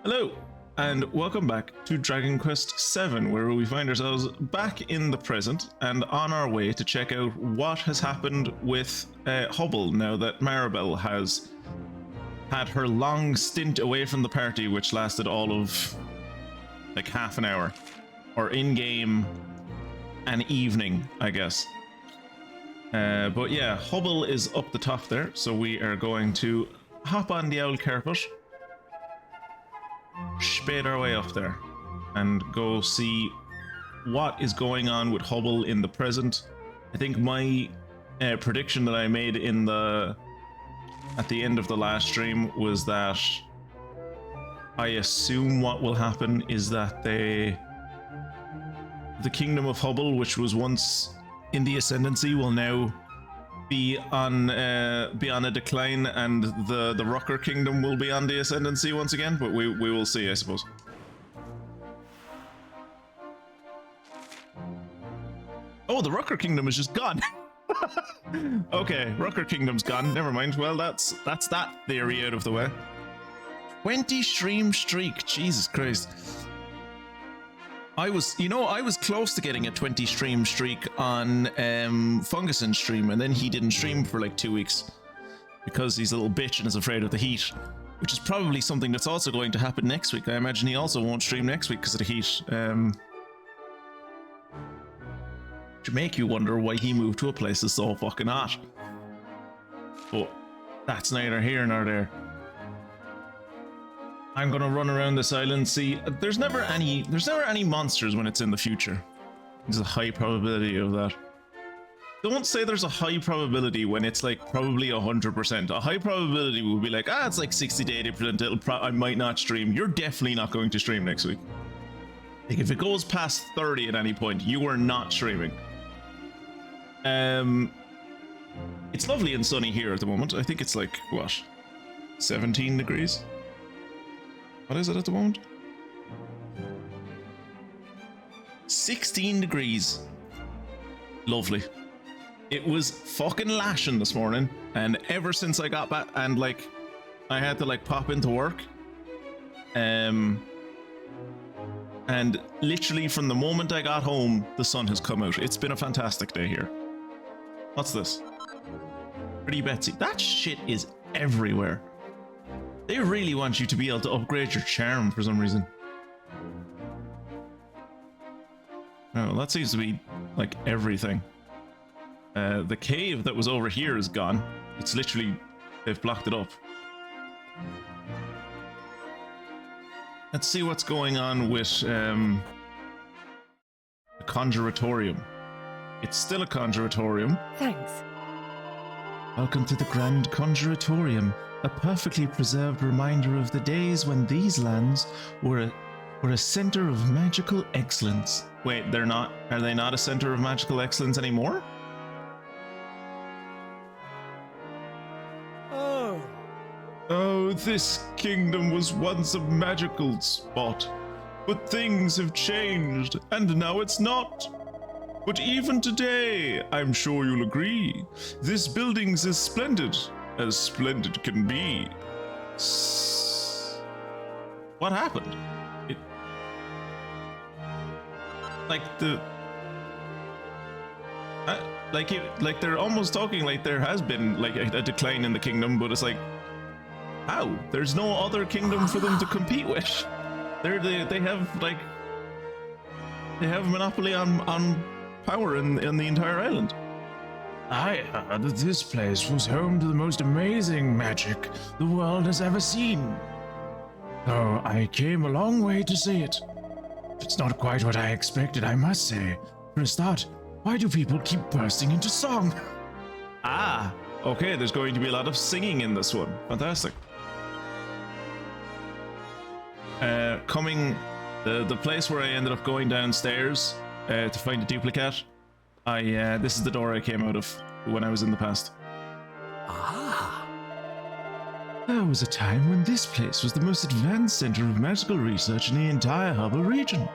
Hello, and welcome back to Dragon Quest VII, where we find ourselves back in the present and on our way to check out what has happened with Hubble now that Maribel has had her long stint away from the party, which lasted all of like half an hour, or in-game an evening, I guess. But yeah, Hubble is up the top there, so we are going to hop on the old carpet, spade our way up there, and go see what is going on with Hubble in the present. I think my prediction that I made at the end of the last stream was that I assume what will happen is that the kingdom of Hubble, which was once in the ascendancy, will now be on a decline, and the Rucker kingdom will be on the ascendancy once again. But we will see, I suppose. Oh, the Rucker kingdom is just gone. Okay, Rucker kingdom's gone. Never mind. Well, that's that theory out of the way. 20 stream streak. Jesus Christ. I was close to getting a 20 stream streak on Fungusin's stream, and then he didn't stream for like 2 weeks because he's a little bitch and is afraid of the heat, which is probably something that's also going to happen next week. I imagine he also won't stream next week because of the heat. To make you wonder why he moved to a place that's so fucking hot. But that's neither here nor there. I'm gonna run around this island. See, there's never any monsters when it's in the future. There's a high probability of that. Don't say there's a high probability when it's like probably 100%. A high probability would be like, it's like 60 to 80%. I might not stream. You're definitely not going to stream next week. Like if it goes past 30 at any point, you are not streaming. It's lovely and sunny here at the moment. I think it's like what, 17 degrees. What is it at the moment? 16 degrees. Lovely. It was fucking lashing this morning, and ever since I got back, and like I had to like pop into work, and literally from the moment I got home, the sun has come out. It's been a fantastic day here. What's this? Pretty Betsy. That shit is everywhere. They really want you to be able to upgrade your charm for some reason. Oh, that seems to be like everything. The cave that was over here is gone. It's literally, they've blocked it up. Let's see what's going on with the Conjuratorium. It's still a Conjuratorium. Thanks. Welcome to the Grand Conjuratorium. A perfectly preserved reminder of the days when these lands were a center of magical excellence. Wait, they're not? Are they not a center of magical excellence anymore? Oh, this kingdom was once a magical spot, but things have changed, and now it's not. But even today, I'm sure you'll agree, this building's as splendid can be. What happened? Like they're almost talking like there has been like a decline in the kingdom, but it's like, how? There's no other kingdom for them to compete with. They have monopoly on power in the entire island. I heard that this place was home to the most amazing magic the world has ever seen. So I came a long way to see it. It's not quite what I expected, I must say. For a start, why do people keep bursting into song? Ah, okay, there's going to be a lot of singing in this one. Fantastic. The place where I ended up going downstairs to find a duplicate. This is the door I came out of when I was in the past. There was a time when this place was the most advanced center of magical research in the entire Hubble region.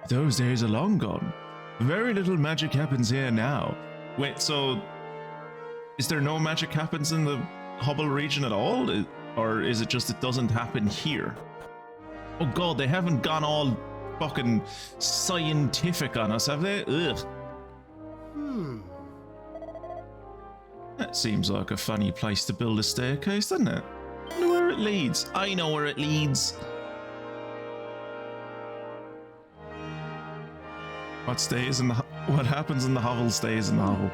Those days are long gone. Very little magic happens here now. Wait, so is there no magic happens in the Hubble region at all? Or is it just it doesn't happen here? Oh god, they haven't gone all fucking scientific on us, have they? Ugh. That seems like a funny place to build a staircase, doesn't it? I wonder where it leads. I know where it leads. What happens in the hovel stays in the hovel.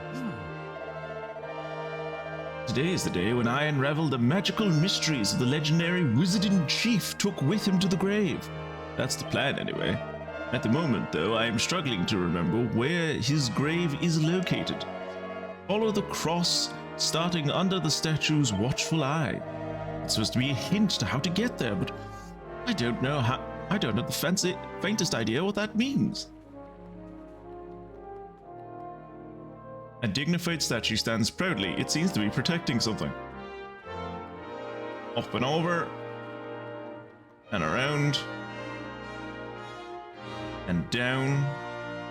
Today is the day when I unravel the magical mysteries of the legendary wizard-in-chief took with him to the grave. That's the plan, anyway. At the moment, though, I am struggling to remember where his grave is located. Follow the cross, starting under the statue's watchful eye. It's supposed to be a hint to how to get there, but I don't know the faintest idea what that means. A dignified statue stands proudly. It seems to be protecting something. Up and over. And around. And down.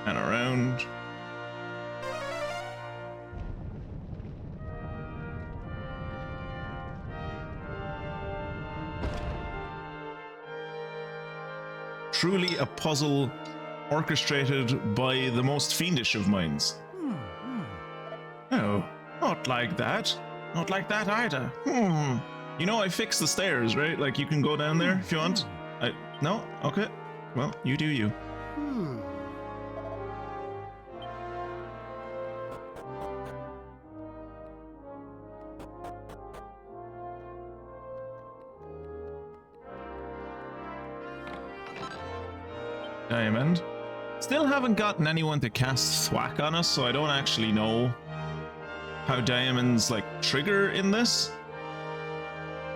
And around. Truly a puzzle orchestrated by the most fiendish of minds. No, not like that. Not like that either. You know I fixed the stairs, right? Like you can go down there if you want. No? Okay. Well, you do you. Diamond. Still haven't gotten anyone to cast thwack on us, so I don't actually know how diamonds like trigger in this.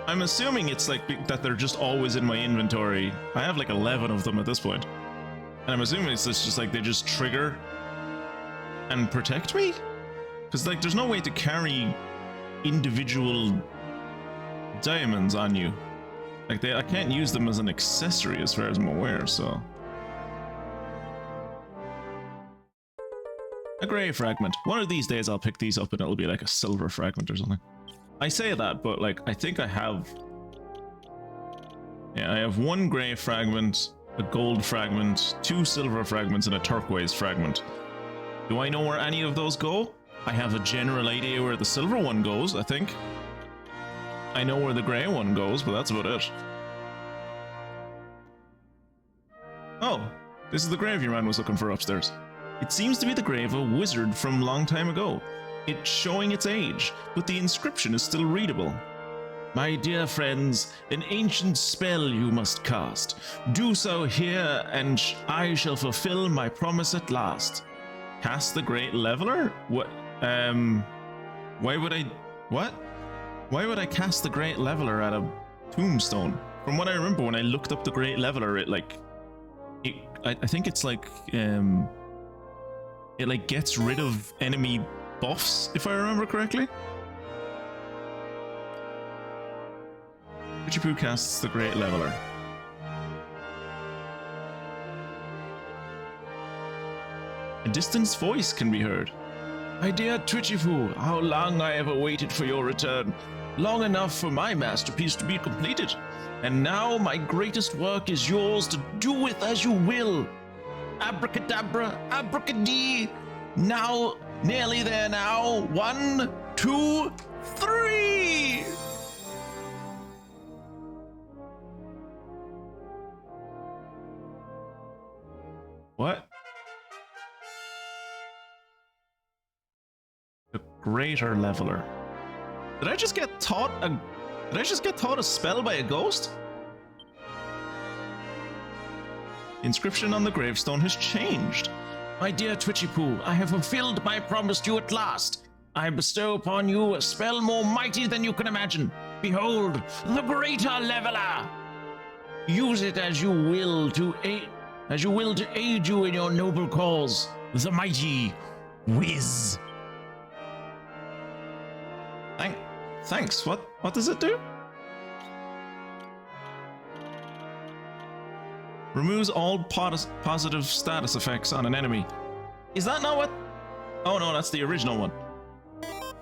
I'm assuming it's like that they're just always in my inventory. I have like 11 of them at this point. And I'm assuming it's just like they just trigger and protect me? Because like there's no way to carry individual diamonds on you. Like I can't use them as an accessory as far as I'm aware, so. A grey fragment. One of these days I'll pick these up and it'll be like a silver fragment or something. I say that, but like I think I have... Yeah, I have one grey fragment, a gold fragment, 2 silver fragments, and a turquoise fragment. Do I know where any of those go? I have a general idea where the silver one goes, I think. I know where the grey one goes, but that's about it. Oh, this is the grave your man was looking for upstairs. It seems to be the grave of a wizard from long time ago. It's showing its age, but the inscription is still readable. My dear friends, an ancient spell you must cast. Do so here, and I shall fulfill my promise at last. Cast the Great Leveler? What? Why would I... What? Why would I cast the Great Leveler at a tombstone? From what I remember, when I looked up the Great Leveler, it like... I think it's like... It like gets rid of enemy buffs, if I remember correctly. Twitchy casts the Great Leveler. A distant voice can be heard. My dear Twitchy-Foo, how long I have awaited for your return. Long enough for my masterpiece to be completed. And now my greatest work is yours to do with as you will. Abracadabra, abracadee. Now, nearly there now. 1, 2, 3. What? The Greater Leveler. Did I just get taught a spell by a ghost? The inscription on the gravestone has changed. My dear Twitchy-Poo, I have fulfilled my promise to you at last. I bestow upon you a spell more mighty than you can imagine. Behold, the Greater Leveler. Use it as you will to aid you in your noble cause, the mighty Whiz. Thanks. What does it do? Removes all positive status effects on an enemy. Is that not what? Oh no, that's the original one.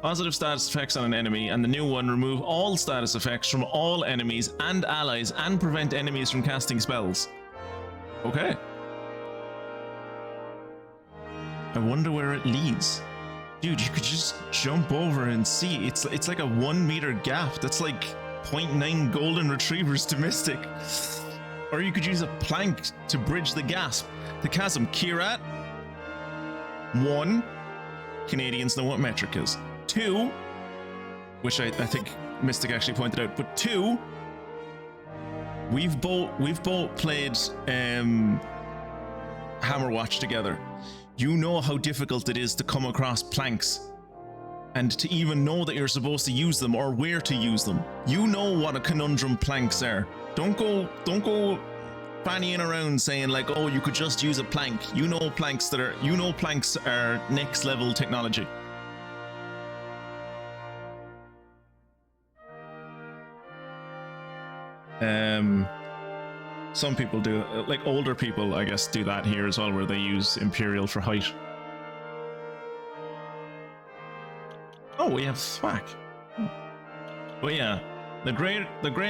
Positive status effects on an enemy, and the new one, remove all status effects from all enemies and allies and prevent enemies from casting spells. Okay. I wonder where it leads. Dude, you could just jump over and see. It's like a 1 meter gap. That's like 0.9 golden retrievers to mystic. Or you could use a plank to bridge the chasm. Kirat. 1. Canadians know what metric is. 2, which I think Mystic actually pointed out, but 2, we've both played Hammerwatch together. You know how difficult it is to come across planks and to even know that you're supposed to use them or where to use them. You know what a conundrum planks are. Don't go fannying around saying like, oh, you could just use a plank. You know planks are next level technology. Some people do, like older people, I guess, do that here as well, where they use Imperial for height. Oh, we have Thwack. But yeah, the Great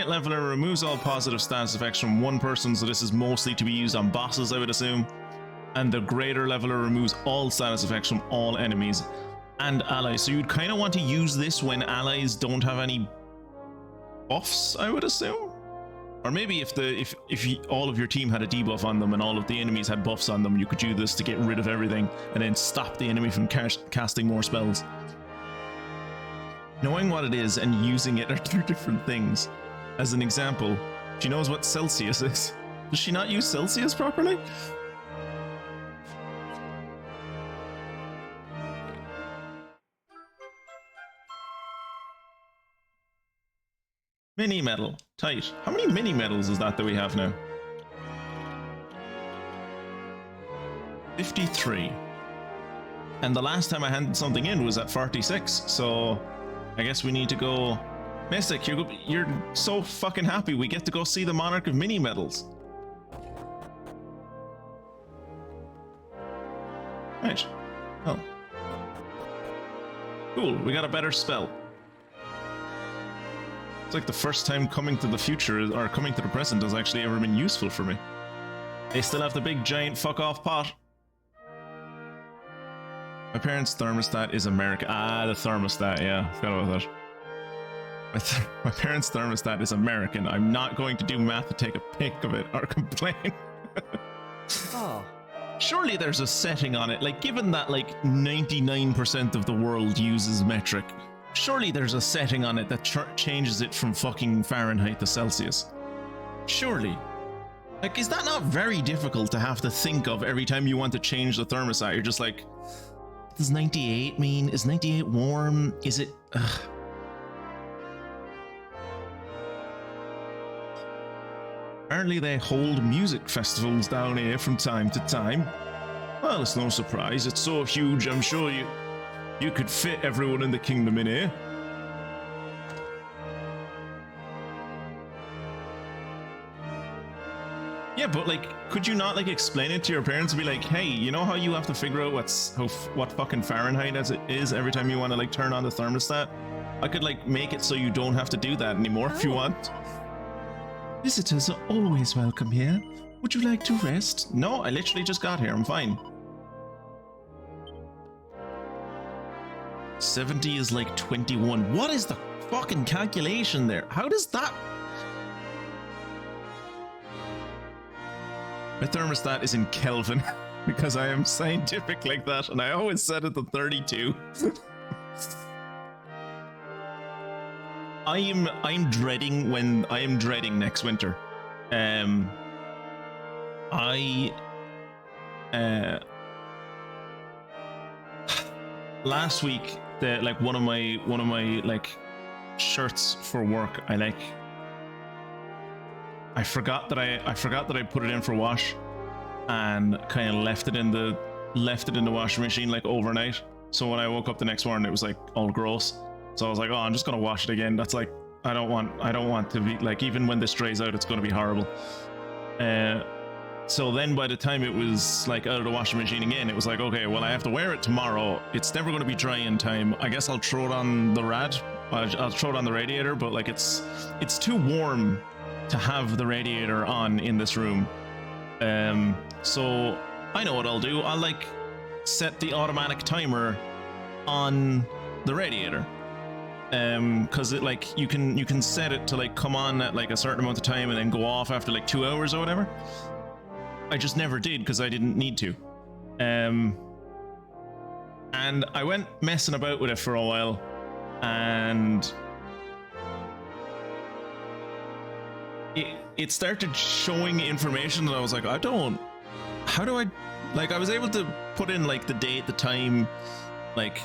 Leveler removes all positive status effects from one person, so this is mostly to be used on bosses, I would assume. And the Greater Leveler removes all status effects from all enemies and allies. So you'd kind of want to use this when allies don't have any buffs, I would assume. Or maybe if all of your team had a debuff on them and all of the enemies had buffs on them, you could do this to get rid of everything and then stop the enemy from casting more spells. Knowing what it is and using it are two different things. As an example, she knows what Celsius is. Does she not use Celsius properly? Mini medal. Tight. How many mini medals is that we have now? 53. And the last time I handed something in was at 46, so I guess we need to go... Mystic, you're so fucking happy we get to go see the Monarch of Mini Medals. Right. Oh. Cool, we got a better spell. It's like the first time coming to the future or coming to the present has actually ever been useful for me. They still have the big giant fuck off pot. My parents' thermostat is American. Ah, the thermostat, yeah. Forgot about that. My parents' thermostat is American. I'm not going to do math to take a pic of it or complain. Oh. Surely there's a setting on it. Like, given that like 99% of the world uses metric, surely there's a setting on it that changes it from fucking Fahrenheit to Celsius. Surely. Like, is that not very difficult to have to think of every time you want to change the thermostat? You're just like, what does 98 mean? Is 98 warm? Is it... Ugh. Apparently they hold music festivals down here from time to time. Well, it's no surprise. It's so huge, I'm sure you could fit everyone in the kingdom in here. Yeah, but like, could you not like explain it to your parents and be like, hey, you know how you have to figure out what fucking Fahrenheit as it is every time you want to like turn on the thermostat? I could like make it so you don't have to do that anymore if you want. Visitors are always welcome here. Would you like to rest? No, I literally just got here. I'm fine. 70 is like 21. What is the fucking calculation there? How does that... My thermostat is in Kelvin because I am scientific like that, and I always set it to 32. I am dreading next winter. Last week, one of my like shirts for work, I forgot that I put it in for wash and kind of left it in the washing machine like overnight. So when I woke up the next morning, it was like all gross. So I was like, oh, I'm just gonna wash it again. That's like, I don't want to be like, even when this drays out, it's gonna be horrible. So then by the time it was like out of the washing machine again, it was like, okay, well, I have to wear it tomorrow. It's never going to be dry in time. I guess I'll throw it on the I'll throw it on the radiator, but like it's too warm to have the radiator on in this room. So I know what I'll do. I'll like set the automatic timer on the radiator. Because it like you can set it to like come on at like a certain amount of time and then go off after like 2 hours or whatever. I just never did because I didn't need to. And I went messing about with it for a while, and it started showing information that I was like, how do I, like, I was able to put in like the date, the time, like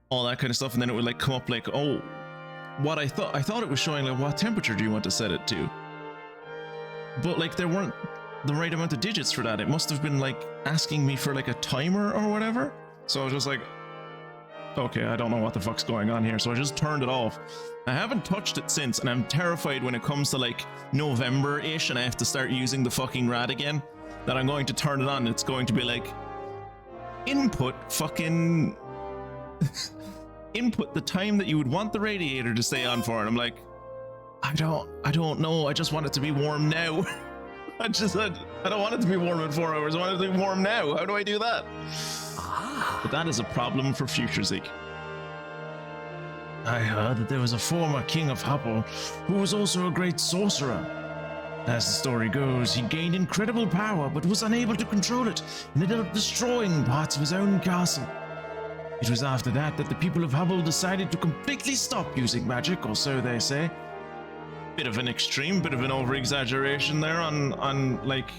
all that kind of stuff, and then it would like come up like, oh, what I thought it was showing like, what temperature do you want to set it to? But like there weren't the right amount of digits for that. It must have been like asking me for like a timer or whatever. So I was just like, okay, I don't know what the fuck's going on here. So I just turned it off. I haven't touched it since, and I'm terrified when it comes to like November-ish and I have to start using the fucking rad again, that I'm going to turn it on. It's going to be like, input fucking input the time that you would want the radiator to stay on for, and I'm like, I don't know. I just want it to be warm now. I don't want it to be warm in 4 hours. I want it to be warm now. How do I do that? But that is a problem for future Zeke. I heard that there was a former king of Hubble who was also a great sorcerer. As the story goes, he gained incredible power but was unable to control it and ended up destroying parts of his own castle. It was after that the people of Hubble decided to completely stop using magic, or so they say. Bit of an extreme, bit of an over-exaggeration there on like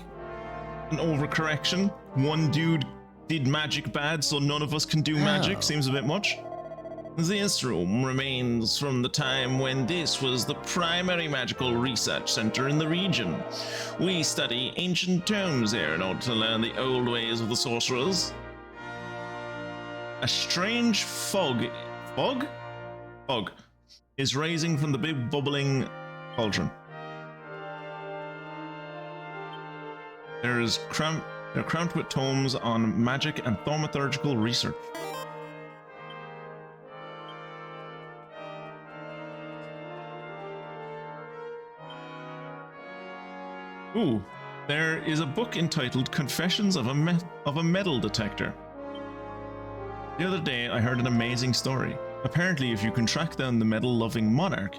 an overcorrection. One dude did magic bad, so none of us can do magic. Seems a bit much. This room remains from the time when this was the primary magical research center in the region. We study ancient tomes here in order to learn the old ways of the sorcerers. A strange fog is rising from the big bubbling cauldron. They're cramped with tomes on magic and thaumaturgical research. Ooh, there is a book entitled Confessions of a Metal Detector. The other day I heard an amazing story. Apparently if you can track down the metal-loving monarch,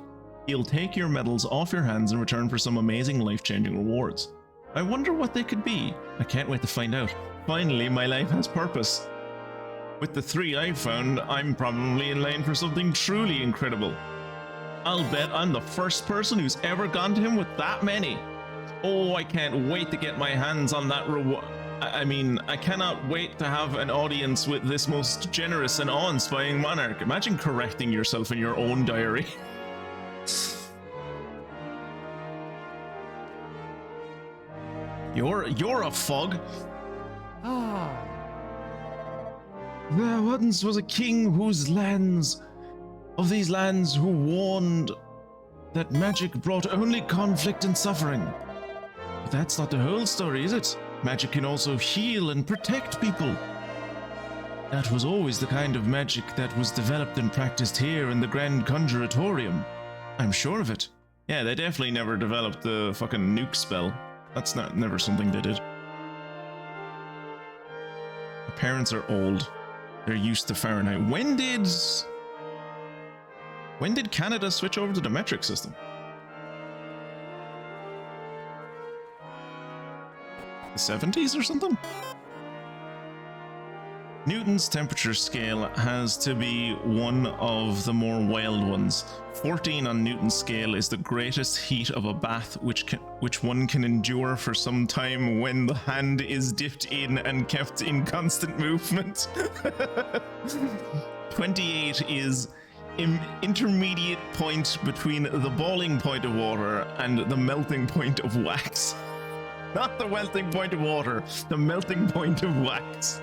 he'll take your medals off your hands in return for some amazing life-changing rewards. I wonder what they could be. I can't wait to find out. Finally, my life has purpose. With the 3 I've found, I'm probably in line for something truly incredible. I'll bet I'm the first person who's ever gone to him with that many. Oh, I can't wait to get my hands on that reward. I mean, I cannot wait to have an audience with this most generous and awe-inspiring monarch. Imagine correcting yourself in your own diary. You're a fog. There once was a king who warned that magic brought only conflict and suffering. But that's not the whole story, is it? Magic can also heal and protect people. That was always the kind of magic that was developed and practiced here in the Grand Conjuratorium. I'm sure of it. Yeah, they definitely never developed the fucking nuke spell. That's never something they did. My parents are old. They're used to Fahrenheit. When did Canada switch over to the metric system? The 70s or something? Newton's temperature scale has to be one of the more wild ones. 14 on Newton's scale is the greatest heat of a bath which one can endure for some time when the hand is dipped in and kept in constant movement. 28 is intermediate point between the boiling point of water and the melting point of wax. Not the melting point of water, the melting point of wax.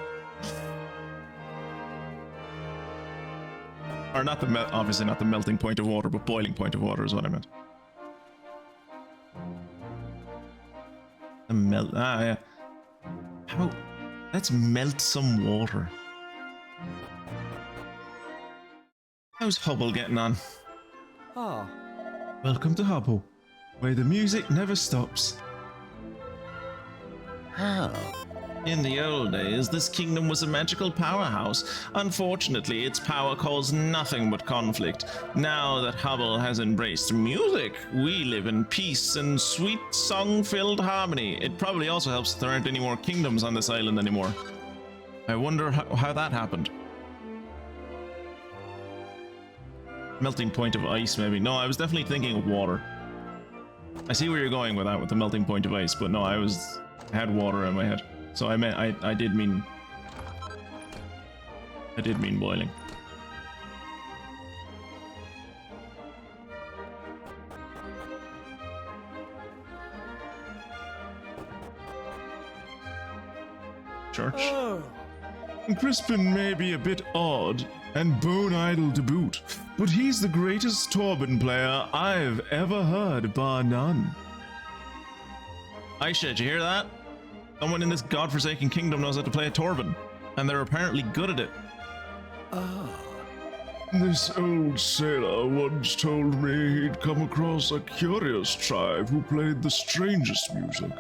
Or not obviously not the melting point of water, but boiling point of water is what I meant. And melt. Ah, yeah. How? Let's melt some water. How's Hubble getting on? Ah. Welcome to Hubble, where the music never stops. How? In the old days, this kingdom was a magical powerhouse. Unfortunately, its power caused nothing but conflict. Now that Hubble has embraced music, we live in peace and sweet song-filled harmony. It probably also helps that there aren't any more kingdoms on this island anymore. I wonder how that happened. Melting point of ice, maybe. No, I was definitely thinking of water. I see where you're going with that, with the melting point of ice, but no, I had water in my head. So I meant I did mean boiling. Church. Oh. Crispin may be a bit odd and bone idle to boot, but he's the greatest Torben player I've ever heard, bar none. Aisha, did you hear that? Someone in this godforsaken kingdom knows how to play a Torben, and they're apparently good at it. This old sailor once told me he'd come across a curious tribe who played the strangest music.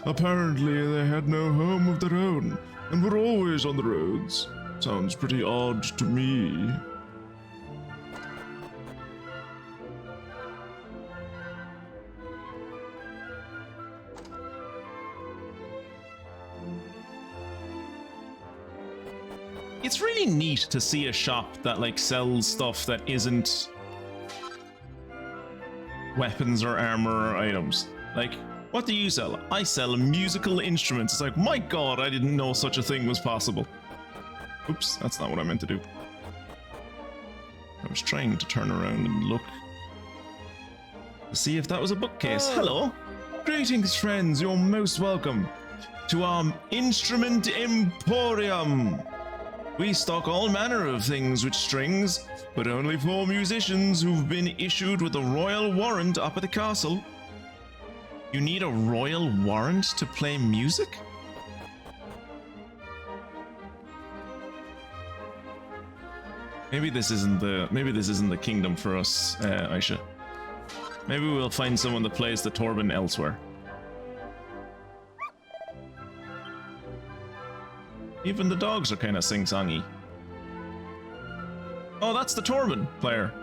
Apparently they had no home of their own, and were always on the roads. Sounds pretty odd to me. It's really neat to see a shop that like sells stuff that isn't weapons or armor or items. Like, what do you sell? I sell musical instruments. It's like, my god, I didn't know such a thing was possible. Oops, that's not what I meant to do. I was trying to turn around and look to see if that was a bookcase. Hello. Greetings, friends. You're most welcome to our Instrument Emporium. We stock all manner of things with strings, but only for musicians who've been issued with a royal warrant up at the castle. You need a royal warrant to play music? Maybe this isn't the kingdom for us, Aisha. Maybe we'll find someone that plays the Torben elsewhere. Even the dogs are kind of sing-songy. Oh, that's the Torben player.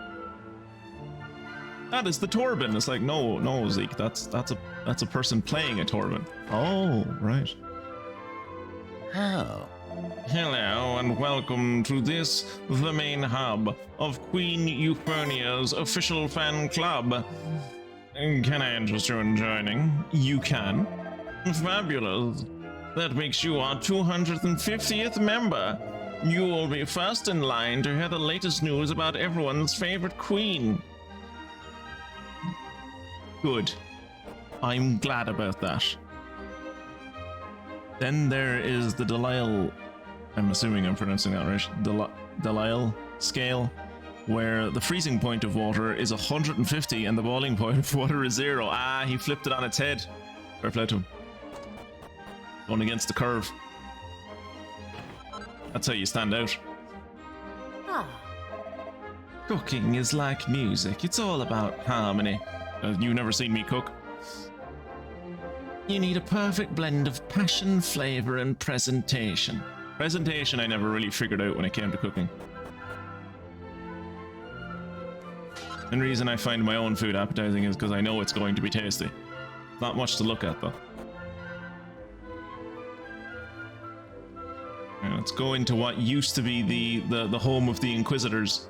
That is the Torben. It's like, no, Zeke, that's a person playing a Torben. Oh, right. How? Hello and welcome to this, the main hub of Queen Euphonia's official fan club. Can I interest you in joining? You can. Fabulous. That makes you our 250th member. You will be first in line to hear the latest news about everyone's favorite queen. Good. I'm glad about that. Then there is the Delisle, I'm assuming I'm pronouncing that right, Delisle scale, where the freezing point of water is 150 and the boiling point of water is 0. Ah, he flipped it on its head. Fair play to him. Going against the curve. That's how you stand out. Ah. Cooking is like music. It's all about harmony. You've never seen me cook. You need a perfect blend of passion, flavor, and presentation. Presentation I never really figured out when it came to cooking. And the reason I find my own food appetizing is because I know it's going to be tasty. Not much to look at though. Right, let's go into what used to be the home of the Inquisitors.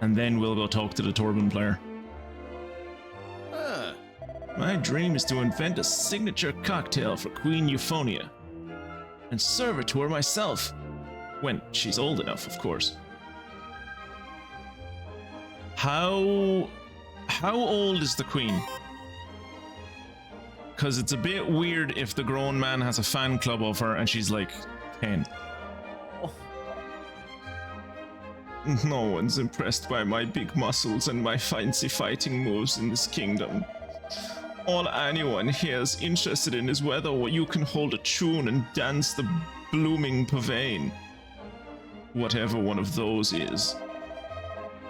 And then we'll go talk to the Torben player. My dream is to invent a signature cocktail for Queen Euphonia and serve it to her myself. When she's old enough, of course. How old is the Queen? Because it's a bit weird if the grown man has a fan club of her and she's like 10. No one's impressed by my big muscles and my fancy fighting moves in this kingdom. All anyone here is interested in is whether you can hold a tune and dance the blooming pavane. Whatever one of those is.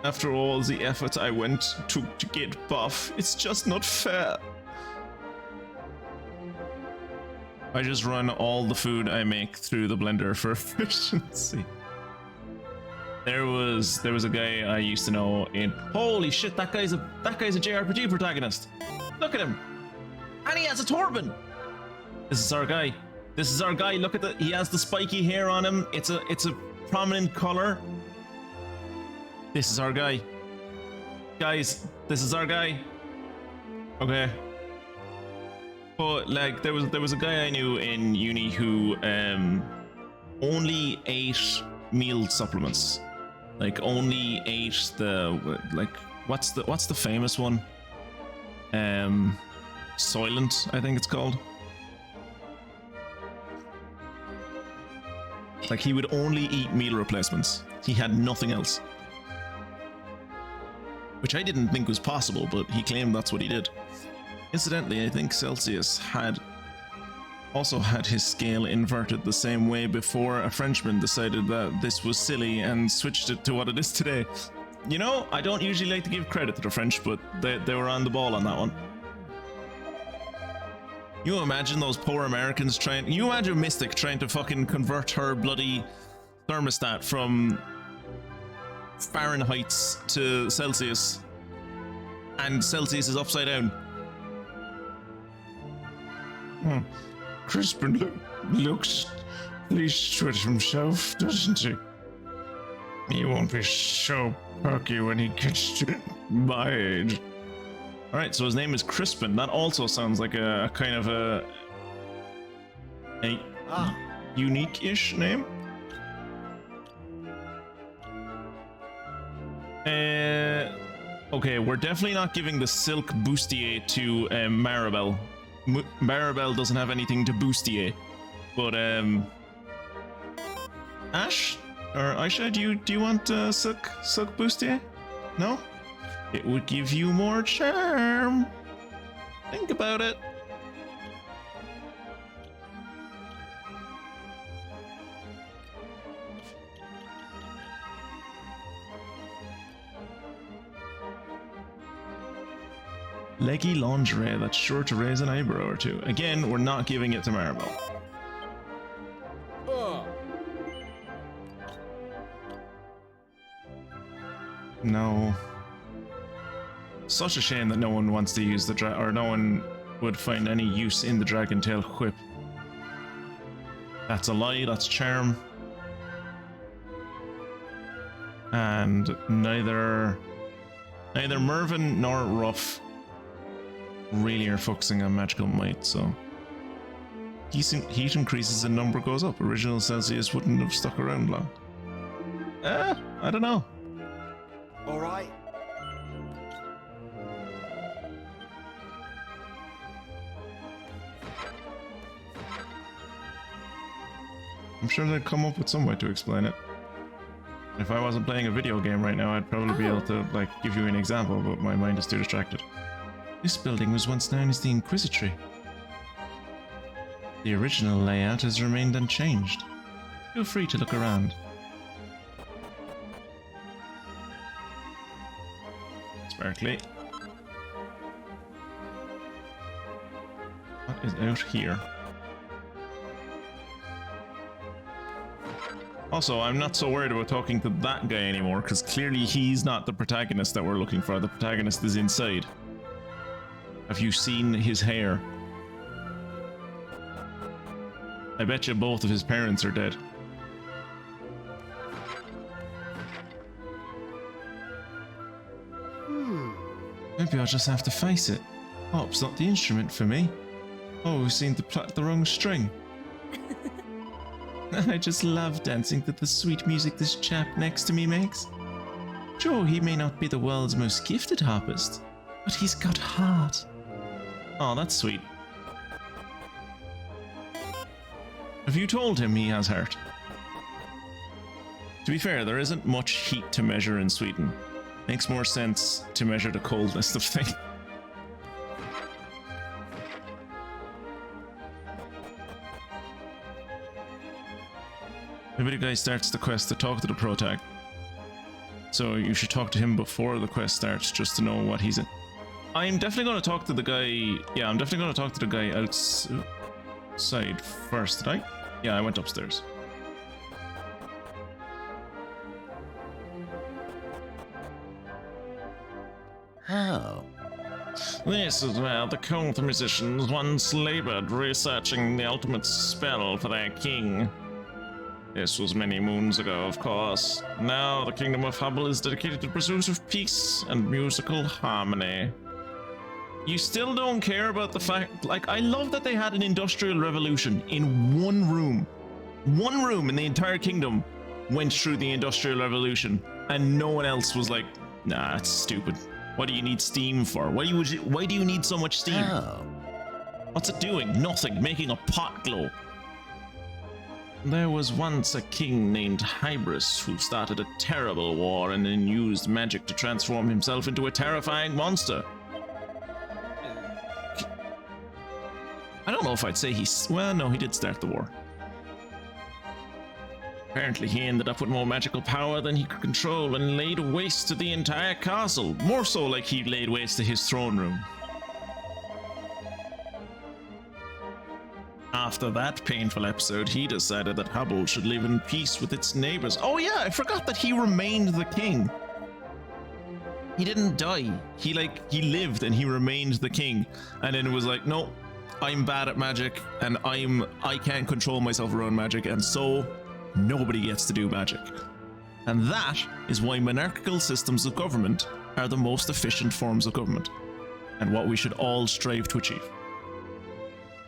After all the effort I went to get buff, it's just not fair. I just run all the food I make through the blender for efficiency. There was a guy I used to know in. Holy shit! That guy's a JRPG protagonist. Look at him, and he has a turban. This is our guy. This is our guy. Look at he has the spiky hair on him. It's a prominent color. This is our guy. Guys, this is our guy. Okay. But like there was a guy I knew in uni who only ate meal supplements. Like only ate the what's the famous one? Soylent, I think it's called. Like he would only eat meal replacements. He had nothing else. Which I didn't think was possible, but he claimed that's what he did. Incidentally, I think Celsius also had his scale inverted the same way before a Frenchman decided that this was silly and switched it to what it is today. You know, I don't usually like to give credit to the French, but they were on the ball on that one. You imagine those poor Americans you imagine Mystic trying to fucking convert her bloody thermostat from Fahrenheit to Celsius, and Celsius is upside down. Crispin looks pleased with himself, doesn't he? He won't be so perky when he gets to my age. Alright, so his name is Crispin. That also sounds like a kind of a unique-ish name. Okay, we're definitely not giving the Silk Bustier to Maribel. Maribel doesn't have anything to bustier. But Ash or Aisha, do you want Silk Bustier? No? It would give you more charm. Think about it. Leggy lingerie that's sure to raise an eyebrow or two. Again, we're not giving it to Maribel. No. Such a shame that no one wants to use the or no one would find any use in the dragon tail whip. That's a lie, that's charm. And neither Mervyn nor Ruff really are focusing on magical might, so heat increases and number goes up. Original Celsius wouldn't have stuck around long. I don't know. All right. I'm sure they'd come up with some way to explain it. If I wasn't playing a video game right now, I'd probably be able to, like, give you an example, but my mind is too distracted. This building was once known as the Inquisitory. The original layout has remained unchanged. Feel free to look around. Sparkly. What is out here? Also, I'm not so worried about talking to that guy anymore, because clearly he's not the protagonist that we're looking for. The protagonist is inside. Have you seen his hair? I bet you both of his parents are dead. Maybe I'll just have to face it. Harp's not the instrument for me. Oh, we seem to pluck the wrong string. I just love dancing to the sweet music this chap next to me makes. Sure, he may not be the world's most gifted harpist, but he's got heart. Oh, that's sweet. Have you told him he has heart? To be fair, there isn't much heat to measure in Sweden. Makes more sense to measure the coldness of things. Maybe the guy starts the quest to talk to the protag. So you should talk to him before the quest starts just to know what he's in. I'm definitely going to talk to the guy. Yeah, I'm definitely going to talk to the guy outside first. Did I? Yeah, I went upstairs. Oh. This is where the cult musicians once labored researching the ultimate spell for their king. This was many moons ago, of course. Now the kingdom of Hubble is dedicated to the pursuit of peace and musical harmony. You still don't care about the fact, like, I love that they had an industrial revolution in one room. One room in the entire kingdom went through the industrial revolution, and no one else was like, nah, it's stupid. What do you need steam for? Why do you need so much steam? Oh. What's it doing? Nothing. Making a pot glow. There was once a king named Hybris who started a terrible war and then used magic to transform himself into a terrifying monster. I don't know if I'd say well, no, he did start the war. Apparently he ended up with more magical power than he could control and laid waste to the entire castle. More so like he laid waste to his throne room. After that painful episode, he decided that Hubble should live in peace with its neighbors. Oh yeah, I forgot that he remained the king. He didn't die. He lived and he remained the king. And then it was like, no, I'm bad at magic and I can't control myself around magic, and so nobody gets to do magic. And that is why monarchical systems of government are the most efficient forms of government, and what we should all strive to achieve.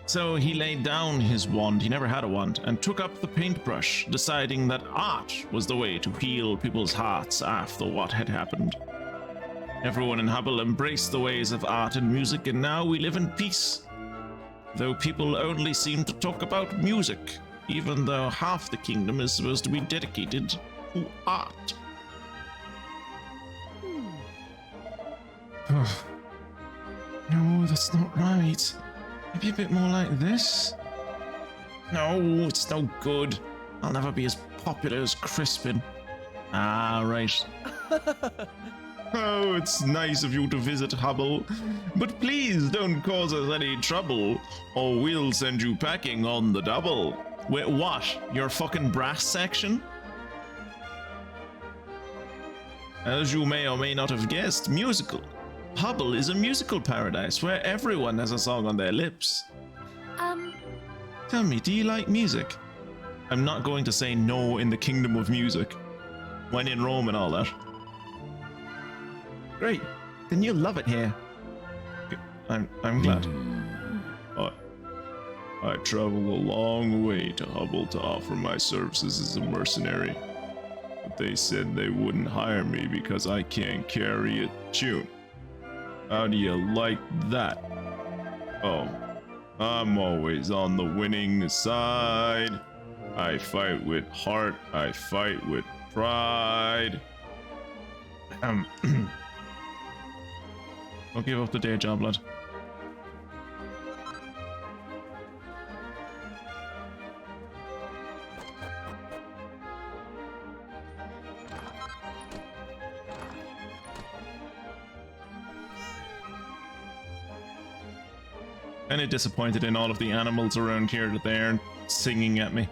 So he laid down his wand, he never had a wand, and took up the paintbrush, deciding that art was the way to heal people's hearts after what had happened. Everyone in Hubble embraced the ways of art and music, and now we live in peace. Though people only seem to talk about music, even though half the kingdom is supposed to be dedicated to art. No, that's not right. Maybe a bit more like this? No, it's no good. I'll never be as popular as Crispin. Ah, right. Oh, it's nice of you to visit Hubble, but please don't cause us any trouble, or we'll send you packing on the double. Wait, what? Your fucking brass section? As you may or may not have guessed, musical. Hubble is a musical paradise where everyone has a song on their lips. Tell me, do you like music? I'm not going to say no in the kingdom of music. When in Rome and all that. Great, then you'll love it here. I'm glad. I travel a long way to Hubble to offer my services as a mercenary. But they said they wouldn't hire me because I can't carry a tune. How do you like that? Oh, I'm always on the winning side. I fight with heart, I fight with pride. Don't give up the day job, lad. Kinda disappointed in all of the animals around here that they aren't singing at me.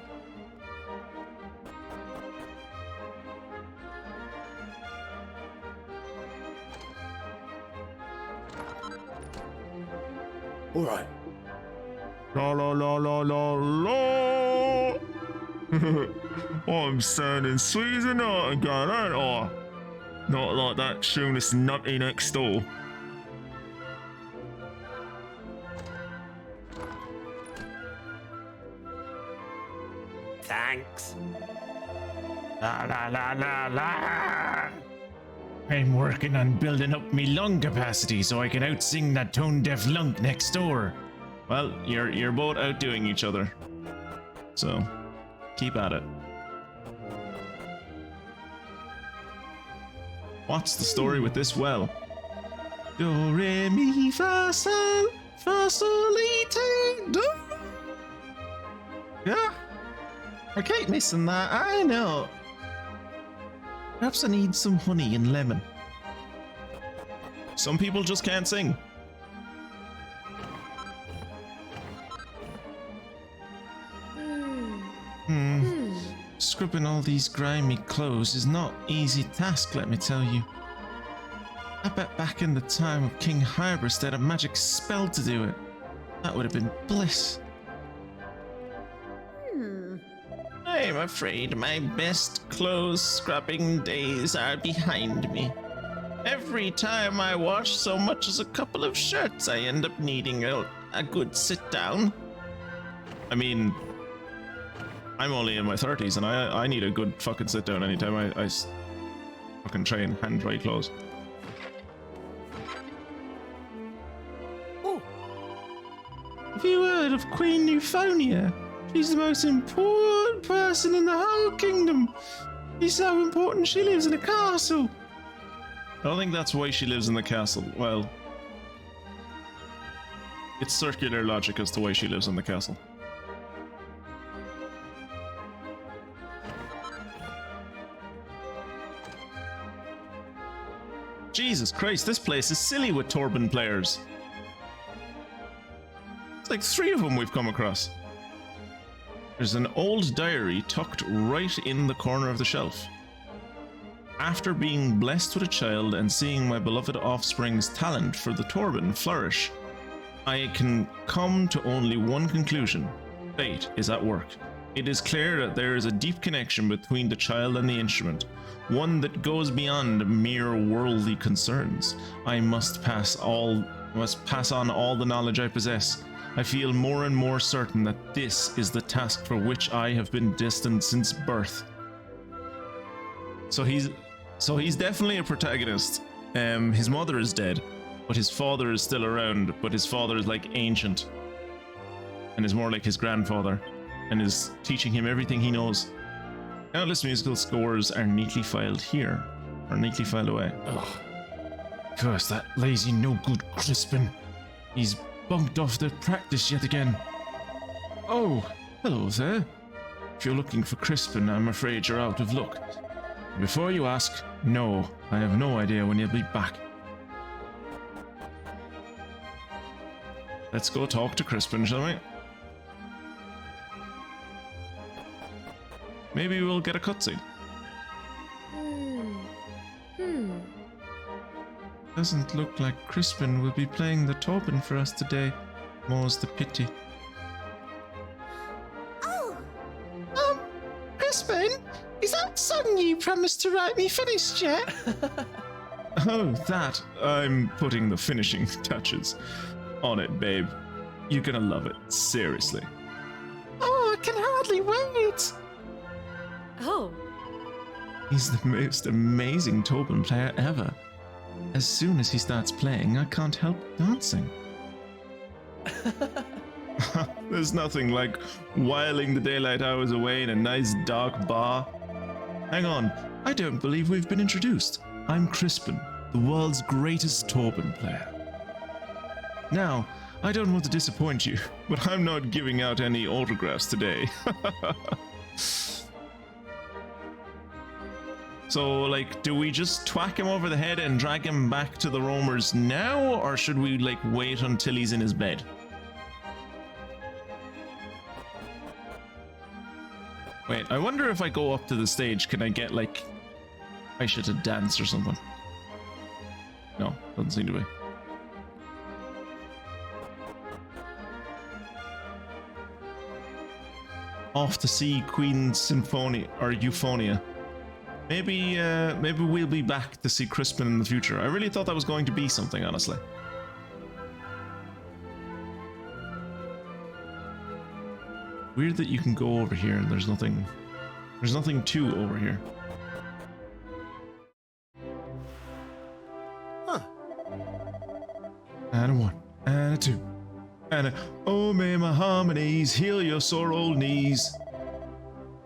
All right. La la la la la la. I'm sounding sweet as a nightingale, ain't I? Not like that tune that's nutty next door. Thanks. La la la la la. I'm working on building up me lung capacity so I can outsing that tone-deaf lunk next door. Well, you're both outdoing each other. So, keep at it. What's the story with this well? Do, re, mi, fa, sol, la, ti, do. Yeah? I keep missing that, I know. Perhaps I need some honey and lemon. Some people just can't sing. Scrubbing all these grimy clothes is not easy task, let me tell you. I bet back in the time of King Hybris they had a magic spell to do it. That would have been bliss. I'm afraid my best clothes scrubbing days are behind me. Every time I wash so much as a couple of shirts, I end up needing a good sit down. I mean, I'm only in my 30s and I need a good fucking sit down anytime I fucking try and hand dry clothes. Oh. Have you heard of Queen Euphonia? She's the most important person in the whole kingdom. She's so important she lives in a castle. I don't think that's why she lives in the castle. Well, it's circular logic as to why she lives in the castle. Jesus Christ, this place is silly with Torben players. It's like 3 of them we've come across. There's an old diary tucked right in the corner of the shelf. After being blessed with a child and seeing my beloved offspring's talent for the Torben flourish, I can come to only one conclusion. Fate is at work. It is clear that there is a deep connection between the child and the instrument, one that goes beyond mere worldly concerns. I must pass on all the knowledge I possess. I feel more and more certain that this is the task for which I have been destined since birth. So he's definitely a protagonist. His mother is dead, but his father is still around, but his father is like ancient and is more like his grandfather and is teaching him everything he knows. Countless musical scores are neatly filed here, or neatly filed away. Ugh. Curse that lazy no-good Crispin. He's bunked off the practice yet again. Oh, hello there. If you're looking for Crispin, I'm afraid you're out of luck. Before you ask, no, I have no idea when he'll be back. Let's go talk to Crispin, shall we? Maybe we'll get a cutscene. Doesn't look like Crispin will be playing the Torben for us today. More's the pity. Oh! Crispin? Is that song you promised to write me finished yet? Oh, that. I'm putting the finishing touches on it, babe. You're gonna love it. Seriously. Oh, I can hardly wait! Oh. He's the most amazing Torben player ever. As soon as he starts playing, I can't help dancing. There's nothing like whiling the daylight hours away in a nice dark bar. Hang on, I don't believe we've been introduced. I'm Crispin, the world's greatest Torben player. Now, I don't want to disappoint you, but I'm not giving out any autographs today. So, like, do we just twack him over the head and drag him back to the roamers now, or should we, like, wait until he's in his bed? Wait, I wonder if I go up to the stage, can I get, like, I should have danced or something? No, doesn't seem to be. Off to see Queen Symphonia, or Euphonia. Maybe we'll be back to see Crispin in the future. I really thought that was going to be something, honestly. Weird that you can go over here and there's nothing to over here. Huh. And a 1, and a 2, and a... Oh, may my harmonies heal your sore old knees.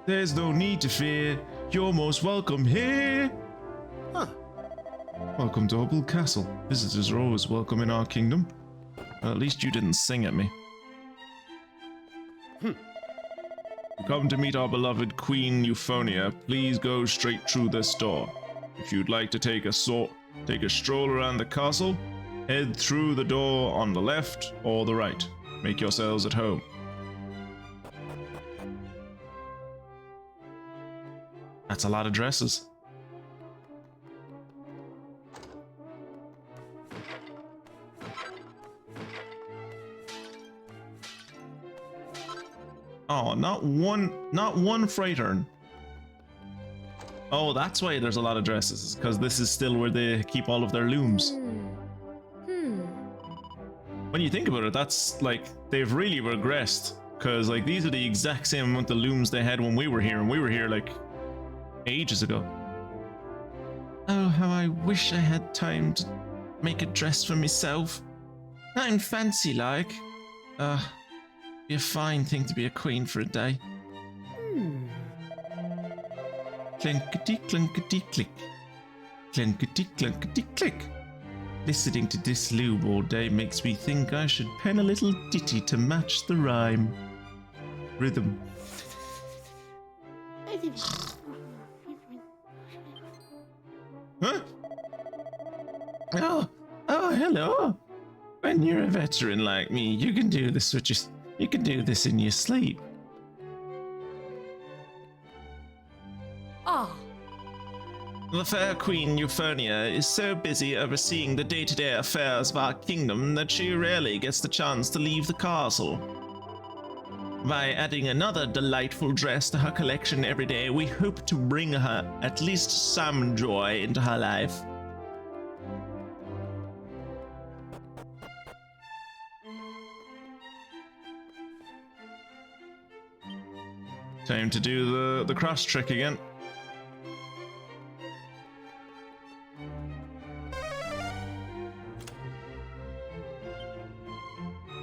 There's no need to fear. You're most welcome here. Huh. Welcome to Hubble Castle. Visitors are always welcome in our kingdom. Well, at least you didn't sing at me. You come to meet our beloved Queen Euphonia, please go straight through this door. If you'd like to take a stroll around the castle, head through the door on the left or the right. Make yourselves at home. That's a lot of dresses. Oh, not one freight urn. Oh, that's why there's a lot of dresses, because this is still where they keep all of their looms. When you think about it, that's like, they've really regressed, because like these are the exact same amount of looms they had when we were here, and we were here like ages ago. Oh, how I wish I had time to make a dress for myself. I'm fancy like. Be a fine thing to be a queen for a day. Clunkety clunkety click. Clunkety clunkety click. Listening to this lube all day makes me think I should pen a little ditty to match the rhyme. Rhythm. Huh? Oh, hello. When you're a veteran like me, you can do this in your sleep. Ah. The fair Queen Euphonia is so busy overseeing the day-to-day affairs of our kingdom that she rarely gets the chance to leave the castle. By adding another delightful dress to her collection every day, we hope to bring her at least some joy into her life. Time to do the cross trick again.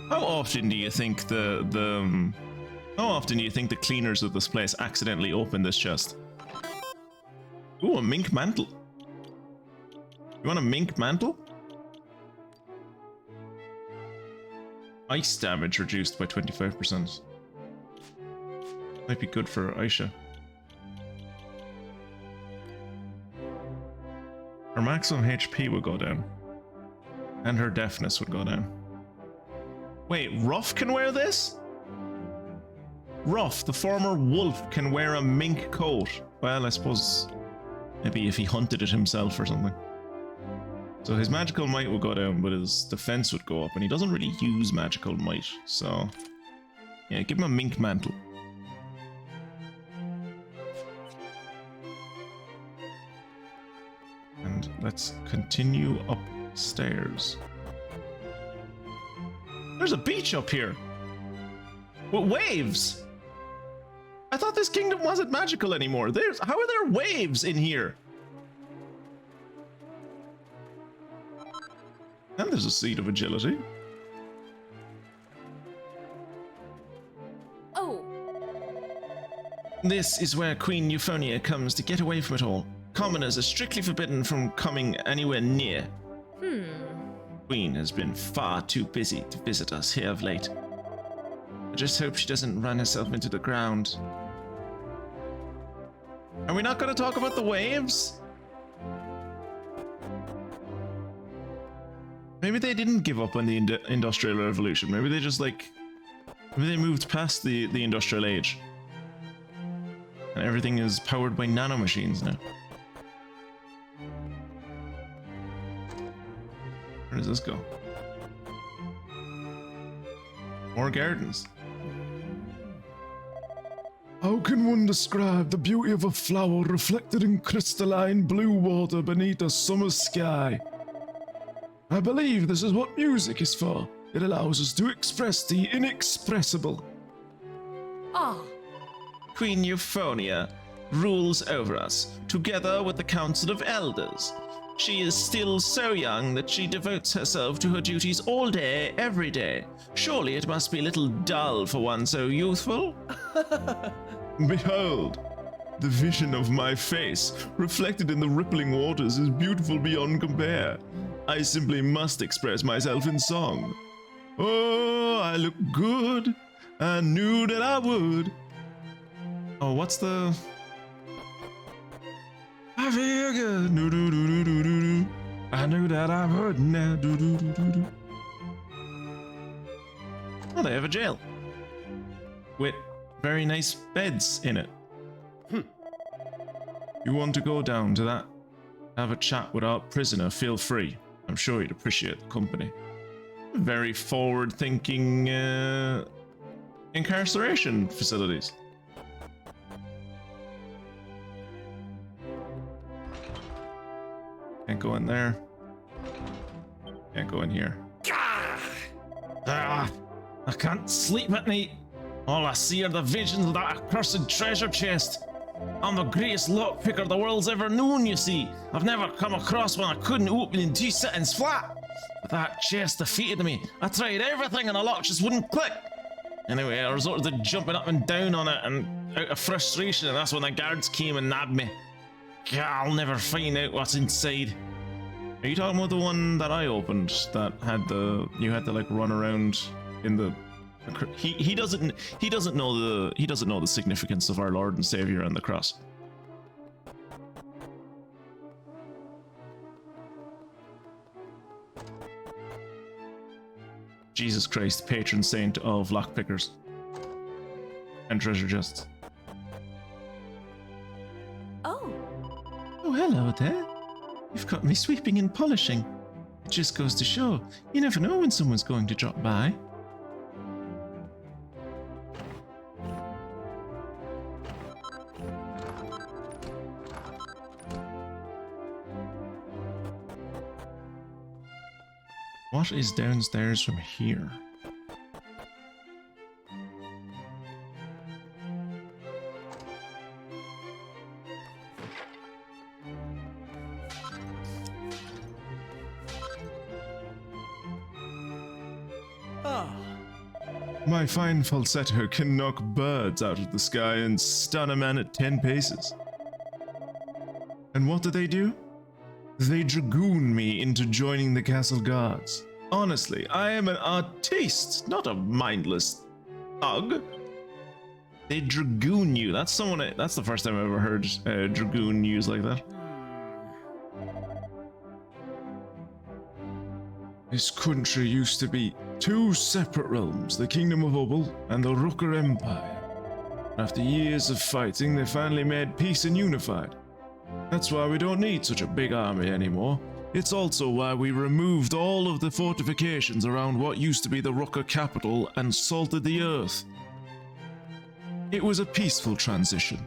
How often do you think the cleaners of this place accidentally open this chest? Ooh, a mink mantle. You want a mink mantle? Ice damage reduced by 25%. Might be good for Aisha. Her maximum HP would go down. And her deafness would go down. Wait, Ruff can wear this? Ruff, the former wolf, can wear a mink coat. Well, I suppose maybe if he hunted it himself or something. So his magical might would go down, but his defense would go up, and he doesn't really use magical might, so yeah, give him a mink mantle. And let's continue upstairs. There's a beach up here with waves. I thought this kingdom wasn't magical anymore. How are there waves in here? And there's a seed of agility. Oh. This is where Queen Euphonia comes to get away from it all. Commoners are strictly forbidden from coming anywhere near. Queen has been far too busy to visit us here of late. I just hope she doesn't run herself into the ground. Are we not going to talk about the waves? Maybe they didn't give up on the Industrial Revolution. Maybe they just maybe they moved past the Industrial Age. And everything is powered by nanomachines now. Where does this go? More gardens. How can one describe the beauty of a flower reflected in crystalline blue water beneath a summer sky? I believe this is what music is for. It allows us to express the inexpressible. Ah. Queen Euphonia rules over us, together with the Council of Elders. She is still so young that she devotes herself to her duties all day, every day. Surely it must be a little dull for one so youthful? Behold, the vision of my face, reflected in the rippling waters, is beautiful beyond compare. I simply must express myself in song. Oh, I look good. I knew that I would. Oh, what's the... I feel good. Do. I knew that I would now. Do. Oh, they have a jail. With very nice beds in it. You want to go down to that? Have a chat with our prisoner, feel free. I'm sure you'd appreciate the company. Very forward-thinking incarceration facilities. Can't go in there. Can't go in here. I can't sleep at night. All I see are the visions of that accursed treasure chest. I'm the greatest lockpicker the world's ever known, you see. I've never come across one I couldn't open in 2 seconds flat. But that chest defeated me. I tried everything and the lock just wouldn't click. Anyway, I resorted to jumping up and down on it and out of frustration, and that's when the guards came and nabbed me. I'll never find out what's inside. Are you talking about the one that I opened that had the... you had to like run around in the... He doesn't know the significance of our Lord and Savior and the cross. Jesus Christ, patron saint of lockpickers and treasure chests. Oh. Oh, hello there. You've got me sweeping and polishing. It just goes to show, you never know when someone's going to drop by. What is downstairs from here? My fine falsetto can knock birds out of the sky and stun a man at 10 paces. And what do? They dragoon me into joining the castle guards. Honestly, I am an artiste, not a mindless thug. They dragoon you. That's the first time I've ever heard dragoon used like that. This country used to be 2 separate realms, the Kingdom of Hubble and the Rooker Empire. After years of fighting, they finally made peace and unified. That's why we don't need such a big army anymore. It's also why we removed all of the fortifications around what used to be the Rooker capital and salted the earth. It was a peaceful transition.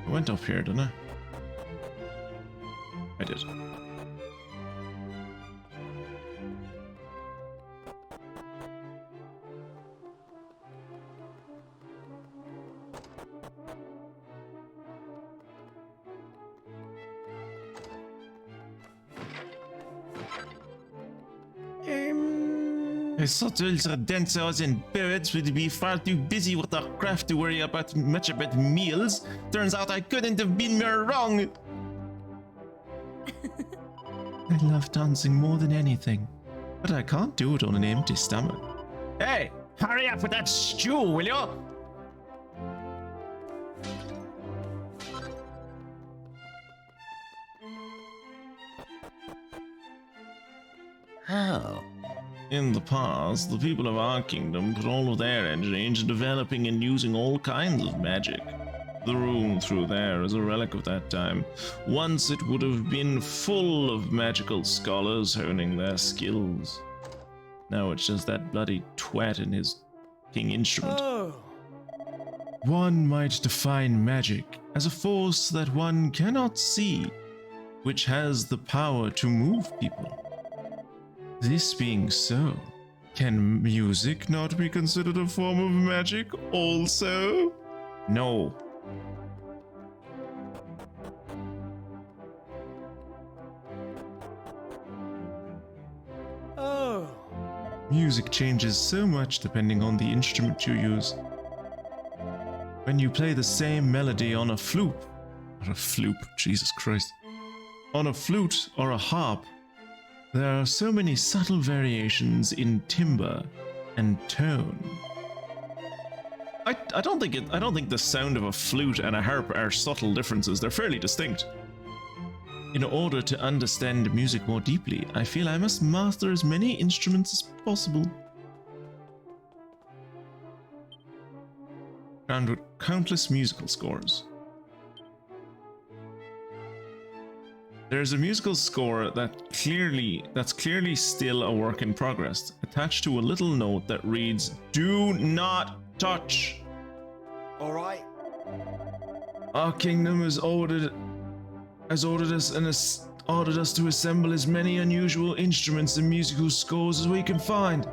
I went up here, didn't I? I did. I thought ultra dancers and birds would be far too busy with their craft to worry much about meals. Turns out I couldn't have been more wrong. I love dancing more than anything, but I can't do it on an empty stomach. Hey, hurry up with that stew, will you? How? In the past, the people of our kingdom put all of their energy into developing and using all kinds of magic. The room through there is a relic of that time. Once it would have been full of magical scholars honing their skills. Now it's just that bloody twat and his king instrument. Oh. One might define magic as a force that one cannot see, which has the power to move people. This being so, can music not be considered a form of magic also? No. Oh. Music changes so much depending on the instrument you use. When you play the same melody on a flute, Jesus Christ, on a flute or a harp, there are so many subtle variations in timbre and tone. I don't think the sound of a flute and a harp are subtle differences. They're fairly distinct. In order to understand music more deeply, I feel I must master as many instruments as possible. Crowned with countless musical scores. There's a musical score that's clearly still a work in progress, attached to a little note that reads, "Do not touch." All right. Our kingdom has ordered us to assemble as many unusual instruments and musical scores as we can find.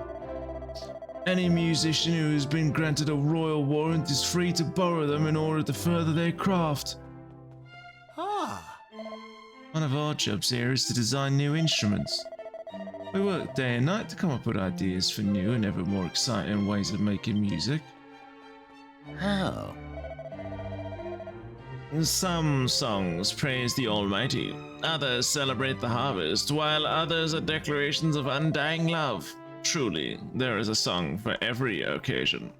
Any musician who has been granted a royal warrant is free to borrow them in order to further their craft. Ah. One of our jobs here is to design new instruments. We work day and night to come up with ideas for new and ever more exciting ways of making music. How? Some songs praise the Almighty, others celebrate the harvest, while others are declarations of undying love. Truly, there is a song for every occasion.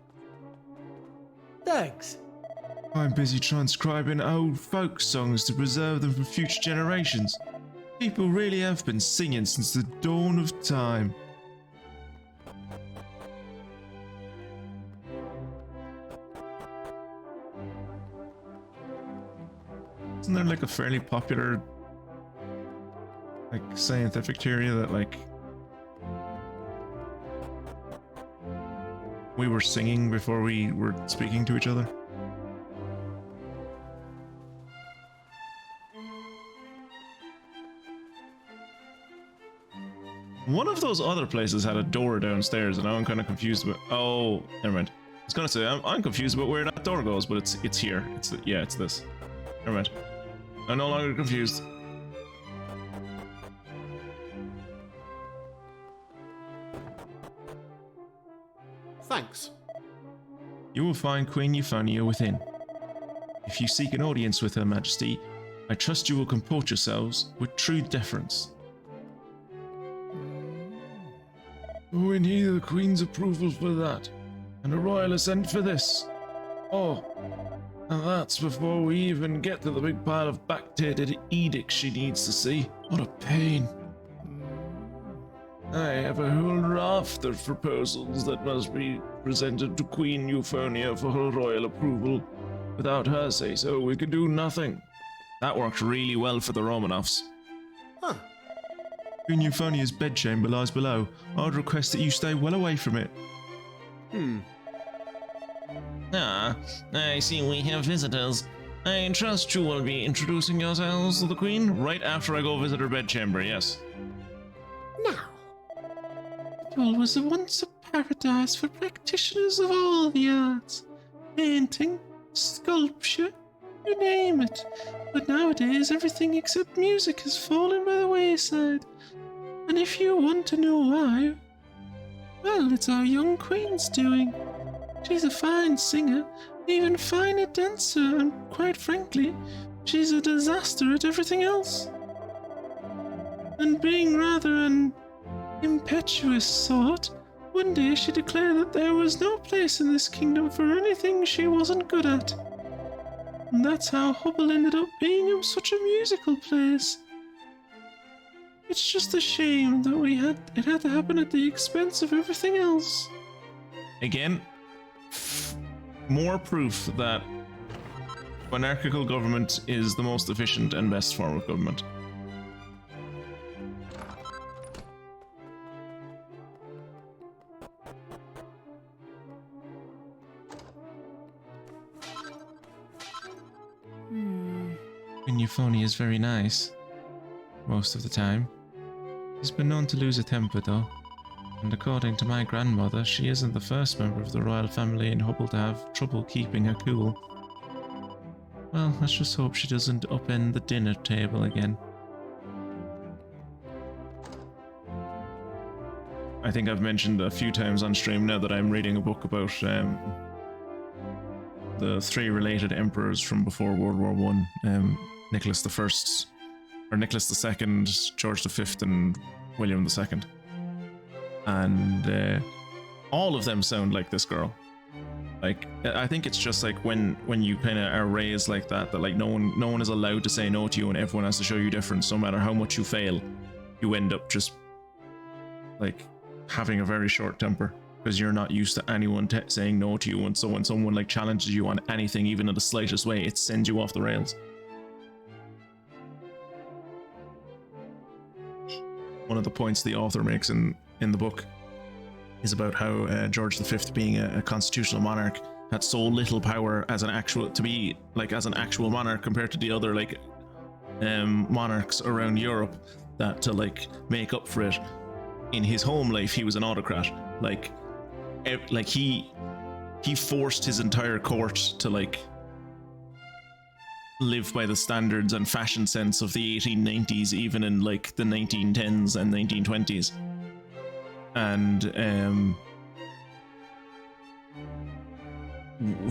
Thanks. I'm busy transcribing old folk songs to preserve them for future generations. People really have been singing since the dawn of time. Isn't there like a fairly popular like scientific theory that like we were singing before we were speaking to each other? One of those other places had a door downstairs, and now I'm kind of confused about. Oh, never mind. I was gonna say I'm confused about where that door goes, but it's here. It's this. Never mind. I'm no longer confused. Thanks. You will find Queen Euphania within. If you seek an audience with Her Majesty, I trust you will comport yourselves with true deference. We need the Queen's approval for that, and a royal assent for this. Oh, and that's before we even get to the big pile of backdated edicts she needs to see. What a pain. I have a whole raft of proposals that must be presented to Queen Euphania for her royal approval. Without her say-so, we could do nothing. That worked really well for the Romanovs. Huh. Queen Euphonia's bedchamber lies below. I would request that you stay well away from it. Ah, I see we have visitors. I trust you will be introducing yourselves to the Queen Right after I go visit her bedchamber, yes. Now. Hubble was once a paradise for practitioners of all the arts. Painting, sculpture, you name it. But nowadays everything except music has fallen by the wayside. And if you want to know why, well, it's our young Queen's doing. She's a fine singer, even finer dancer, and quite frankly, she's a disaster at everything else. And being rather an impetuous sort, one day she declared that there was no place in this kingdom for anything she wasn't good at. And that's how Hubble ended up being such a musical place. It's just a shame that it had to happen at the expense of everything else. Again, more proof that monarchical government is the most efficient and best form of government. Queen Euphony is very nice. Most of the time. She's been known to lose a temper though. And according to my grandmother, she isn't the first member of the royal family in Hubble to have trouble keeping her cool. Well, let's just hope she doesn't upend the dinner table again. I think I've mentioned a few times on stream now that I'm reading a book about the three related emperors from before World War I. Nicholas the First, or Nicholas the Second, George the Fifth, and William the Second. And all of them sound like this girl. Like, I think it's just like when you kind of are raised like that like no one is allowed to say no to you, and everyone has to show you difference. No matter how much you fail, you end up just like having a very short temper because you're not used to anyone saying no to you. And so when someone like challenges you on anything, even in the slightest way, it sends you off the rails. One of the points the author makes in the book is about how George V, being a constitutional monarch, had so little power as an actual monarch compared to the other monarchs around Europe, that to like make up for it in his home life he was an autocrat. Like he forced his entire court to like live by the standards and fashion sense of the 1890s, even in like the 1910s and 1920s. And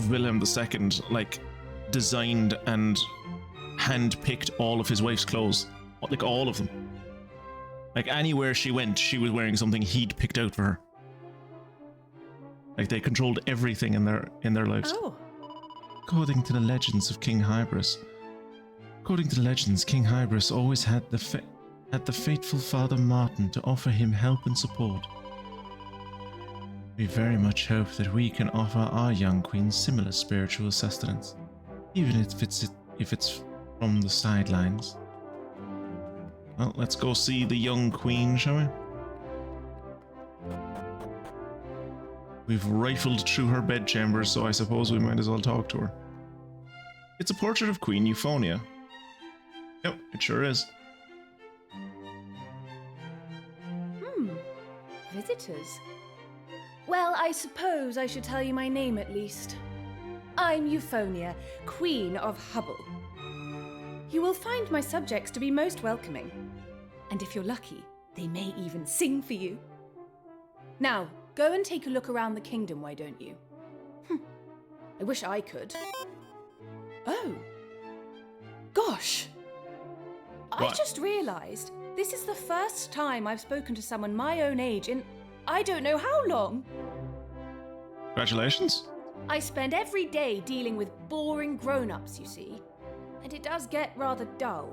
Wilhelm II like designed and hand-picked all of his wife's clothes, like all of them. Like anywhere she went, she was wearing something he'd picked out for her. Like they controlled everything in their lives. Oh. According to the legends of King Hybris, King Hybris always had the fateful Father Martin to offer him help and support. We very much hope that we can offer our young queen similar spiritual sustenance, even if it's from the sidelines. Well, let's go see the young queen, shall we? We've rifled through her bedchamber, so I suppose we might as well talk to her. It's a portrait of Queen Euphonia. Yep, it sure is. Visitors. Well, I suppose I should tell you my name at least. I'm Euphonia, Queen of Hubble. You will find my subjects to be most welcoming. And if you're lucky, they may even sing for you. Now, go and take a look around the kingdom, why don't you? I wish I could. Oh. Gosh. I just realised this is the first time I've spoken to someone my own age in I don't know how long. Congratulations. I spend every day dealing with boring grown-ups, you see. And it does get rather dull.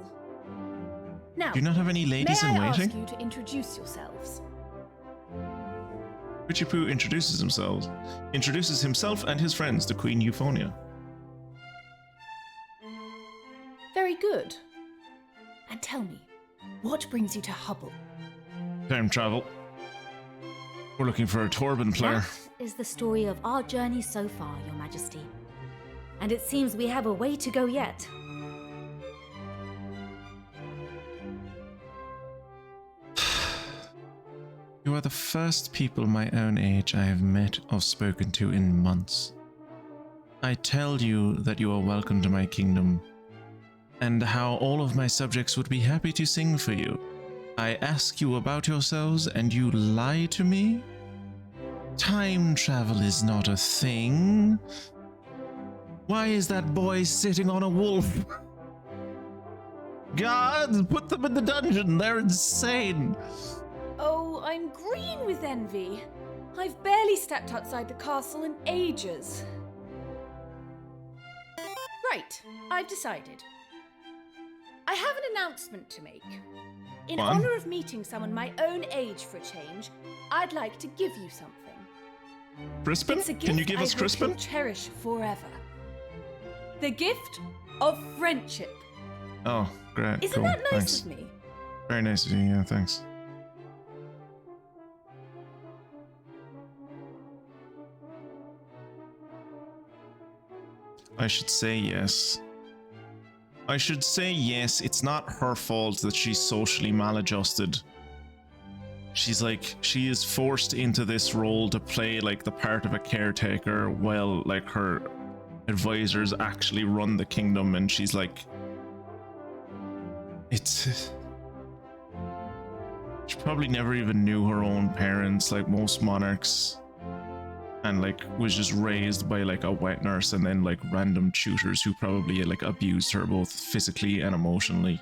Now, do you not have any ladies in may I waiting? ask you to introduce yourselves? Richie Poo introduces himself and his friends to Queen Euphonia. Very good. And tell me, what brings you to Hubble? Time travel. We're looking for a Torben player. That is the story of our journey so far, Your Majesty. And it seems we have a way to go yet. You are the first people my own age I have met or spoken to in months. I tell you that you are welcome to my kingdom, and how all of my subjects would be happy to sing for you. I ask you about yourselves, and you lie to me? Time travel is not a thing. Why is that boy sitting on a wolf? Guards, put them in the dungeon, they're insane. Oh, I'm green with envy. I've barely stepped outside the castle in ages. Right, I've decided. I have an announcement to make. In honor of meeting someone my own age for a change, I'd like to give you something. Crispin? It's a gift Can you give us I hope Crispin? you'll cherish forever. The gift of friendship. Oh, great. Isn't cool. that nice Thanks. of me? Very nice of you, yeah, thanks. I should say yes. I should say yes, it's not her fault that she's socially maladjusted. She is forced into this role to play like the part of a caretaker while like her advisors actually run the kingdom, and she's like, she probably never even knew her own parents like most monarchs, and like was just raised by like a wet nurse and then like random tutors who probably like abused her both physically and emotionally.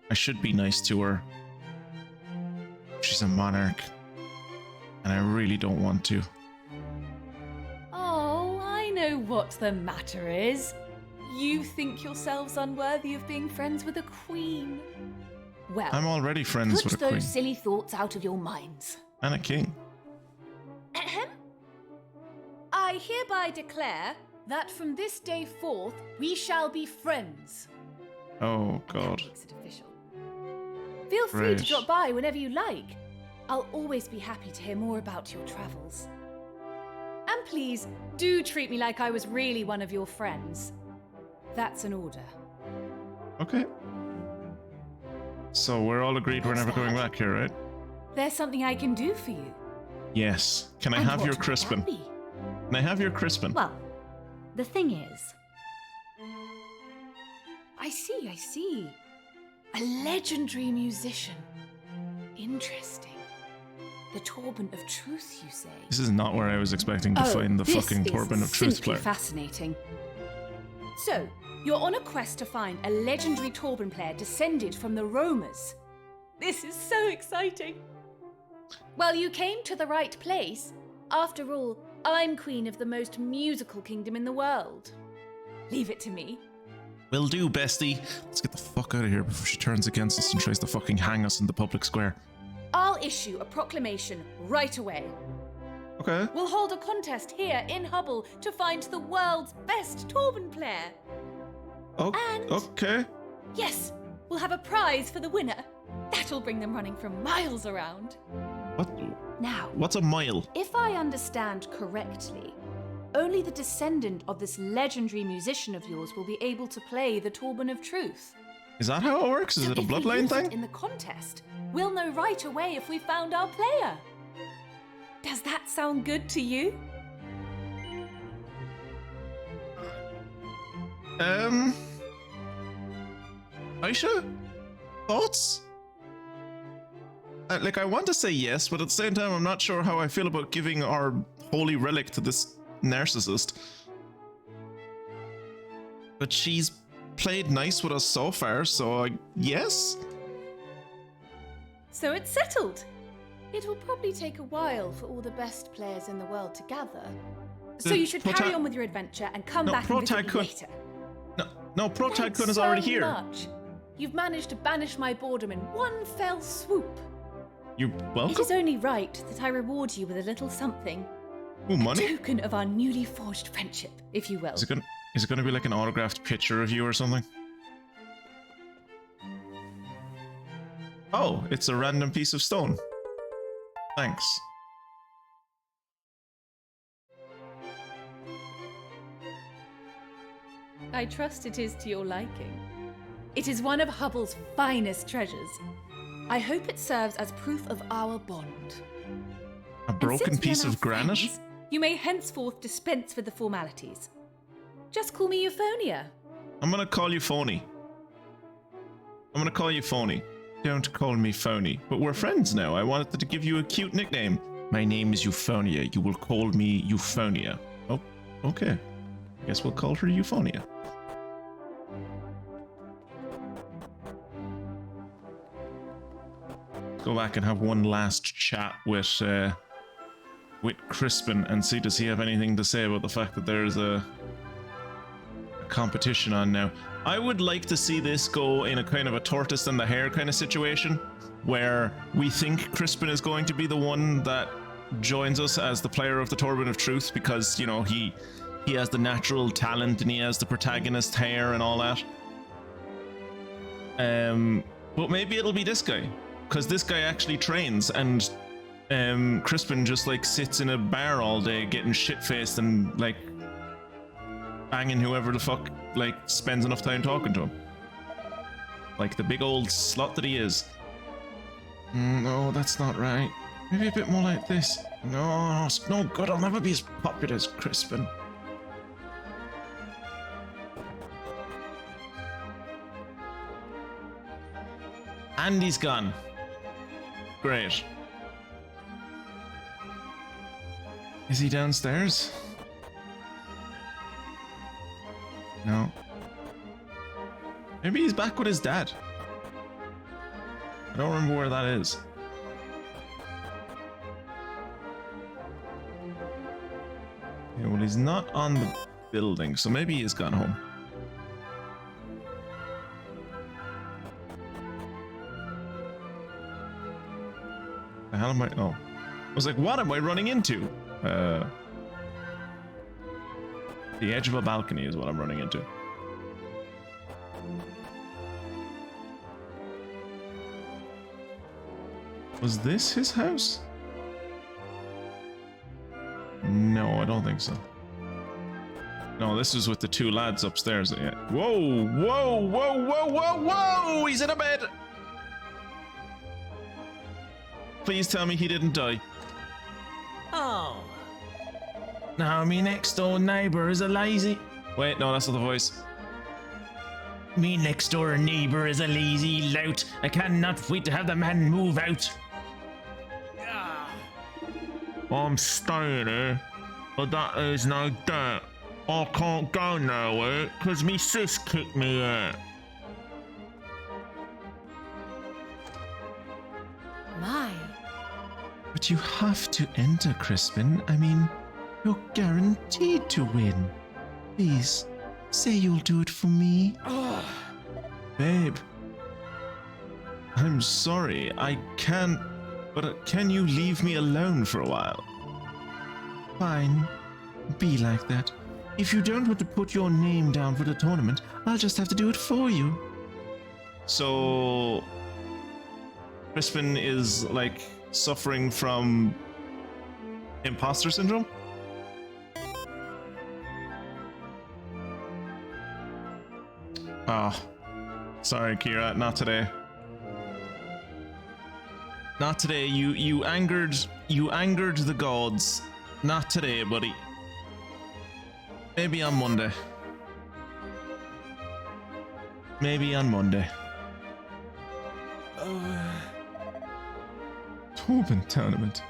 I should be nice to her. She's a monarch, and I really don't want to. Oh, I know what the matter is. You think yourselves unworthy of being friends with a queen. Well, I'm already friends with a put those queen. silly thoughts out of your minds. And a king. Ahem. I hereby declare that from this day forth, we shall be friends. Oh, God. That makes it official. Feel free to Great. drop by whenever you like. I'll always be happy to hear more about your travels. And please, do treat me like I was really one of your friends. That's an order. Okay. So we're all agreed we're What's never going that? back here, right? There's something I can do for you. Yes. Can I And have what your might that Crispin? be? Can I have your Crispin? Well, the thing is, I see. A legendary musician. Interesting. The Torben of Truth, you say? This is not where I was expecting to find the this fucking is Torben of Truth simply player. Fascinating. So, you're on a quest to find a legendary Torben player descended from the Romers. This is so exciting. Well, you came to the right place. After all, I'm queen of the most musical kingdom in the world. Leave it to me. Will do, bestie. Let's get the fuck out of here before she turns against us and tries to fucking hang us in the public square. I'll issue a proclamation right away. Okay. We'll hold a contest here in Hubble to find the world's best Torben player. And- Okay. Yes, we'll have a prize for the winner. That'll bring them running for miles around. Now, What's a mile? if I understand correctly, only the descendant of this legendary musician of yours will be able to play the Torben of Truth. Is that how it works? Is So it a if we bloodline use it thing? in the contest, we'll know right away if we found our player. Does that sound good to you? Aisha? Thoughts? I want to say yes, but at the same time, I'm not sure how I feel about giving our holy relic to this narcissist. But she's played nice with us so far, so yes? So it's settled. It will probably take a while for all the best players in the world to gather. So The you should carry on with your adventure and come No, back and visit me Protag later. No, Protag Thanks Kun is already so here. much. You've managed to banish my boredom in one fell swoop. You're It welcome. is only right that I reward you with a little something. Ooh, money? A token of our newly forged friendship, if you will. Is it gonna be like an autographed picture of you or something? Oh, it's a random piece of stone. Thanks. I trust it is to your liking. It is one of Hubble's finest treasures. I hope it serves as proof of our bond. A And broken since we are piece now of granite? friends, you may henceforth dispense with the formalities. Just call me Euphonia. I'm gonna call you phony. I'm gonna call you phony. Don't call me phony. But we're friends now. I wanted to give you a cute nickname. My name is Euphonia. You will call me Euphonia. Oh, okay. Guess we'll call her Euphonia. Go back and have one last chat with Crispin and see does he have anything to say about the fact that there's a competition on now. I would like to see this go in a kind of a tortoise and the hare kind of situation where we think Crispin is going to be the one that joins us as the player of the Torben of Truth because, you know, he has the natural talent and he has the protagonist hair and all that. But maybe it'll be this guy because this guy actually trains and Crispin just like sits in a bar all day getting shit-faced and like banging whoever the fuck like spends enough time talking to him. Like the big old slut that he is. No, that's not right. Maybe a bit more like this. No, it's no good. I'll never be as popular as Crispin. And he's gone. Great. Is he downstairs? No. Maybe he's back with his dad. I don't remember where that is. Yeah, well, he's not on the building, so maybe he's gone home. The hell am I? Oh. I was like, what am I running into? The edge of a balcony is what I'm running into. Was this his house? No, I don't think so. No, this was with the two lads upstairs. Yeah. Whoa, whoa, whoa, whoa, whoa, whoa! He's in a bed! Please tell me he didn't die. Oh. Now, me next door neighbour is a lazy. Wait, no, that's not the voice. Me next door neighbour is a lazy lout. I cannot wait to have the man move out. I'm staying here, but that is no doubt. I can't go nowhere, because me sis kicked me out. My. But you have to enter, Crispin. I mean, you're guaranteed to win. Please, say you'll do it for me. Babe, I'm sorry, I can't, but can you leave me alone for a while? Fine. Be like that. If you don't want to put your name down for the tournament, I'll just have to do it for you. So, Crispin is like suffering from imposter syndrome? Oh, sorry, Kira, not today. Not today. You angered the gods. Not today, buddy. Maybe on Monday. Maybe on Monday. Torben tournament.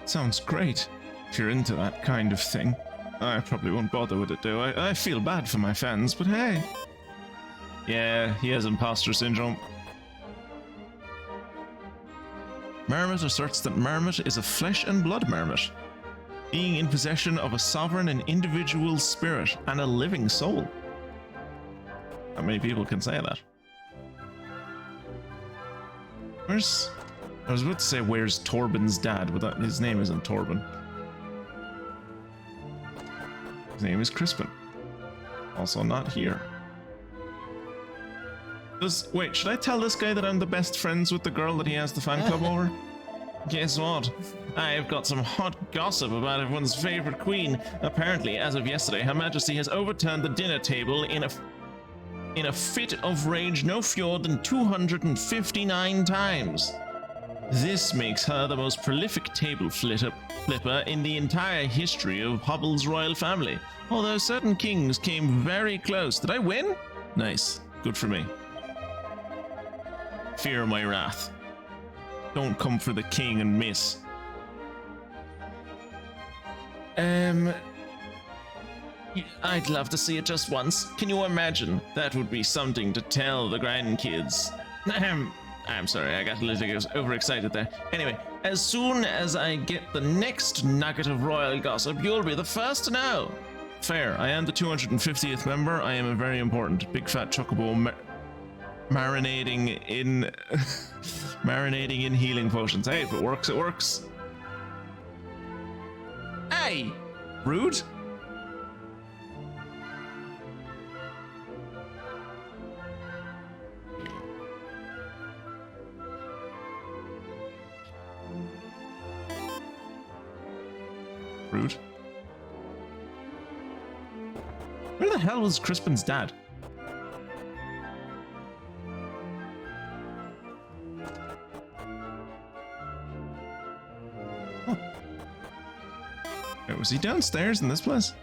Sounds great. If you're into that kind of thing. I probably won't bother with it, do I? I feel bad for my fans, but hey. Yeah, he has imposter syndrome. Marmot asserts that Marmot is a flesh and blood Marmot, being in possession of a sovereign and individual spirit and a living soul. Not many people can say that. I was about to say, where's Torben's dad, but his name isn't Torben. His name is Crispin. Also not here. Wait, should I tell this guy that I'm the best friends with the girl that he has the fan club over? Guess what? I've got some hot gossip about everyone's favorite queen. Apparently, as of yesterday, Her Majesty has overturned the dinner table in a fit of rage no fewer than 259 times. This makes her the most prolific table flipper in the entire history of Hubble's royal family. Although certain kings came very close. Did I win? Nice. Good for me. Fear my wrath. Don't come for the king and miss. I'd love to see it just once. Can you imagine? That would be something to tell the grandkids. I'm sorry, I got a little overexcited there. Anyway, as soon as I get the next nugget of royal gossip, you'll be the first to know. Fair. I am the 250th member. I am a very important big fat chocobo marinating in marinating in healing potions. Hey, if it works, it works. Hey, rude. Rude. Where the hell was Crispin's dad? Wait, was he downstairs in this place?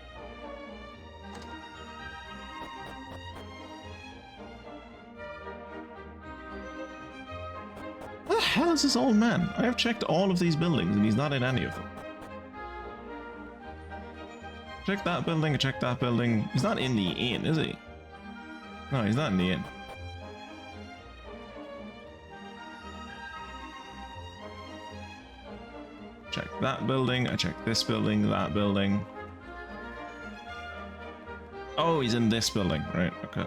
Where the hell is this old man? I have checked all of these buildings and he's not in any of them. Check that building, check that building. He's not in the inn, is he? No, he's not in the inn. Check that building, I checked this building, that building. Oh, he's in this building. Right, okay.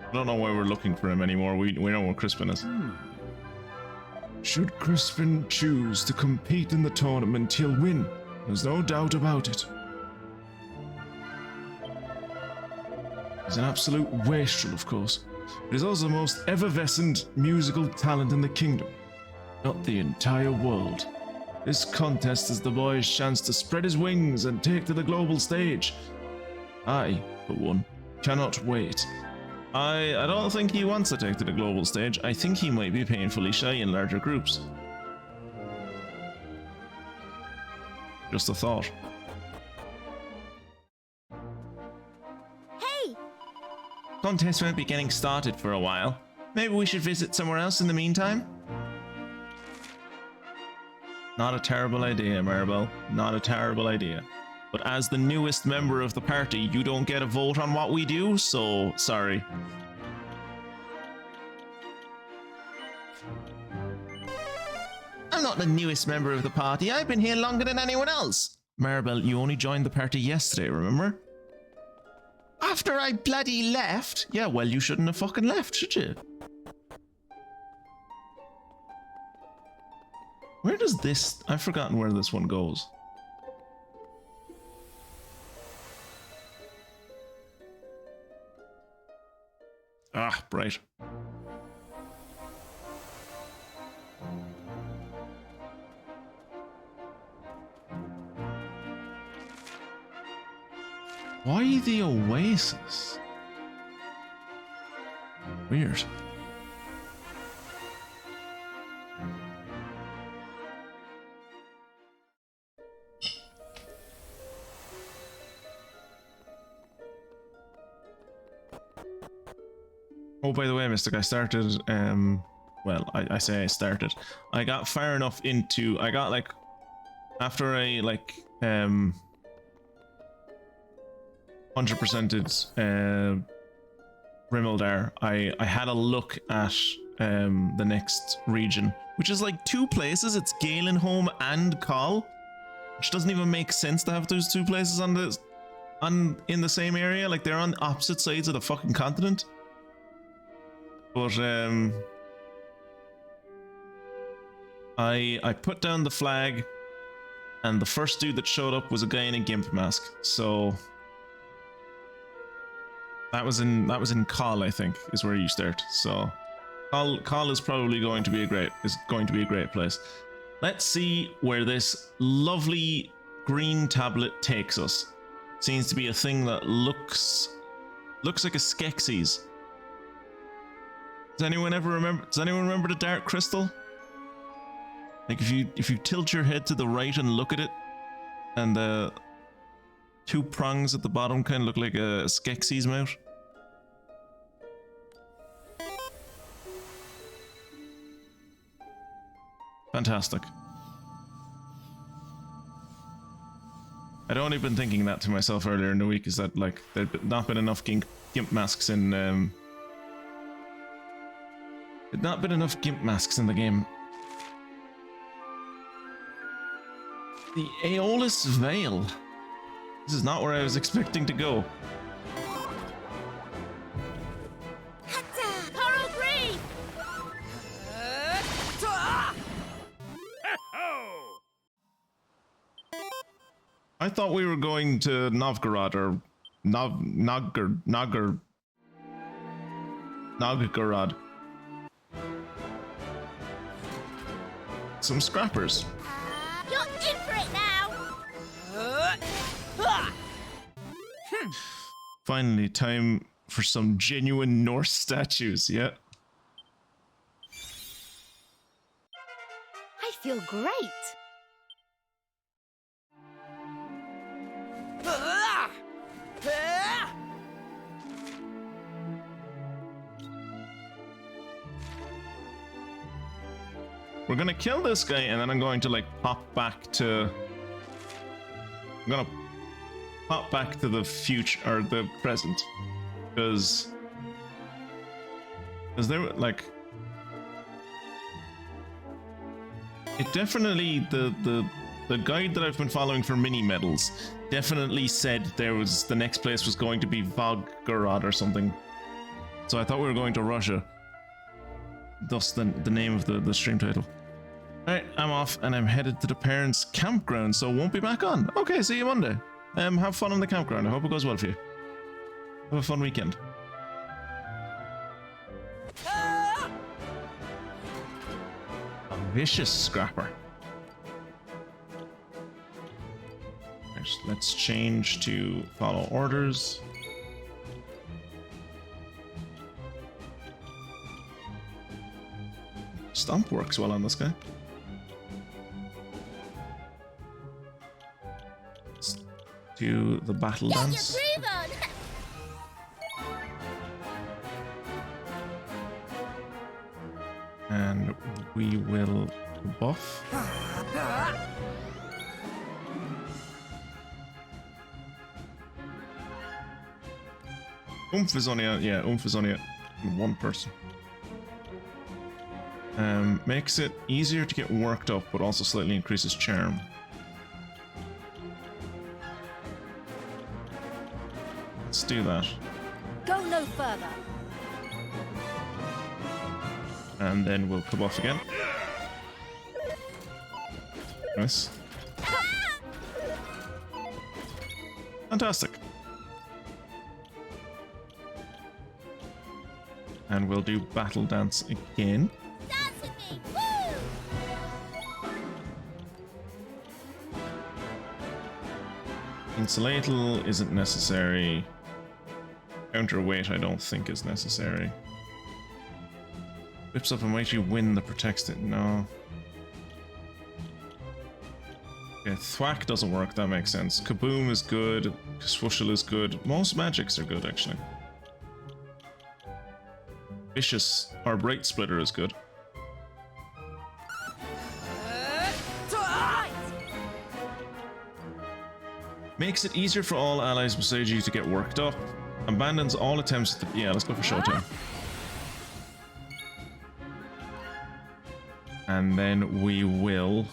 I don't know why we're looking for him anymore. We know where Crispin is. Should Crispin choose to compete in the tournament, he'll win. There's no doubt about it. He's an absolute wastrel, of course, but he's also the most effervescent musical talent in the kingdom, not the entire world. This contest is the boy's chance to spread his wings and take to the global stage. I, for one, cannot wait. I don't think he wants to take to the global stage. I think he might be painfully shy in larger groups. Just a thought. Hey! Contest won't be getting started for a while. Maybe we should visit somewhere else in the meantime? Not a terrible idea, Maribel. Not a terrible idea. But as the newest member of the party, you don't get a vote on what we do, so sorry. I'm not the newest member of the party. I've been here longer than anyone else. Maribel, you only joined the party yesterday, remember? After I bloody left? Yeah, well, you shouldn't have fucking left, should you? Where does this... I've forgotten where this one goes. Ah, right. Why the Oasis? Weird. Oh, by the way, Mystic, I started, well, I say I started. I got far enough into, I got like, after I like, 100%ed, Rimildar, I had a look at, the next region, which is like 2 places. It's Galenholm and Call, which doesn't even make sense to have those 2 places on the, in the same area. Like, they're on opposite sides of the fucking continent. But I put down the flag, and the first dude that showed up was a guy in a gimp mask. So that was in Call, I think, is where you start. So Call is probably going to be a great place. Let's see where this lovely green tablet takes us. Seems to be a thing that looks like a Skeksis. Does anyone remember the Dark Crystal? Like if you tilt your head to the right and look at it, and the 2 prongs at the bottom kind of look like a Skeksis mouth. Fantastic. I'd only been thinking that to myself earlier in the week, is that like there'd not been enough gimp masks in there'd not been enough gimp masks in the game. The Aeolus Vale. This is not where I was expecting to go. Coral Green! I thought we were going to Novgorod or Novgorod. Some scrappers. You're in for it now! Finally, time for some genuine Norse statues, yeah. I feel great. We're gonna kill this guy, and then I'm going to like pop back to... I'm gonna pop back to the future, or the present. Because there were like... It definitely, the the guide that I've been following for mini medals definitely said the next place was going to be Volgograd or something. So I thought we were going to Russia. Thus the name of the stream title. Alright, I'm off and I'm headed to the parents' campground, so won't be back on. Okay, see you Monday. Have fun on the campground. I hope it goes well for you. Have a fun weekend. A vicious scrapper. Right, let's change to follow orders. Stomp works well on this guy. Let's do the battle dance. Get your groove on! And we will buff. Oomph is only one person. Makes it easier to get worked up, but also slightly increases charm. Let's do that. Go no further. And then we'll come off again. Nice. Fantastic. And we'll do battle dance again. Dance with me! Woo! Insulatal isn't necessary. Counterweight I don't think is necessary. Whips up a mighty wind that protects it. No. Okay, thwack doesn't work, that makes sense. Kaboom is good. Swooshel is good. Most magics are good, actually. Vicious, or Bright Splitter is good. Makes it easier for all allies beside you to get worked up. Abandons all attempts to... Yeah, let's go for showtime. And then we will...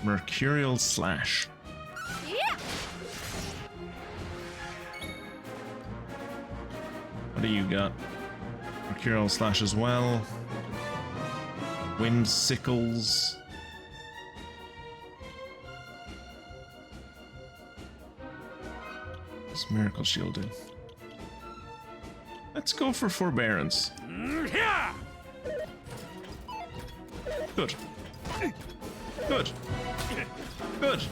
Mercurial Slash. Yeah! What do you got? Mercurial Slash as well. Wind Sickles. What's Miracle Shield do? Let's go for Forbearance. Good. Good. Good.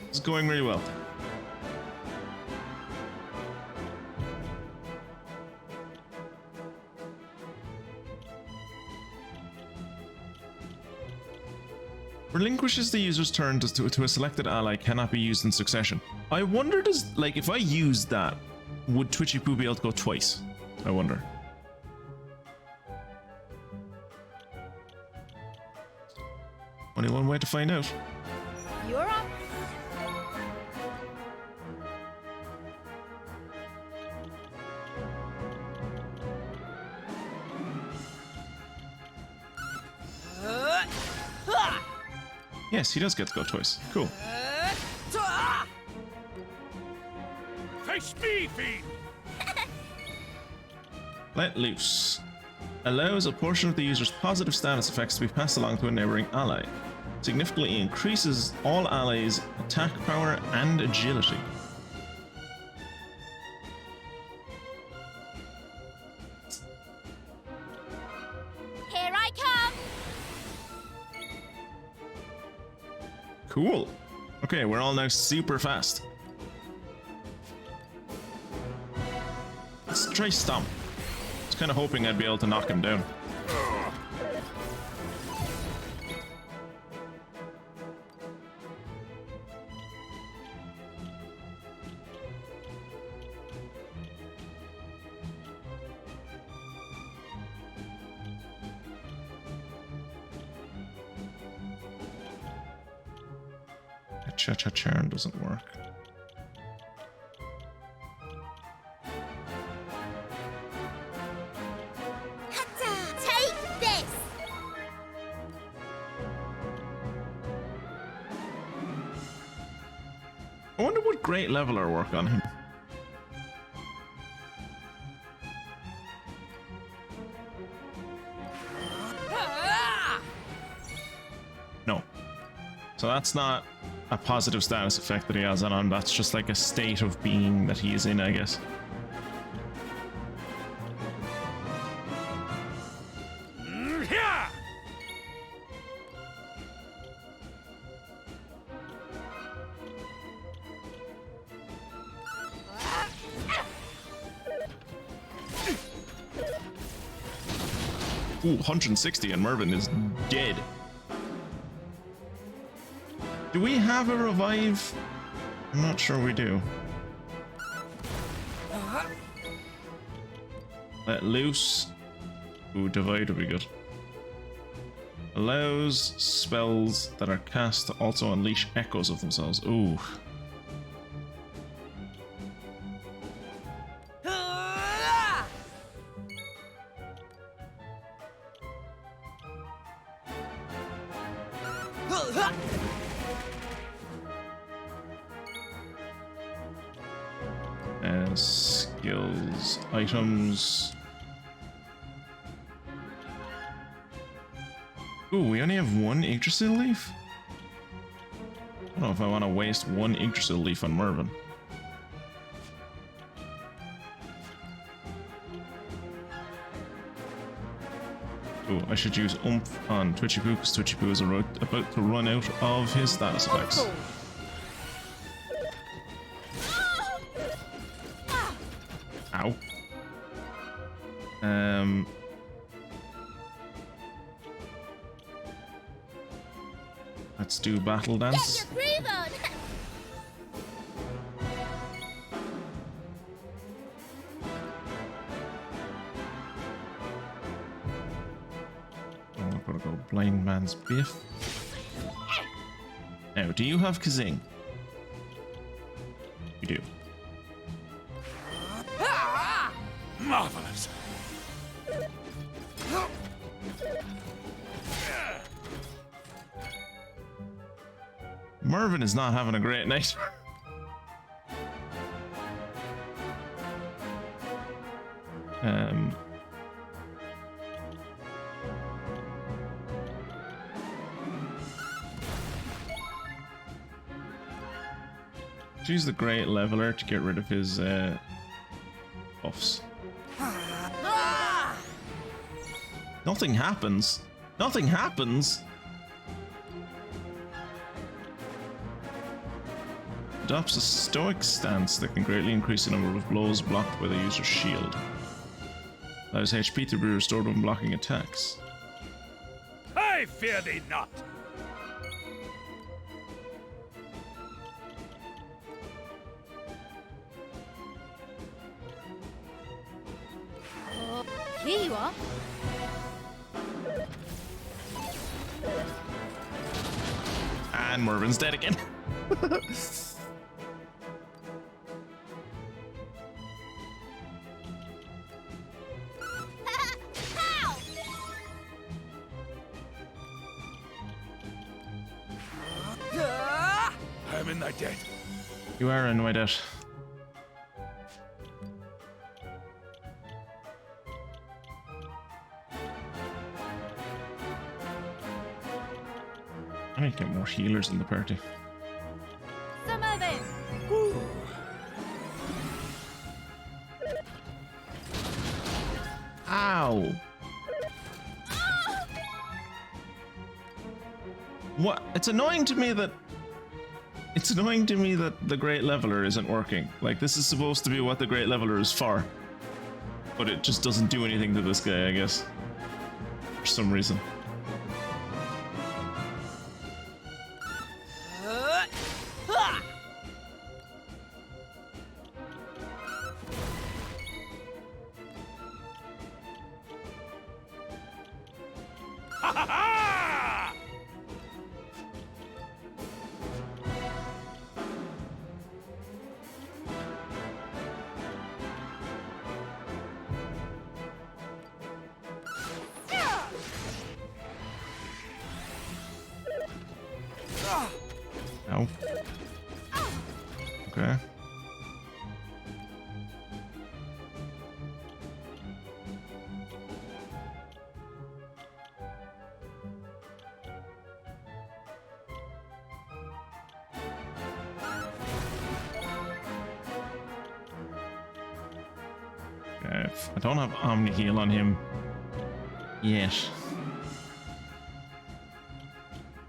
It's going really well. Relinquishes the user's turn to a selected ally cannot be used in succession. I wonder, like, if I use that, would Twitchy Poo be able to go twice? I wonder. Only one way to find out. You're up! Yes, he does get to go twice. Cool. Face me, fiend! Let Loose. Allows a portion of the user's positive status effects to be passed along to a neighboring ally. Significantly increases all allies' attack power and agility. Here I come! Cool. Okay, we're all now super fast. Let's try Stomp. I was kind of hoping I'd be able to knock him down. Cha-cha-charm doesn't work. Take this! I wonder what Great Leveler work on him. No. So that's not a positive status effect that he has on him. That's just like a state of being that he is in, I guess. Ooh, 160 and Mervyn is dead. Do we have a revive? I'm not sure we do. Let loose. Ooh, divide would be good. Allows spells that are cast to also unleash echoes of themselves. Ooh. Skills, items. Ooh, we only have one Yggdrasil leaf? I don't know if I want to waste one Yggdrasil leaf on Mervyn. Ooh, I should use Oomph on Twitchy Poo because Twitchy Poo is about to run out of his status effects. Ow. Let's do battle dance. Get your groove on! Oh, I've got to go blind man's biff. Now, do you have Kazing? You do. Marvelous. Mervyn is not having a great night. Use the Great Leveler to get rid of his buffs. Nothing happens. Nothing happens. Adopts a stoic stance that can greatly increase the number of blows blocked by the user's shield. Allows HP to be restored when blocking attacks. I fear thee not. Here you are. And Mervyn's dead again. Pow! I am in thy debt. You are in my debt. I need to get more healers in the party. Some of it. Ow! What? It's annoying to me that the Great Leveler isn't working. Like, this is supposed to be what the Great Leveler is for. But it just doesn't do anything to this guy, I guess. For some reason. Ow. Okay. I don't have Omni Heal on him yet.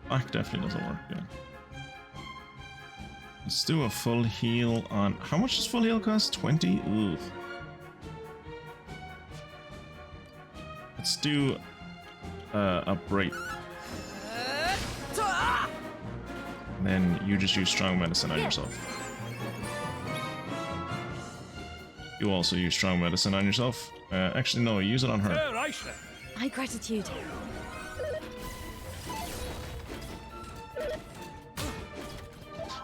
Back definitely doesn't work, yeah. Let's do a full heal on... How much does full heal cost? 20? Ooh. Let's do a break. And then you just use strong medicine on yourself. You also use strong medicine on yourself. Actually, no, use it on her. There, Aisha. My gratitude.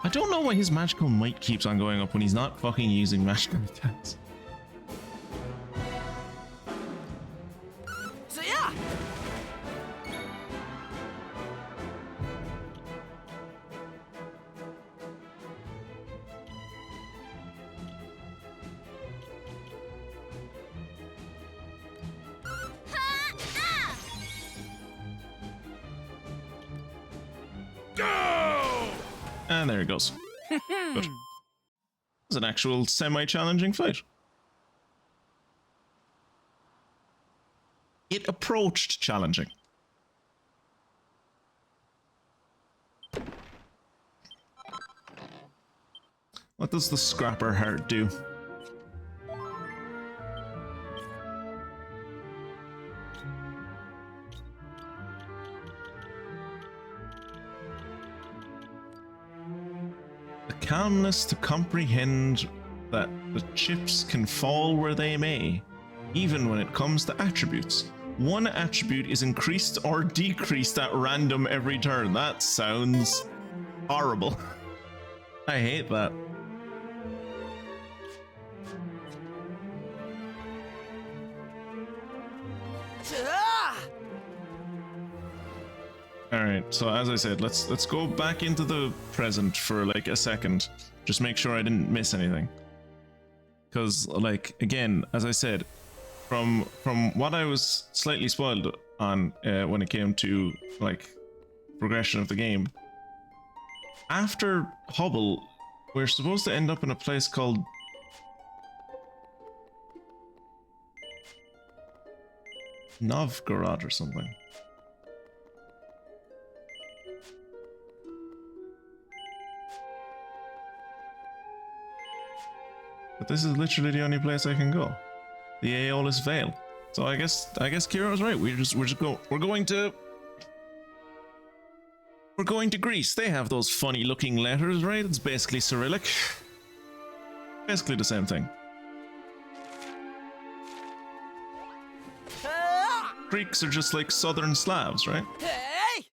I don't know why his magical might keeps on going up when he's not fucking using magical attacks. So yeah. Go! And there it goes. Good. It was an actual semi-challenging fight. It approached challenging. What does the scrapper heart do? Calmness to comprehend that the chips can fall where they may, even when it comes to attributes. One attribute is increased or decreased at random every turn. That sounds horrible. I hate that. Alright, so as I said, let's go back into the present for like a second. Just make sure I didn't miss anything. Because, like, again, as I said, from what I was slightly spoiled on when it came to, like, progression of the game, after Hubble, we're supposed to end up in a place called Novgorod or something. But this is literally the only place I can go. The Aeolus Vale. So I guess Kira was right. We're going to Greece. They have those funny looking letters, right? It's basically Cyrillic. Basically the same thing. Greeks are just like southern Slavs, right? Hey!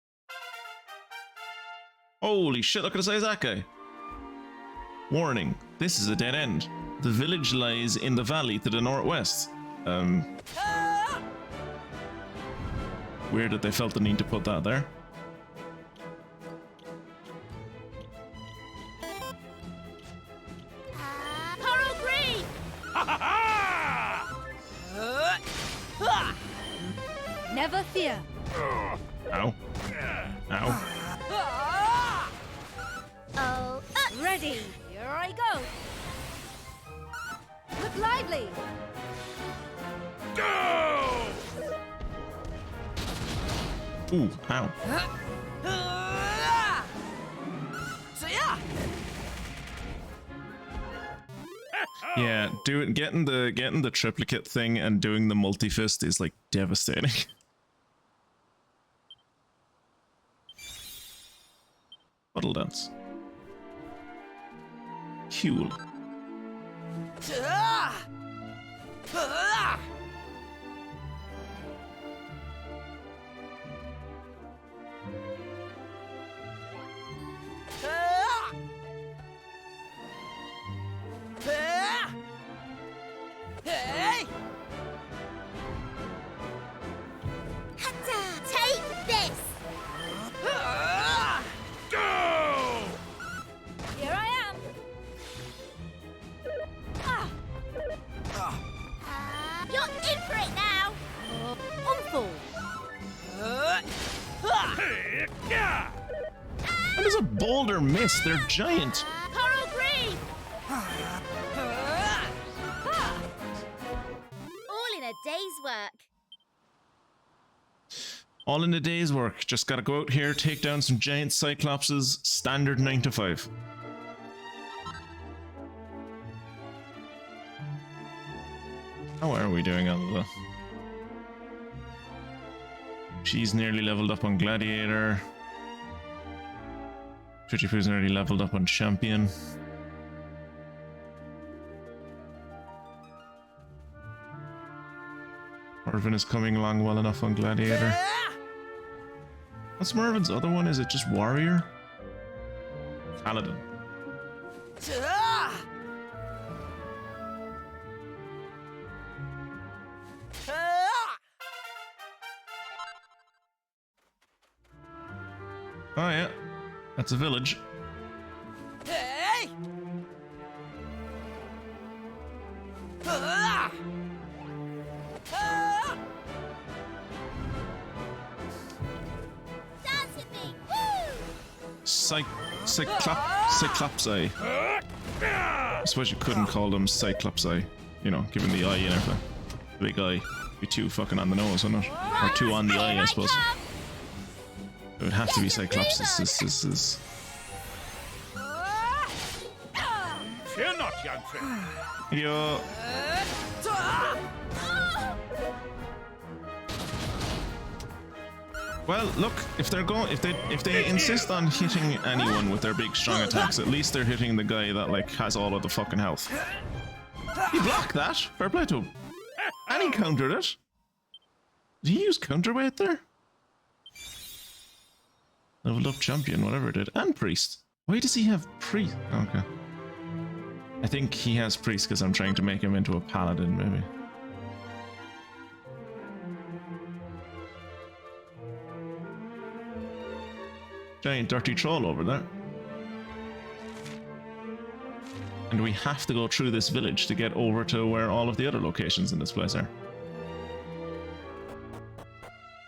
Holy shit, look at the size of that guy. Warning, this is a dead end. The village lies in the valley to the northwest. Weird that they felt the need to put that there. Coral Green! Never fear. Ow. Ow. Oh, ready. Here I go. Look lively. Go! Ooh, ow. So yeah. Yeah, getting the triplicate thing and doing the multi-fist is like devastating. Puddle dance. Cool. Hey! Take this. Go! Here I am. Yeah. How does a boulder miss? They're giant. Coral Green! All in a day's work. All in a day's work. Just gotta go out here, take down some giant cyclopses, standard 9 to 5. How are we doing on the... She's nearly leveled up on Gladiator. Chichifu's nearly leveled up on Champion. Mervyn is coming along well enough on Gladiator. What's Mervyn's other one? Is it just Warrior? Paladin. Oh yeah, that's a village. Hey! Dance with me! Woo! Cyclopsi. I suppose you couldn't call them Cyclopsi, you know, given the eye and everything. The big eye. Be too fucking on the nose, wouldn't it? Or too on the eye, I suppose. It would have to be Cyclopsis. Fear not, young friend. Yo. Well, look, if they insist on hitting anyone with their big strong attacks, at least they're hitting the guy that like has all of the fucking health. He blocked that. Fair play to him. And he countered it. Did he use counterweight there? Leveled up champion, whatever it did. And priest. Why does he have priest? Okay. I think he has priest because I'm trying to make him into a paladin, maybe. Giant dirty troll over there. And we have to go through this village to get over to where all of the other locations in this place are.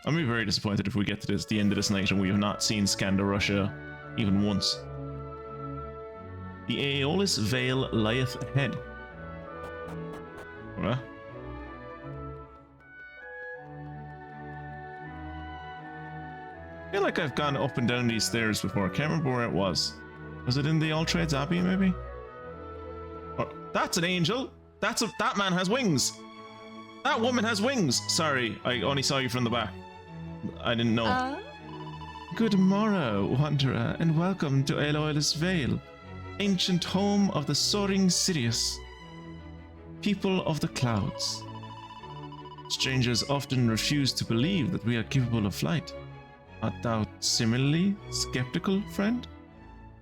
I'll be very disappointed if we get to the end of this night and we have not seen Scandarussia even once. The Aeolus Vale lieth ahead. What? I feel like I've gone up and down these stairs before. I can't remember where it was. Was it in the All Trades Abbey, maybe? Oh, that's an angel! That man has wings! That woman has wings! Sorry, I only saw you from the back. I didn't know. Good morrow, wanderer, and welcome to Aeolus Vale, ancient home of the soaring Sirius, people of the clouds. Strangers often refuse to believe that we are capable of flight. Art thou similarly skeptical, friend?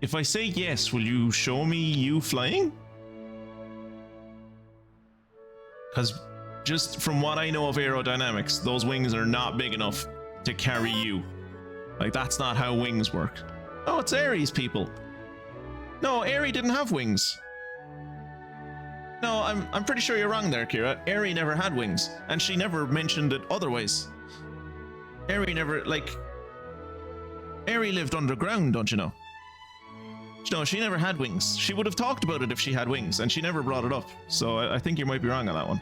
If I say yes, will you show me you flying? Because just from what I know of aerodynamics, those wings are not big enough to carry you. Like, that's not how wings work. Oh, it's Ares, people. No, Ares didn't have wings. No, I'm pretty sure you're wrong there, Kira. Ares never had wings, and she never mentioned it otherwise. Ares never, like... Aerie lived underground, don't you know? No, she never had wings. She would have talked about it if she had wings, and she never brought it up. So I think you might be wrong on that one.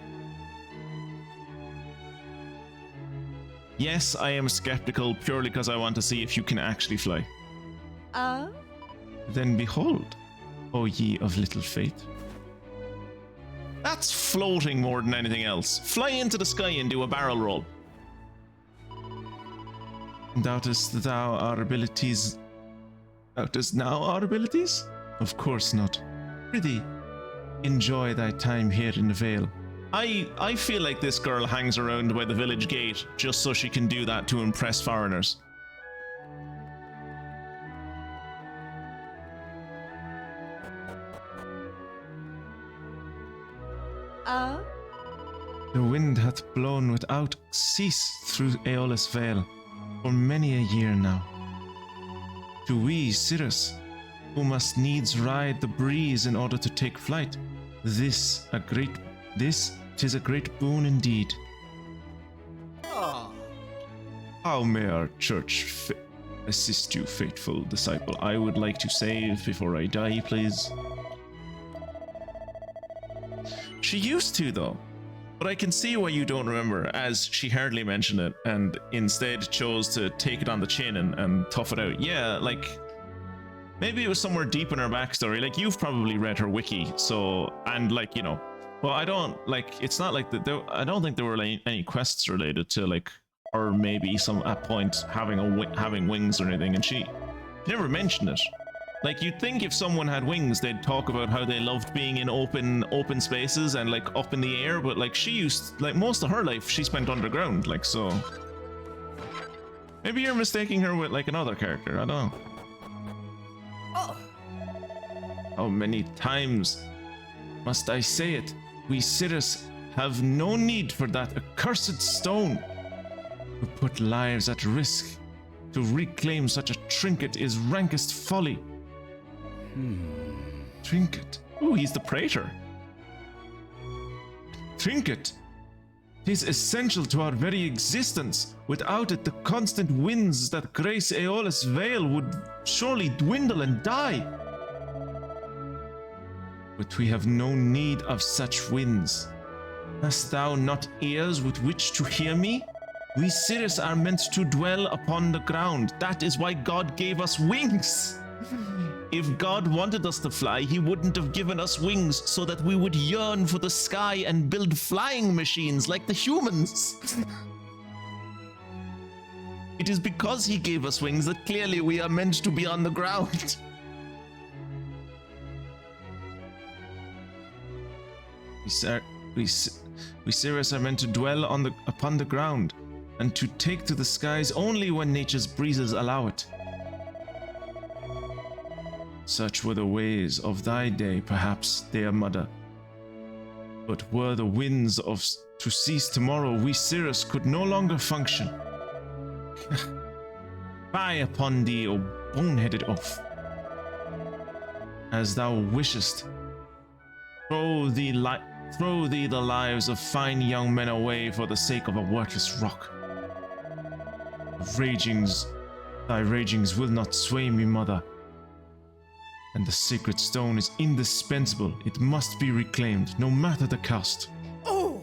Yes, I am skeptical purely because I want to see if you can actually fly. Then behold, O ye of little faith. That's floating more than anything else. Fly into the sky and do a barrel roll. Doubtest thou our abilities? Doubtest now our abilities? Of course not. Prithee, enjoy thy time here in the Vale. I feel like this girl hangs around by the village gate just so she can do that to impress foreigners. The wind hath blown without cease through Aeolus Vale for many a year now. To we, Cirrus, who must needs ride the breeze in order to take flight, tis a great boon indeed. How may our church assist you, faithful disciple. I would like to save before I die, please. She used to, though. But I can see why you don't remember, as she hardly mentioned it and instead chose to take it on the chin and tough it out. Yeah, like, maybe it was somewhere deep in her backstory. Like, you've probably read her wiki, so, and like, you know, well, I don't, like, it's not like that, I don't think there were any quests related to, like, or maybe some, at point, having wings or anything, and she never mentioned it. Like, you'd think if someone had wings, they'd talk about how they loved being in open spaces and, like, up in the air, but, like, she used, like, most of her life, she spent underground, like, so... Maybe you're mistaking her with, like, another character, I don't know. Oh. How many times must I say it? We Cirrus have no need for that accursed stone. To put lives at risk, to reclaim such a trinket is rankest folly. Trinket? Oh, he's the praetor. Trinket! 'Tis essential to our very existence. Without it, the constant winds that grace Aeolus Vale would surely dwindle and die. But we have no need of such winds. Hast thou not ears with which to hear me? We Cirrus are meant to dwell upon the ground. That is why God gave us wings. If God wanted us to fly, he wouldn't have given us wings so that we would yearn for the sky and build flying machines like the humans. It is because he gave us wings that clearly we are meant to be on the ground. We Cirrus are meant to dwell upon the ground, and to take to the skies only when nature's breezes allow it. Such were the ways of thy day, perhaps, dear mother. But were the winds to cease tomorrow, we Cirrus could no longer function. Fie upon thee, O boneheaded oaf. As thou wishest, throw thee the lives of fine young men away for the sake of a worthless rock. Thy ragings will not sway me, mother. And the sacred stone is indispensable. It must be reclaimed, no matter the cost. Oh!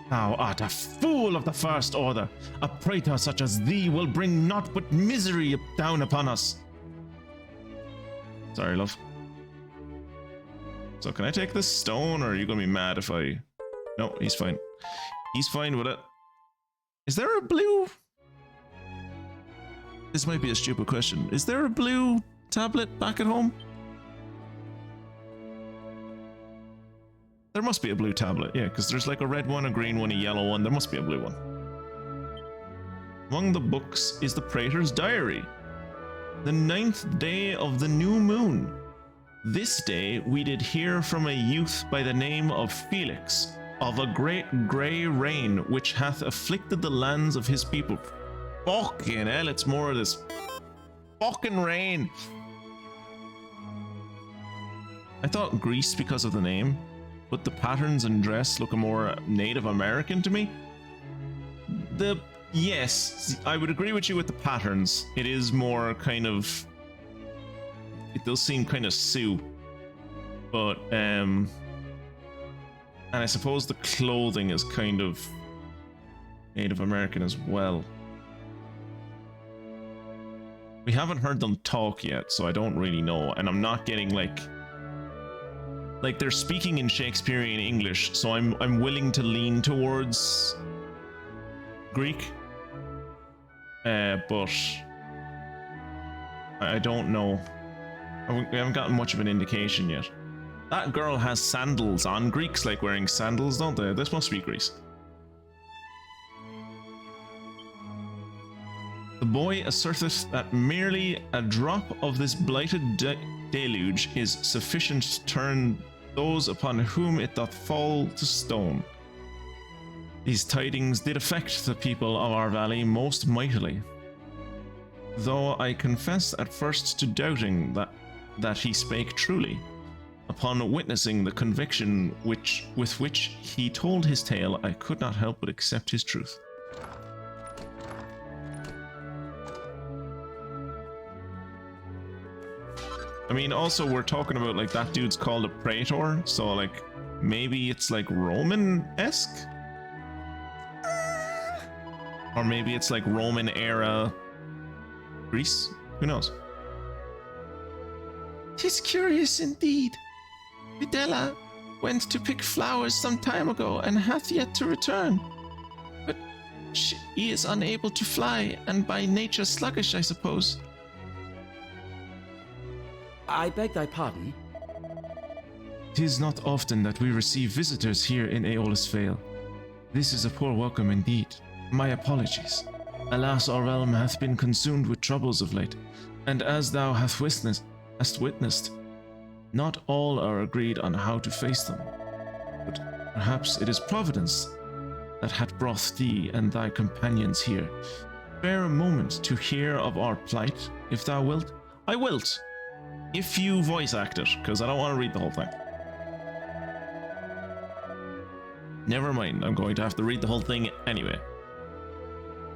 Thou art a fool of the first order. A praetor such as thee will bring naught but misery down upon us. Sorry, love. So can I take this stone, or are you gonna be mad if I... No, he's fine. He's fine with it. Is there a blue... This might be a stupid question. Is there a blue tablet back at home? There must be a blue tablet, yeah, because there's like a red one, a green one, a yellow one. There must be a blue one. Among the books is the Praetor's Diary. The 9th day of the new moon. This day we did hear from a youth by the name of Felix, of a great grey rain which hath afflicted the lands of his people. Fucking hell, it's more of this fucking rain. I thought Greece because of the name, but the patterns and dress look more Native American to me. Yes, I would agree with you with the patterns. It is more kind of... It does seem kind of Sioux. But, and I suppose the clothing is kind of Native American as well. We haven't heard them talk yet, so I don't really know, and I'm not getting like they're speaking in Shakespearean English, so I'm willing to lean towards Greek, but I don't know. We haven't gotten much of an indication yet. That girl has sandals on. Greeks like wearing sandals, don't they? This must be Greece. The boy asserteth that merely a drop of this blighted deluge is sufficient to turn those upon whom it doth fall to stone. These tidings did affect the people of our valley most mightily, though I confess at first to doubting that he spake truly. Upon witnessing the conviction with which he told his tale, I could not help but accept his truth. I mean, also we're talking about like that dude's called a praetor, so like maybe it's like Roman-esque? Or maybe it's like Roman era Greece? Who knows? 'Tis curious indeed. Videla went to pick flowers some time ago and hath yet to return. But she is unable to fly, and by nature sluggish, I suppose. I beg thy pardon? 'Tis not often that we receive visitors here in Aeolus Vale. This is a poor welcome indeed. My apologies. Alas, our realm hath been consumed with troubles of late, and as thou hast witnessed, not all are agreed on how to face them. But perhaps it is Providence that hath brought thee and thy companions here. Spare a moment to hear of our plight, if thou wilt. I wilt. If you voice act it, because I don't want to read the whole thing. Never mind, I'm going to have to read the whole thing anyway.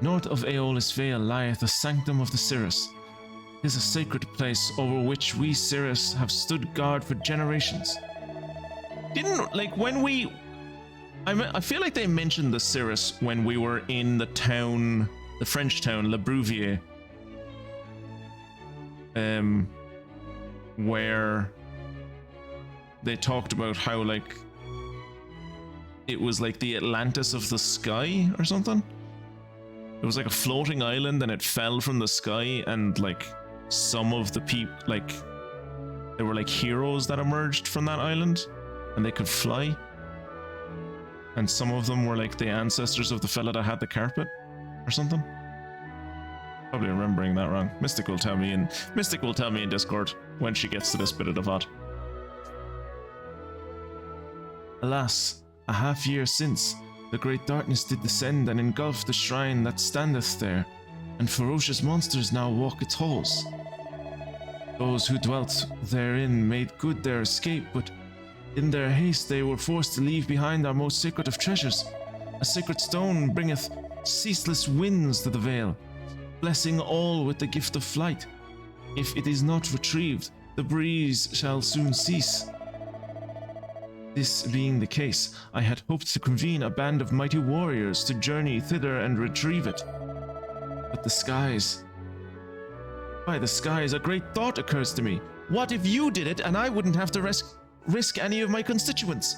North of Aeolus Vale lieth the sanctum of the Cirrus. It is a sacred place over which we Cirrus have stood guard for generations. Didn't, like, when we... I feel like they mentioned the Cirrus when we were in the town, the French town, Le Brouvier. Where they talked about how, like, it was like the Atlantis of the sky or something. It was like a floating island and it fell from the sky, and like some of the people, like, there were like heroes that emerged from that island and they could fly. And some of them were like the ancestors of the fella that had the carpet or something. Probably remembering that wrong. Mystic will tell me in Discord when she gets to this bit of the VoD. Alas, a half year since, the great darkness did descend and engulf the shrine that standeth there, and ferocious monsters now walk its halls. Those who dwelt therein made good their escape, but in their haste they were forced to leave behind our most sacred of treasures. A sacred stone bringeth ceaseless winds to the vale, blessing all with the gift of flight. If it is not retrieved, the breeze shall soon cease. This being the case, I had hoped to convene a band of mighty warriors to journey thither and retrieve it. But the skies... By the skies, a great thought occurs to me. What if you did it and I wouldn't have to risk any of my constituents?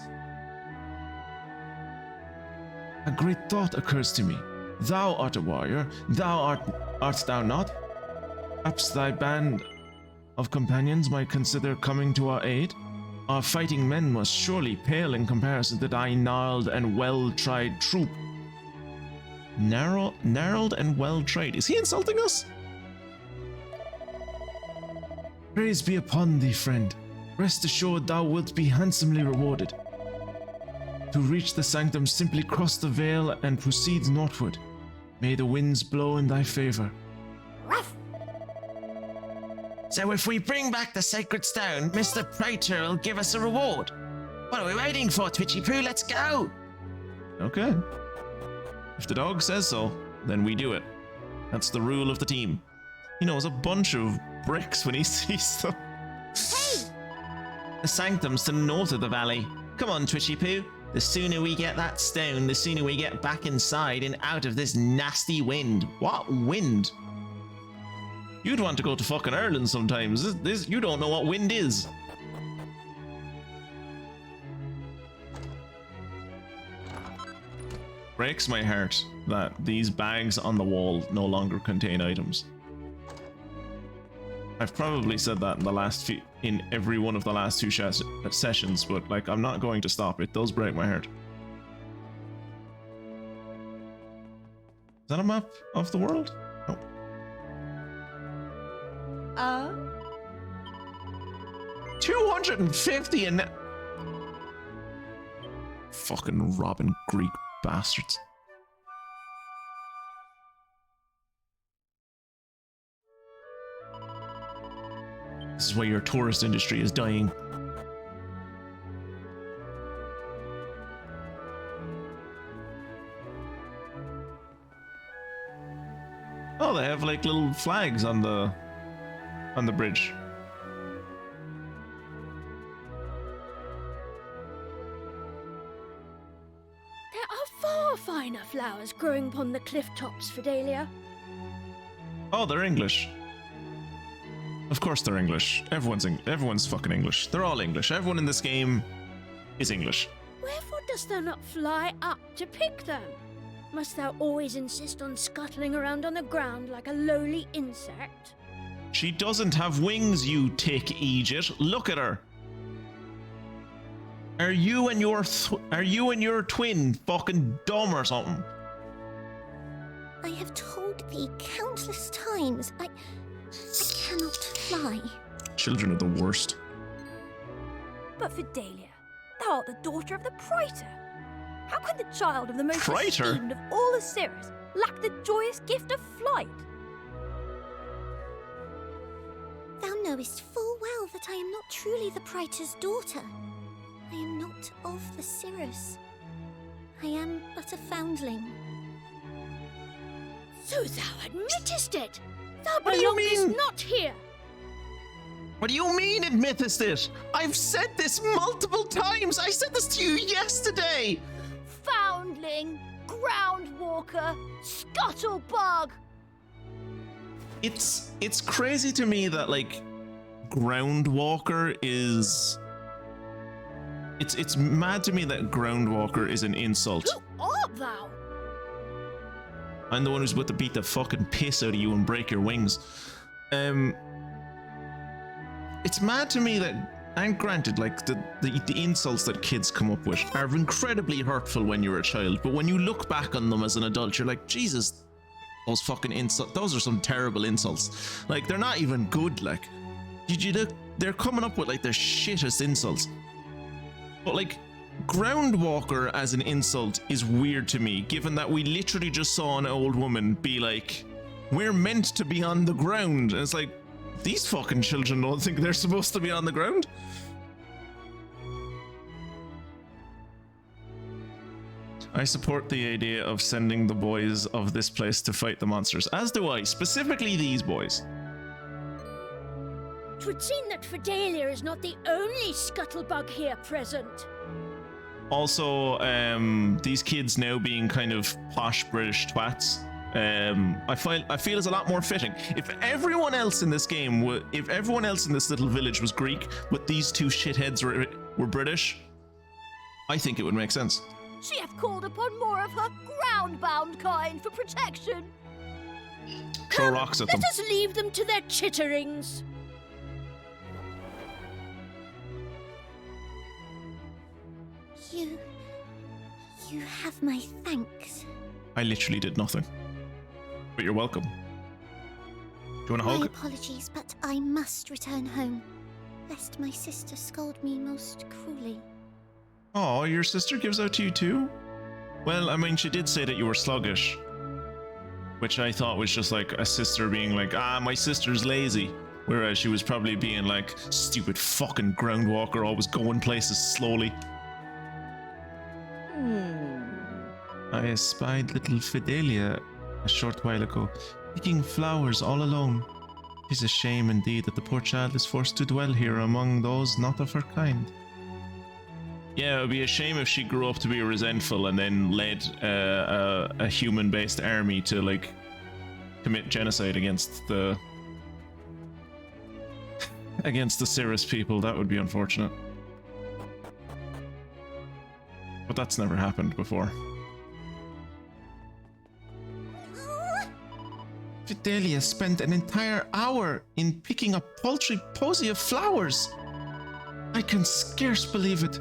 A great thought occurs to me. Thou art a warrior, art thou not? Perhaps thy band of companions might consider coming to our aid? Our fighting men must surely pale in comparison to thy gnarled and well-tried troop. Gnarled and well-tried. Is he insulting us? Praise be upon thee, friend. Rest assured thou wilt be handsomely rewarded. To reach the sanctum, simply cross the vale and proceed northward. May the winds blow in thy favor. Ruff. So if we bring back the sacred stone, Mr. Praetor will give us a reward. What are we waiting for, Twitchy Poo? Let's go! Okay. If the dog says so, then we do it. That's the rule of the team. He knows a bunch of bricks when he sees them. Hey! The sanctum's to the north of the valley. Come on, Twitchy Poo. The sooner we get that stone, the sooner we get back inside and out of this nasty wind. What wind? You'd want to go to fucking Ireland sometimes. This you don't know what wind is. Breaks my heart that these bags on the wall no longer contain items. I've probably said that in every one of the last two sessions, but like I'm not going to stop. It does break my heart. Is that a map of the world? No. 250 and fucking robbing Greek bastards. This is why your tourist industry is dying. Oh, they have like little flags on the bridge. are finer flowers growing upon the cliff tops, Fidelia. Oh, they're English. Of course they're English. Everyone's fucking English. They're all English. Everyone in this game is English. Wherefore dost thou not fly up to pick them? Must thou always insist on scuttling around on the ground like a lowly insect? She doesn't have wings, you tick Egypt. Look at her. Are you and your twin fucking dumb or something? I have told thee countless times, I cannot fly. Children are the worst. But Fidelia, thou art the daughter of the Praetor. How can the child of the most Praetor? esteemed of all the Cirrus lack the joyous gift of flight? Thou knowest full well that I am not truly the Praetor's daughter. I am not of the Cirrus. I am but a foundling. So thou admittest it! Thou What do you belongest mean? not here! What do you mean, admittest it? I've said this multiple times. I said this to you yesterday. Foundling, groundwalker, scuttlebug! It's crazy to me that like groundwalker is it's mad to me that groundwalker is an insult. Who art thou? I'm the one who's about to beat the fucking piss out of you and break your wings. It's mad to me that, and granted, like the insults that kids come up with are incredibly hurtful when you're a child, but when you look back on them as an adult, you're like, Jesus, those fucking insults, those are some terrible insults. Like, they're not even good, like, they're coming up with like the shittest insults. But like, groundwalker as an insult is weird to me, given that we literally just saw an old woman be like, we're meant to be on the ground. And it's like, these fucking children don't think they're supposed to be on the ground. I support the idea of sending the boys of this place to fight the monsters, as do I, specifically these boys. 'Twould seem that Fidelia is not the only scuttlebug here present. Also, these kids now being kind of posh British twats, I feel is a lot more fitting. If everyone else in this game, if everyone else in this little village was Greek, but these two shitheads were British, I think it would make sense. She hath called upon more of her ground-bound kind for protection. Throw rocks at them. Let us leave them to their chitterings. You have my thanks. I literally did nothing. But you're welcome. Do you want a My hug? apologies, but I must return home, lest my sister scold me most cruelly. Oh, your sister gives out to you too? Well, I mean, she did say that you were sluggish, which I thought was just like a sister being like, my sister's lazy. Whereas she was probably being like, stupid fucking groundwalker, always going places slowly. I espied little Fidelia a short while ago, picking flowers all alone. 'Tis a shame indeed that the poor child is forced to dwell here among those not of her kind. Yeah, it would be a shame if she grew up to be resentful and then led a human-based army to like commit genocide against the Cirrus people. That would be unfortunate. But that's never happened before. Fidelia spent an entire hour in picking a paltry posy of flowers. I can scarce believe it.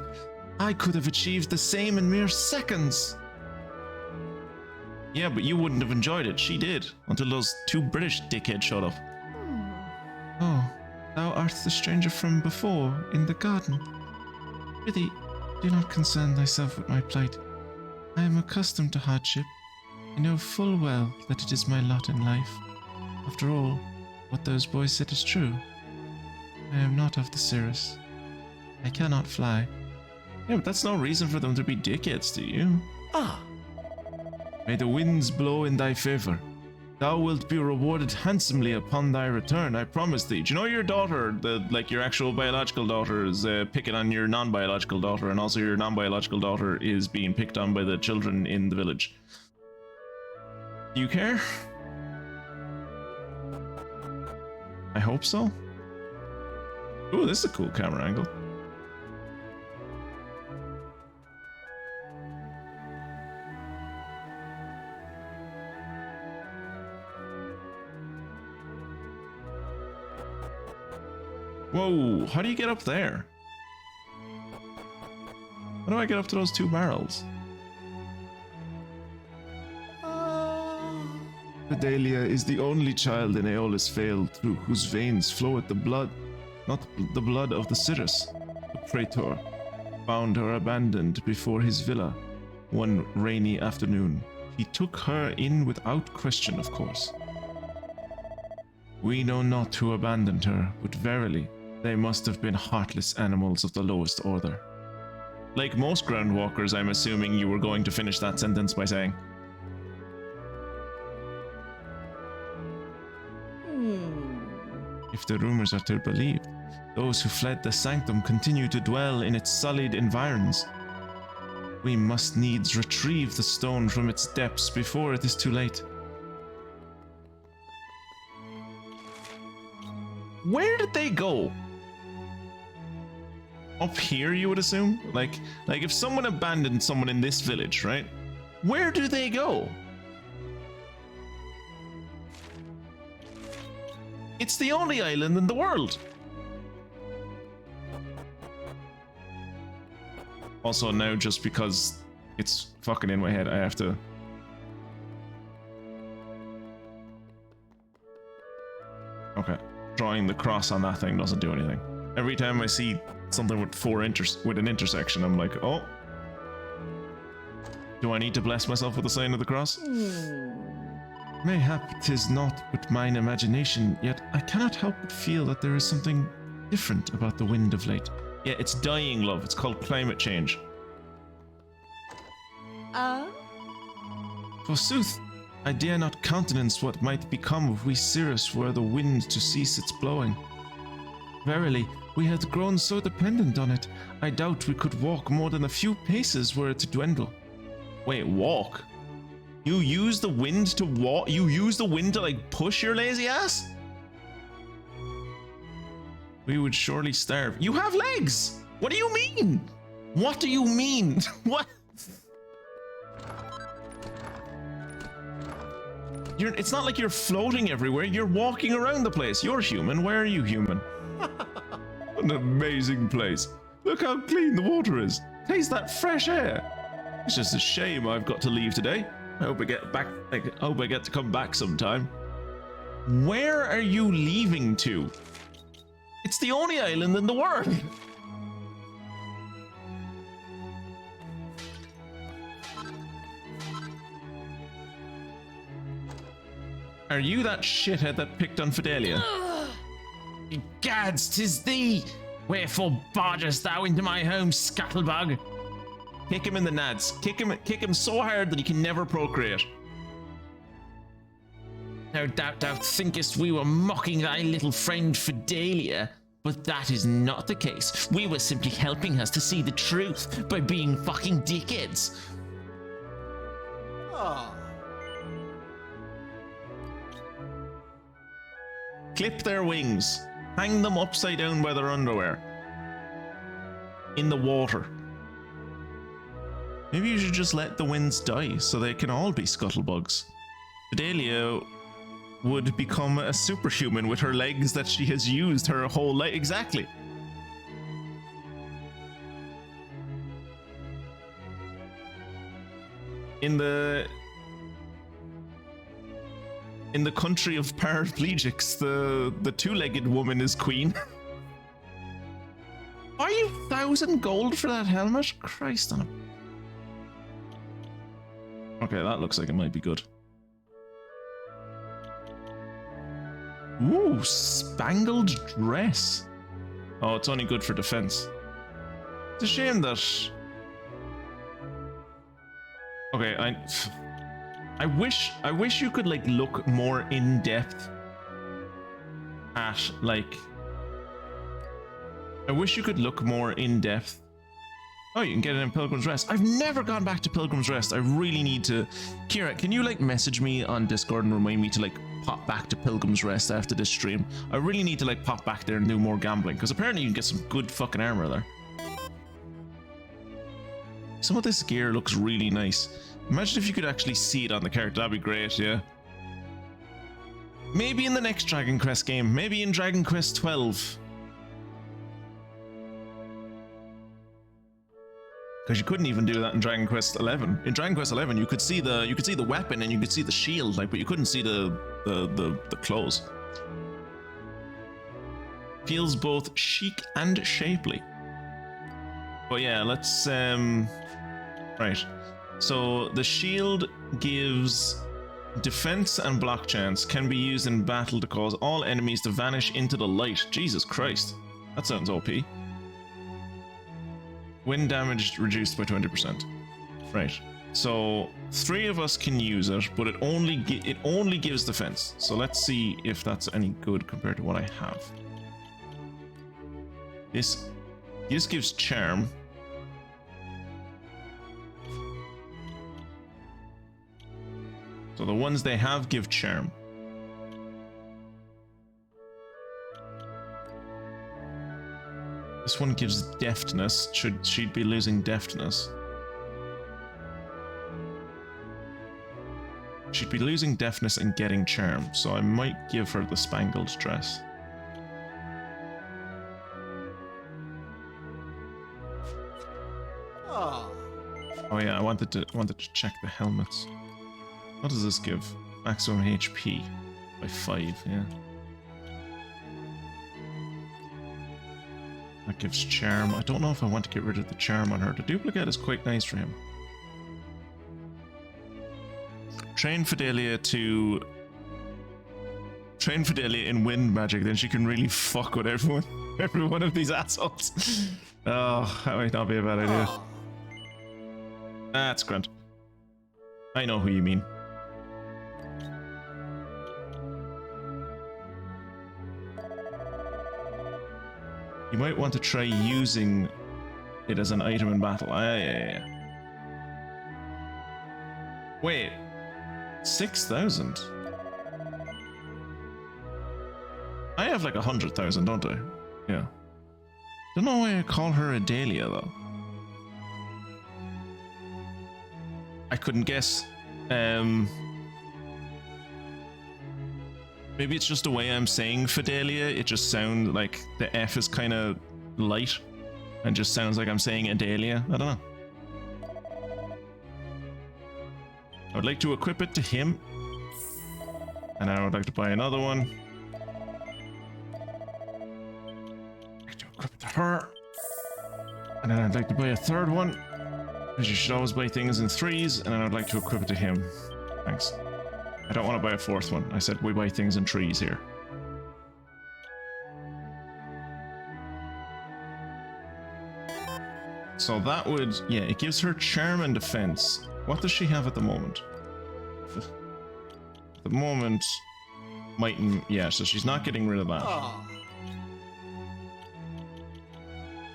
I could have achieved the same in mere seconds. Yeah, but you wouldn't have enjoyed it. She did, until those two British dickheads showed up. Oh, thou art the stranger from before, in the garden. Prithee, do not concern thyself with my plight. I am accustomed to hardship. I know full well that it is my lot in life. After all, what those boys said is true. I am not of the Cirrus. I cannot fly. Yeah, but that's no reason for them to be dickheads to you. Ah, May the winds blow in thy favor. Thou wilt be rewarded handsomely upon thy return, I promise thee. Do you know your daughter, your actual biological daughter, is picking on your non-biological daughter, and also your non-biological daughter is being picked on by the children in the village? Do you care? I hope so. Ooh, this is a cool camera angle. Whoa, how do you get up there? How do I get up to those two barrels? Fidelia is the only child in Aeolus Vale through whose veins floweth the blood, not the blood of the Cirrus. The praetor found her abandoned before his villa one rainy afternoon. He took her in without question, of course. We know not who abandoned her, but verily, they must have been heartless animals of the lowest order. Like most groundwalkers, I'm assuming you were going to finish that sentence by saying. If the rumors are to be believed, those who fled the sanctum continue to dwell in its sullied environs. We must needs retrieve the stone from its depths before it is too late. Where did they go? Up here, you would assume? Like if someone abandoned someone in this village, right? Where do they go? It's the only island in the world. Also now, just because it's fucking in my head, I have to... Okay. Drawing the cross on that thing doesn't do anything. Every time I see something with an intersection, I'm like, oh. Do I need to bless myself with the sign of the cross? Mayhap 'tis not but mine imagination, yet I cannot help but feel that there is something different about the wind of late. Yeah, it's dying, love. It's called climate change. Forsooth, I dare not countenance what might become of we Cirrus were the wind to cease its blowing. Verily, we had grown so dependent on it, I doubt we could walk more than a few paces were it to dwindle. Wait, walk? You use the wind to walk? You use the wind to, like, push your lazy ass? We would surely starve. You have legs! What do you mean? What do you mean? What? It's not like you're floating everywhere. You're walking around the place. You're human. Why are you human? What an amazing place. Look how clean the water is. Taste that fresh air. It's just a shame I've got to leave today. I hope I get back. I hope I get to come back sometime. Where are you leaving to? It's the only island in the world. Are you that shithead that picked on Fidelia? Gads, 'tis thee! Wherefore bargest thou into my home, scuttlebug? Kick him in the nads. Kick him so hard that he can never procreate. No doubt thou thinkest we were mocking thy little friend Fidelia, but that is not the case. We were simply helping us to see the truth by being fucking dickheads. Clip their wings. Hang them upside down by their underwear. In the water. Maybe you should just let the winds die so they can all be scuttlebugs. Fidelia would become a superhuman with her legs that she has used her whole life. Exactly. In the country of paraplegics, the two-legged woman is queen. Are you 1,000 gold for that helmet? Christ on a... Okay, that looks like it might be good. Ooh, spangled dress. Oh, it's only good for defense. It's a shame that... Okay, I wish you could like look more in depth at like. I wish you could look more in depth. Oh, you can get it in Pilgrim's Rest. I've never gone back to Pilgrim's Rest. I really need to. Kira, can you like message me on Discord and remind me to like pop back to Pilgrim's Rest after this stream? I really need to like pop back there and do more gambling because apparently you can get some good fucking armor there. Some of this gear looks really nice. Imagine if you could actually see it on the character. That'd be great, yeah. Maybe in the next Dragon Quest game. Maybe in Dragon Quest 12. Because you couldn't even do that in Dragon Quest 11. In Dragon Quest 11, you could see the weapon and you could see the shield, like, but you couldn't see the clothes. Feels both chic and shapely. But yeah, let's right. So the shield gives defense and block chance, can be used in battle to cause all enemies to vanish into the light. Jesus Christ, that sounds OP. Wind damage reduced by 20%. Right. So 3 of us can use it, but it only gives defense. So let's see if that's any good compared to what I have. This gives charm. So the ones they have give charm. This one gives deftness. She'd be losing deftness. She'd be losing deftness and getting charm, so I might give her the spangled dress. Oh yeah, I wanted to check the helmets. What does this give? Maximum HP by 5, yeah. That gives charm. I don't know if I want to get rid of the charm on her. The duplicate is quite nice for him. Train Fidelia in wind magic, then she can really fuck with everyone. Every one of these assholes. Oh, that might not be a bad idea. That's grand. I know who you mean. You might want to try using it as an item in battle. Yeah. Wait, 6,000? I have like 100,000, don't I? Yeah. Don't know why I call her Adelia though. I couldn't guess. Maybe it's just the way I'm saying Fidelia. It just sounds like the F is kind of light and just sounds like I'm saying Adelia. I don't know. I would like to equip it to him. And I would like to buy another one. I'd like to equip it to her. And then I'd like to buy a third one. Because you should always buy things in 3s. And then I'd like to equip it to him. Thanks. I don't want to buy a 4th one. I said we buy things in 3s here. So that would... yeah, it gives her charm and defense. What does she have at the moment? At the moment... might... yeah, so she's not getting rid of that. Oh.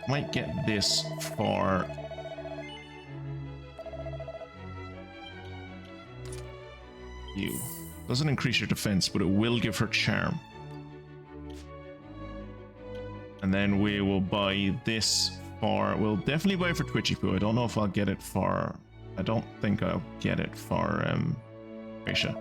Might get this for... you. Doesn't increase your defense, but it will give her charm. And then we will buy this for... we'll definitely buy it for Twitchy Poo. I don't know if I'll get it for... I don't think I'll get it for Grisha.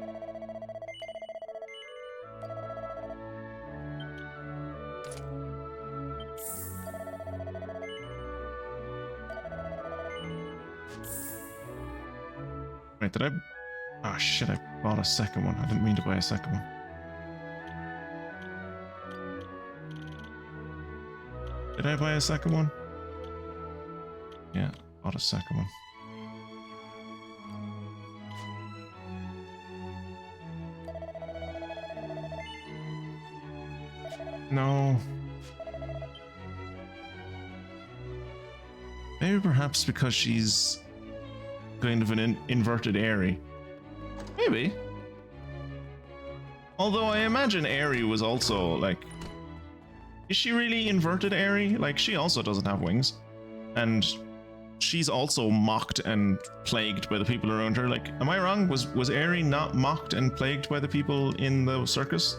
Right, did I... oh shit, I bought a second one. I didn't mean to buy a second one. Did I buy a second one? Yeah, bought a second one. No. Maybe perhaps because she's kind of an inverted Aerie. Maybe. Although I imagine Aerie was also like... Is she really inverted Aerie? Like, she also doesn't have wings. And she's also mocked and plagued by the people around her. Like, am I wrong? Was Aerie not mocked and plagued by the people in the circus?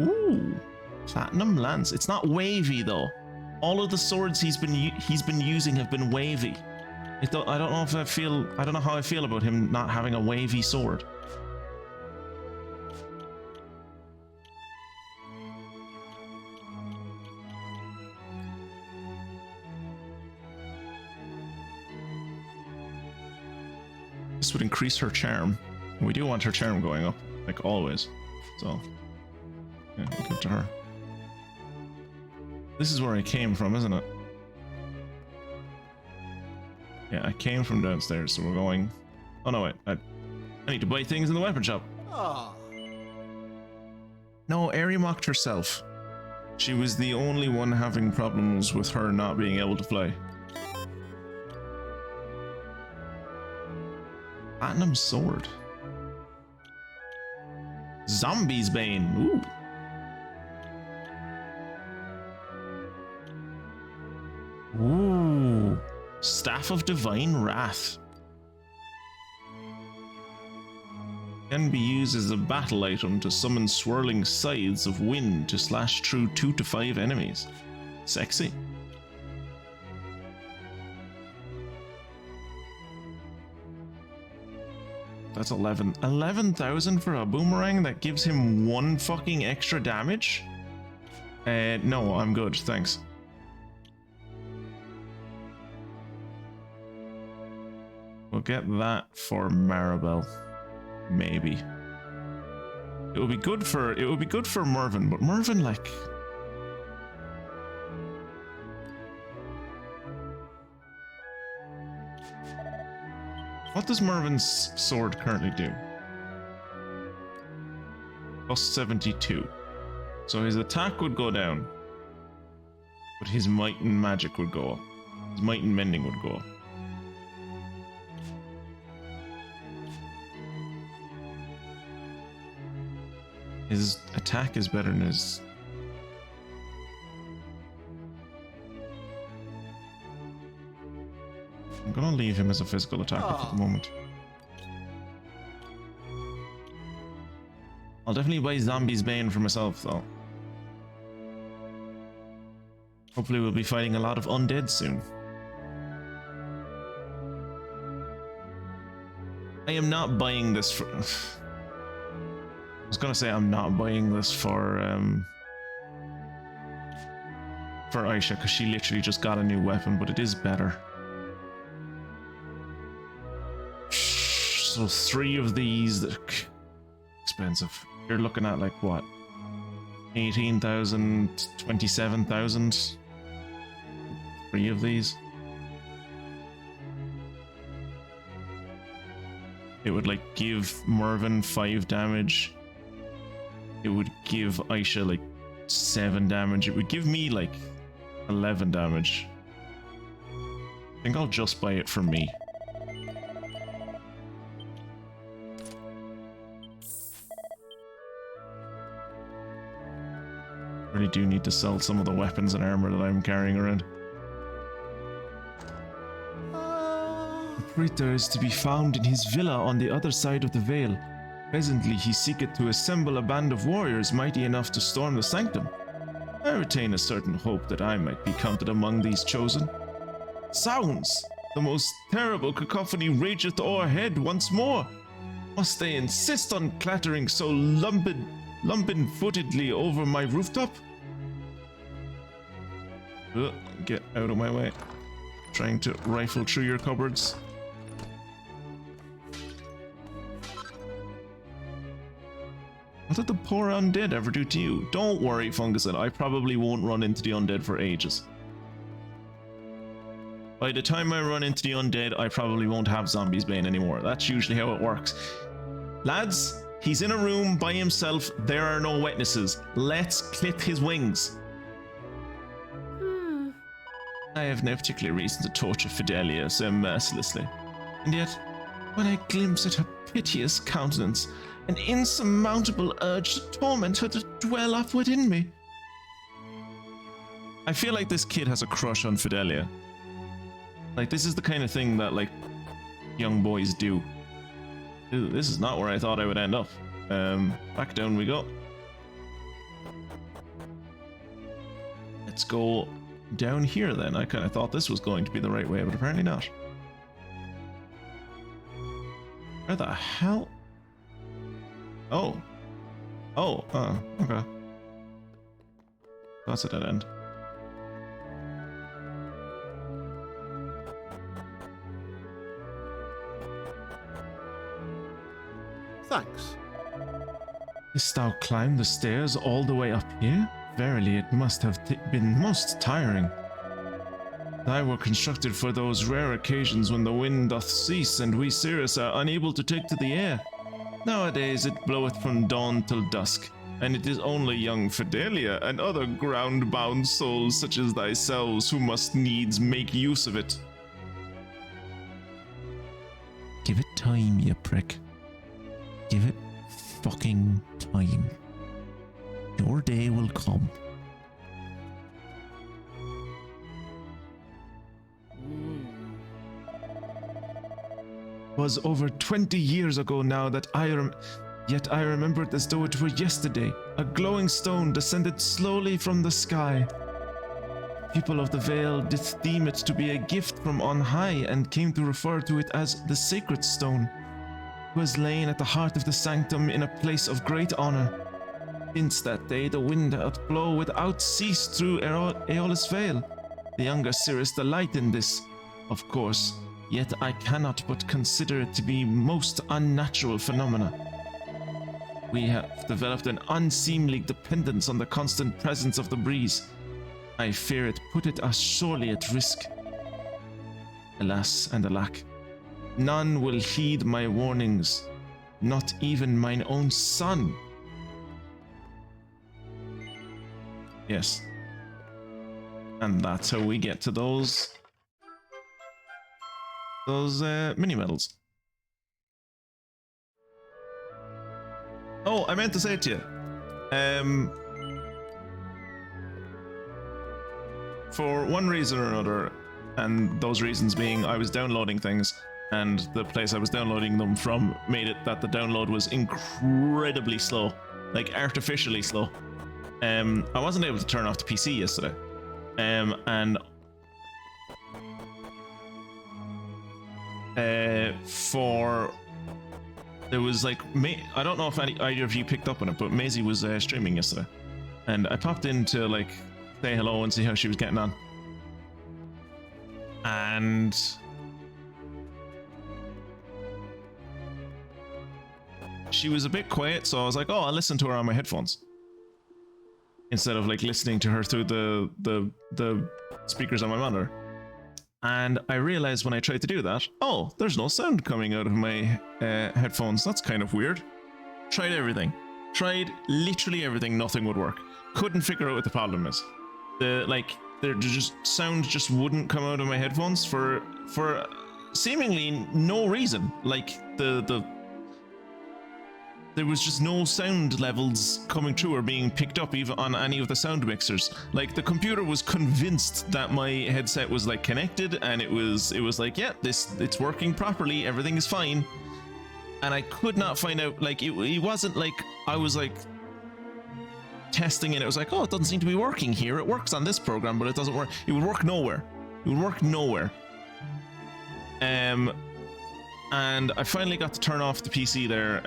Ooh, platinum lance. It's not wavy though. All of the swords he's been using have been wavy. I don't know if I don't know how I feel about him not having a wavy sword. This would increase her charm. We do want her charm going up, like always. So, yeah, we'll give it to her. This is where I came from, isn't it? Yeah, I came from downstairs, so we're going... Oh no, wait. I need to buy things in the weapon shop. Oh. No, Aerie mocked herself. She was the only one having problems with her not being able to fly. Platinum sword. Zombie's Bane. Ooh. Ooh. Staff of Divine Wrath. Can be used as a battle item to summon swirling scythes of wind to slash through 2 to 5 enemies. Sexy. That's 11,000 for a boomerang that gives him 1 fucking extra damage? No, I'm good, thanks. We'll get that for Maribel. Maybe. It would be good for Mervyn, but Mervyn, like... What does Mervyn's sword currently do? Plus 72. So his attack would go down, but his might and magic would go up. His might and mending would go up. His attack is better than his... I'm gonna leave him as a physical attacker for the moment. I'll definitely buy Zombie's Bane for myself though. Hopefully we'll be fighting a lot of undead soon. I am not buying this for... I was gonna say I'm not buying this for Aisha, because she literally just got a new weapon, but it is better. So 3 of these, that expensive. You're looking at like what? 18,000, 27,000. 3 of these. It would like give Mervyn 5 damage. It would give Aisha like 7 damage. It would give me like 11 damage. I think I'll just buy it for me. Really do need to sell some of the weapons and armor that I'm carrying around. The Praetor is to be found in his villa on the other side of the Vale. Presently he seeketh to assemble a band of warriors mighty enough to storm the sanctum. I retain a certain hope that I might be counted among these chosen. Sounds! The most terrible cacophony rageth o'erhead once more. Must they insist on clattering so lumpin-footedly over my rooftop? Get out of my way. Trying to rifle through your cupboards. What did the poor undead ever do to you? Don't worry, Fungusid, I probably won't run into the undead for ages. By the time I run into the undead, I probably won't have Zombie's Bane anymore. That's usually how it works. Lads, he's in a room by himself. There are no witnesses. Let's clip his wings. I have no particular reason to torture Fidelia so mercilessly. And yet, when I glimpse at her piteous countenance, an insurmountable urge to torment her to dwell up within me. I feel like this kid has a crush on Fidelia. Like, this is the kind of thing that, like, young boys do. Ooh, this is not where I thought I would end up. Back down we go. Let's go down here then. I kind of thought this was going to be the right way, but apparently not. Where the hell? Oh. Oh, okay. That's a dead end. Thanks. Didst thou climb the stairs all the way up here? Verily, it must have been most tiring. Thy were constructed for those rare occasions when the wind doth cease and we Cirrus are unable to take to the air. Nowadays it bloweth from dawn till dusk, and it is only young Fidelia and other ground-bound souls such as thyself who must needs make use of it. Give it time, you prick. Give it fucking time. Your day will come. Was over 20 years ago now that yet I remember it as though it were yesterday. A glowing stone descended slowly from the sky. People of the Vale did deem it to be a gift from on high and came to refer to it as the sacred stone. It was lain at the heart of the sanctum in a place of great honor. Since that day the wind hath blown without cease through Aeolus Vale. The younger Cirrus delight in this, of course, yet I cannot but consider it to be most unnatural phenomena. We have developed an unseemly dependence on the constant presence of the breeze. I fear it putteth us sorely at risk. Alas and alack, none will heed my warnings, not even mine own son. Yes. And that's how we get to those mini medals. Oh, I meant to say it to you. For one reason or another, and those reasons being I was downloading things, and the place I was downloading them from made it that the download was incredibly slow, like artificially slow. I wasn't able to turn off the PC yesterday, and there was like I don't know if either of you picked up on it, but Maisie was streaming yesterday, and I popped in to like say hello and see how she was getting on, and she was a bit quiet, so I was like, oh, I'll listen to her on my headphones instead of like listening to her through the speakers on my monitor. And I realized when I tried to do that, oh, there's no sound coming out of my headphones. That's kind of weird. Tried everything. Tried literally everything. Nothing would work. Couldn't figure out what the problem is. Sound just wouldn't come out of my headphones for seemingly no reason. Like there was just no sound levels coming through or being picked up even on any of the sound mixers. Like the computer was convinced that my headset was like connected, and it was like, yeah, it's working properly, everything is fine. And I could not find out, like it wasn't like I was like testing and it was like, oh, it doesn't seem to be working here. It works on this program, but it doesn't work. It would work nowhere. It would work nowhere. And I finally got to turn off the PC there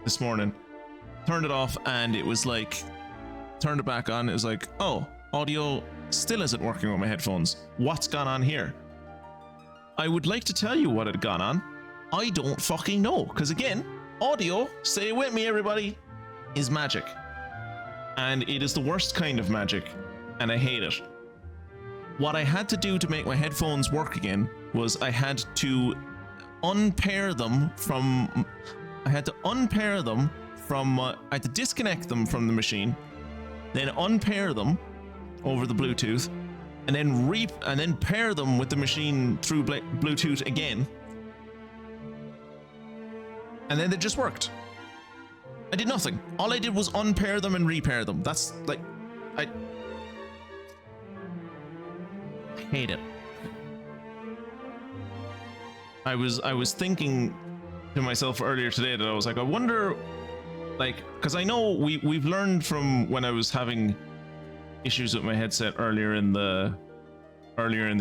this morning. Turned it off and it was like, turned it back on. It was like, oh, audio still isn't working with my headphones. What's gone on here? I would like to tell you what had gone on. I don't fucking know. Because again, audio, say it with me everybody, is magic. And it is the worst kind of magic. And I hate it. What I had to do to make my headphones work again was I had to unpair them from... I had to disconnect them from the machine, then unpair them over the Bluetooth, and then pair them with the machine through Bluetooth again, and then they just worked. I did nothing. All I did was unpair them and repair them. That's like, I hate it. I was thinking to myself earlier today that I was like, I wonder, like, because I know we've learned from when I was having issues with my headset earlier in the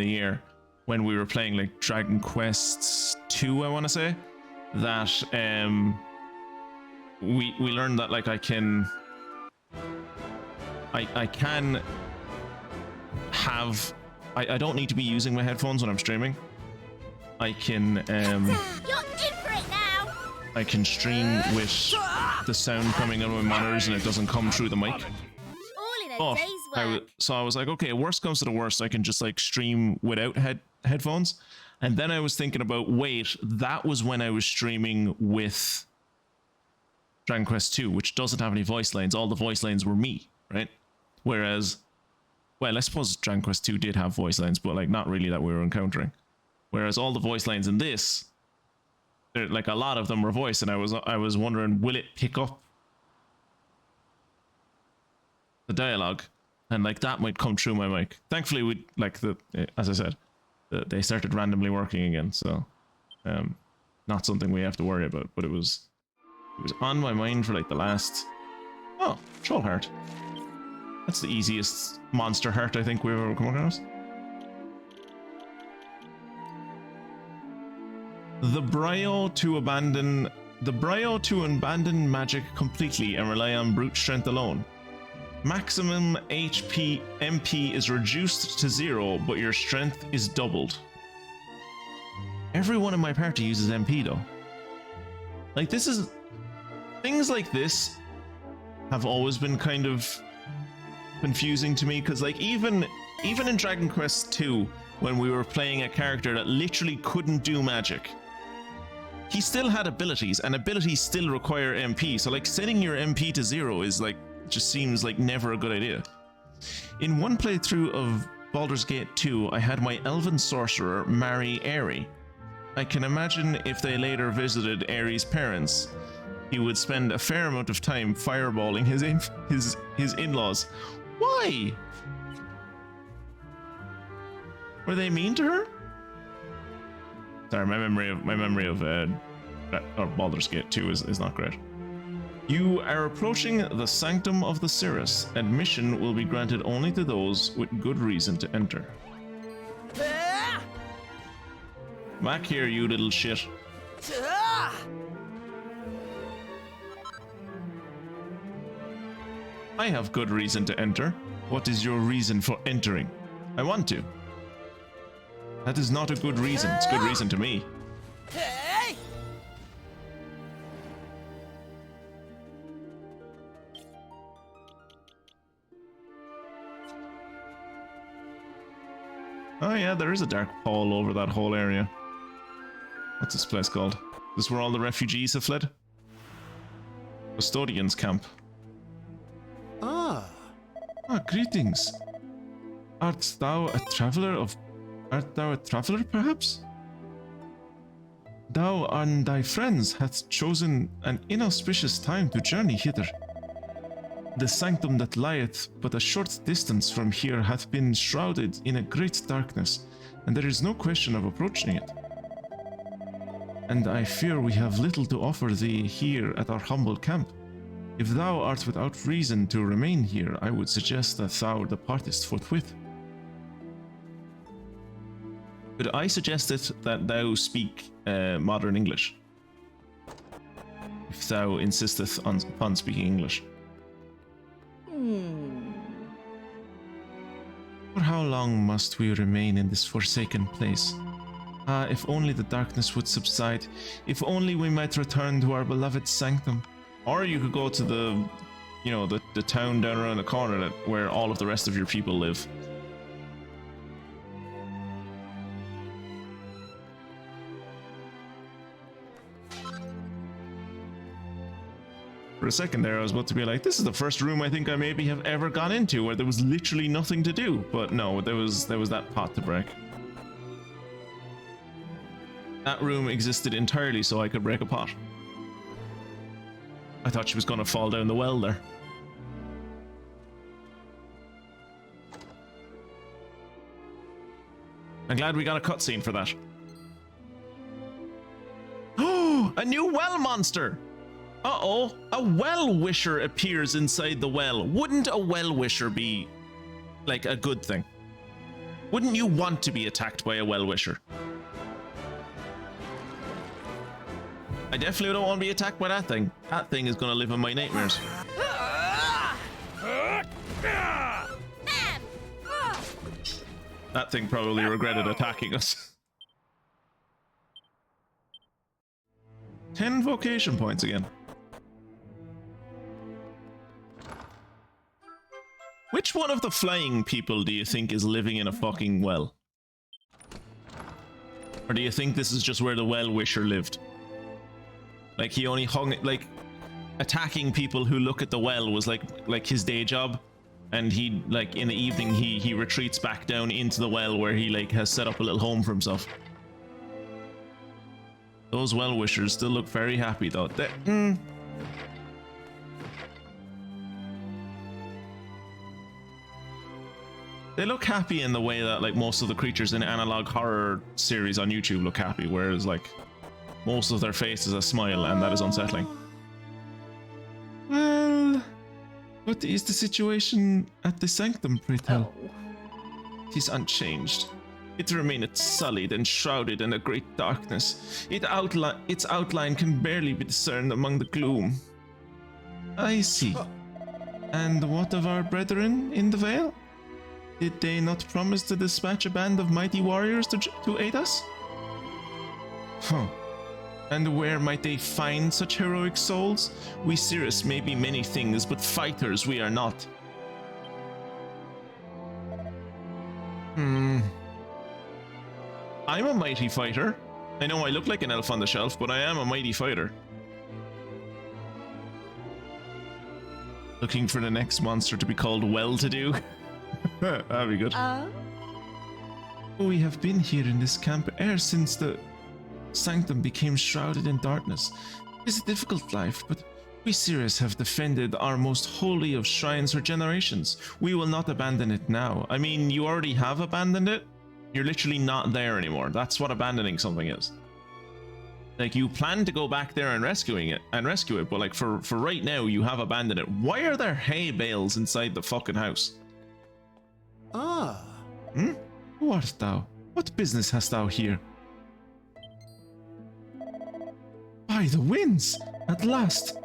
year when we were playing like Dragon Quest 2, I want to say, that we learned that like I can have I don't need to be using my headphones when I'm streaming. I can You're in for it now. I can stream with the sound coming out of my monitors and it doesn't come through the mic. All in a But day's work. so I was like, okay, worst comes to the worst, I can just like stream without headphones. And then I was thinking about, wait, that was when I was streaming with Dragon Quest 2, which doesn't have any voice lines. All the voice lines were me, right? Whereas, well, I suppose Dragon Quest 2 did have voice lines, but like not really that we were encountering. Whereas all the voice lines in this, like a lot of them were voice, and I was wondering, will it pick up the dialogue, and like that might come through my mic. Thankfully, we like as I said, they started randomly working again, so not something we have to worry about. But it was on my mind for like the last troll heart. That's the easiest monster heart I think we've ever come across. The brio to abandon magic completely and rely on brute strength alone. Maximum MP is reduced to 0, but your strength is doubled. Everyone in my party uses MP though. Like things like this have always been kind of confusing to me, because like even in Dragon Quest 2, when we were playing a character that literally couldn't do magic, he still had abilities, and abilities still require MP. So like setting your MP to 0 is like, just seems like never a good idea. In one playthrough of Baldur's Gate 2, I had my elven sorcerer marry Aerie. I can imagine if they later visited Aerie's parents, he would spend a fair amount of time fireballing his in-laws. Why? Were they mean to her? Sorry, my memory of Baldur's Gate 2 is not great. You are approaching the Sanctum of the Cirrus. Admission will be granted only to those with good reason to enter. Back here, you little shit. I have good reason to enter. What is your reason for entering? I want to. That is not a good reason. It's a good reason to me. Oh yeah, there is a dark pole over that whole area. What's this place called? Is this where all the refugees have fled? Custodian's camp. Ah, greetings. Art thou a traveler, perhaps? Thou and thy friends hath chosen an inauspicious time to journey hither. The sanctum that lieth but a short distance from here hath been shrouded in a great darkness, and there is no question of approaching it. And I fear we have little to offer thee here at our humble camp. If thou art without reason to remain here, I would suggest that thou departest forthwith. Could I suggest it that thou speak modern English? If thou insisteth upon speaking English. For how long must we remain in this forsaken place? Ah, if only the darkness would subside. If only we might return to our beloved sanctum. Or you could go to the town down around the corner where all of the rest of your people live. For a second there, I was about to be like, this is the first room I think I maybe have ever gone into where there was literally nothing to do. But no, there was that pot to break. That room existed entirely so I could break a pot. I thought she was going to fall down the well there. I'm glad we got a cutscene for that. Oh, a new well monster! Uh-oh, a well-wisher appears inside the well. Wouldn't a well-wisher be, like, a good thing? Wouldn't you want to be attacked by a well-wisher? I definitely don't want to be attacked by that thing. That thing is going to live in my nightmares. That thing probably regretted attacking us. 10 vocation points again. Which one of the flying people do you think is living in a fucking well? Or do you think this is just where the well-wisher lived? Like he only hung it, like attacking people who look at the well was like his day job, and he, like, in the evening he retreats back down into the well where he, like, has set up a little home for himself. Those well-wishers still look very happy though. They look happy in the way that, like, most of the creatures in analog horror series on YouTube look happy, whereas, like, most of their face is a smile, and that is unsettling. Well, what is the situation at the sanctum, pray tell? It is unchanged. It remaineth sullied and shrouded in a great darkness. Its outline can barely be discerned among the gloom. I see. And what of our brethren in the Vale? Did they not promise to dispatch a band of mighty warriors to aid us? Huh. And where might they find such heroic souls? We Cirrus may be many things, but fighters we are not. I'm a mighty fighter. I know I look like an elf on the shelf, but I am a mighty fighter. Looking for the next monster to be called well-to-do. That'd be good. We have been here in this camp ever since the sanctum became shrouded in darkness. It's a difficult life, but we Cirrus have defended our most holy of shrines for generations. We will not abandon it now. I mean, you already have abandoned it. You're literally not there anymore. That's what abandoning something is. Like, you plan to go back there and rescue it, but, like, for right now, you have abandoned it. Why are there hay bales inside the fucking house? Who art thou? What business hast thou here? By the winds! At last!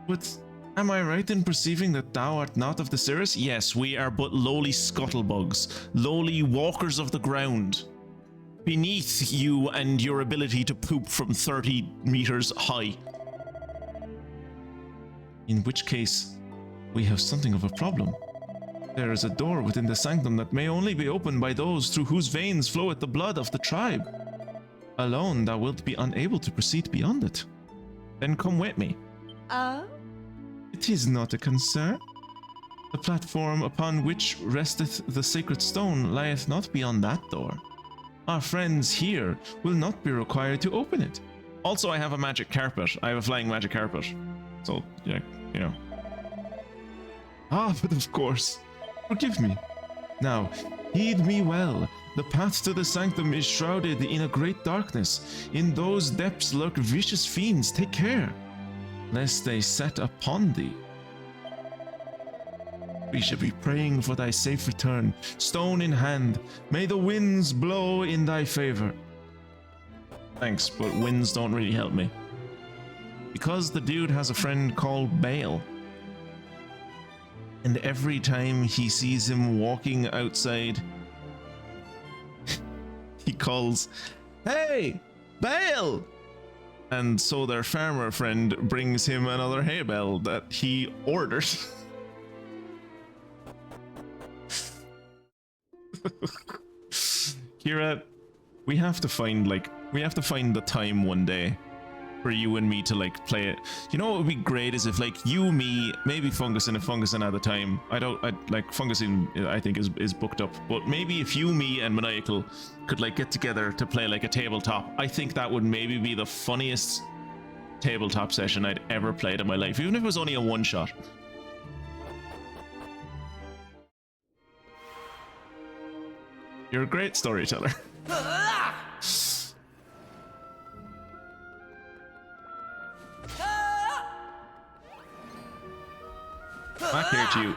But am I right in perceiving that thou art not of the Cirrus? Yes, we are but lowly scuttlebugs, lowly walkers of the ground. Beneath you and your ability to poop from 30 meters high. In which case, we have something of a problem. There is a door within the sanctum that may only be opened by those through whose veins floweth the blood of the tribe. Alone thou wilt be unable to proceed beyond it. Then come with me. It is not a concern. The platform upon which resteth the sacred stone lieth not beyond that door. Our friends here will not be required to open it. Also, I have a magic carpet. I have a flying magic carpet. So, yeah, you know. But of course. Forgive me. Now, heed me well. The path to the sanctum is shrouded in a great darkness. In those depths lurk vicious fiends. Take care, lest they set upon thee. We shall be praying for thy safe return, stone in hand. May the winds blow in thy favor. Thanks, but winds don't really help me. Because the dude has a friend called Vale. And every time he sees him walking outside, he calls, "Hey, Vale!" And so their farmer friend brings him another hay bale that he ordered. Kira, we have to find the time one day for you and me to, like, play it. You know what would be great is if, like, you, me, maybe Fungusin, if Fungusin at the time. I like Fungusin, I think is booked up, but maybe if you, me, and Maniacal could, like, get together to play, like, a tabletop, I think that would maybe be the funniest tabletop session I'd ever played in my life, even if it was only a one-shot. You're a great storyteller. Back here to you.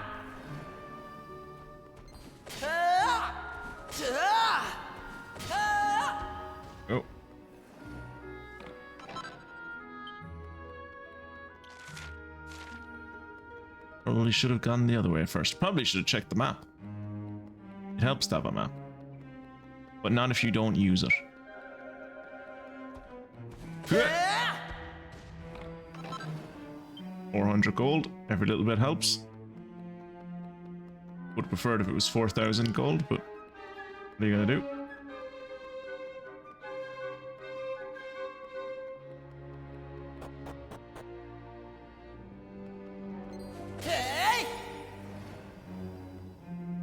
Oh. Probably should have gone the other way first. Probably should have checked the map. It helps to have a map. But not if you don't use it. 400 gold. Every little bit helps. Would prefer it if it was 4,000 gold, but what are you gonna do?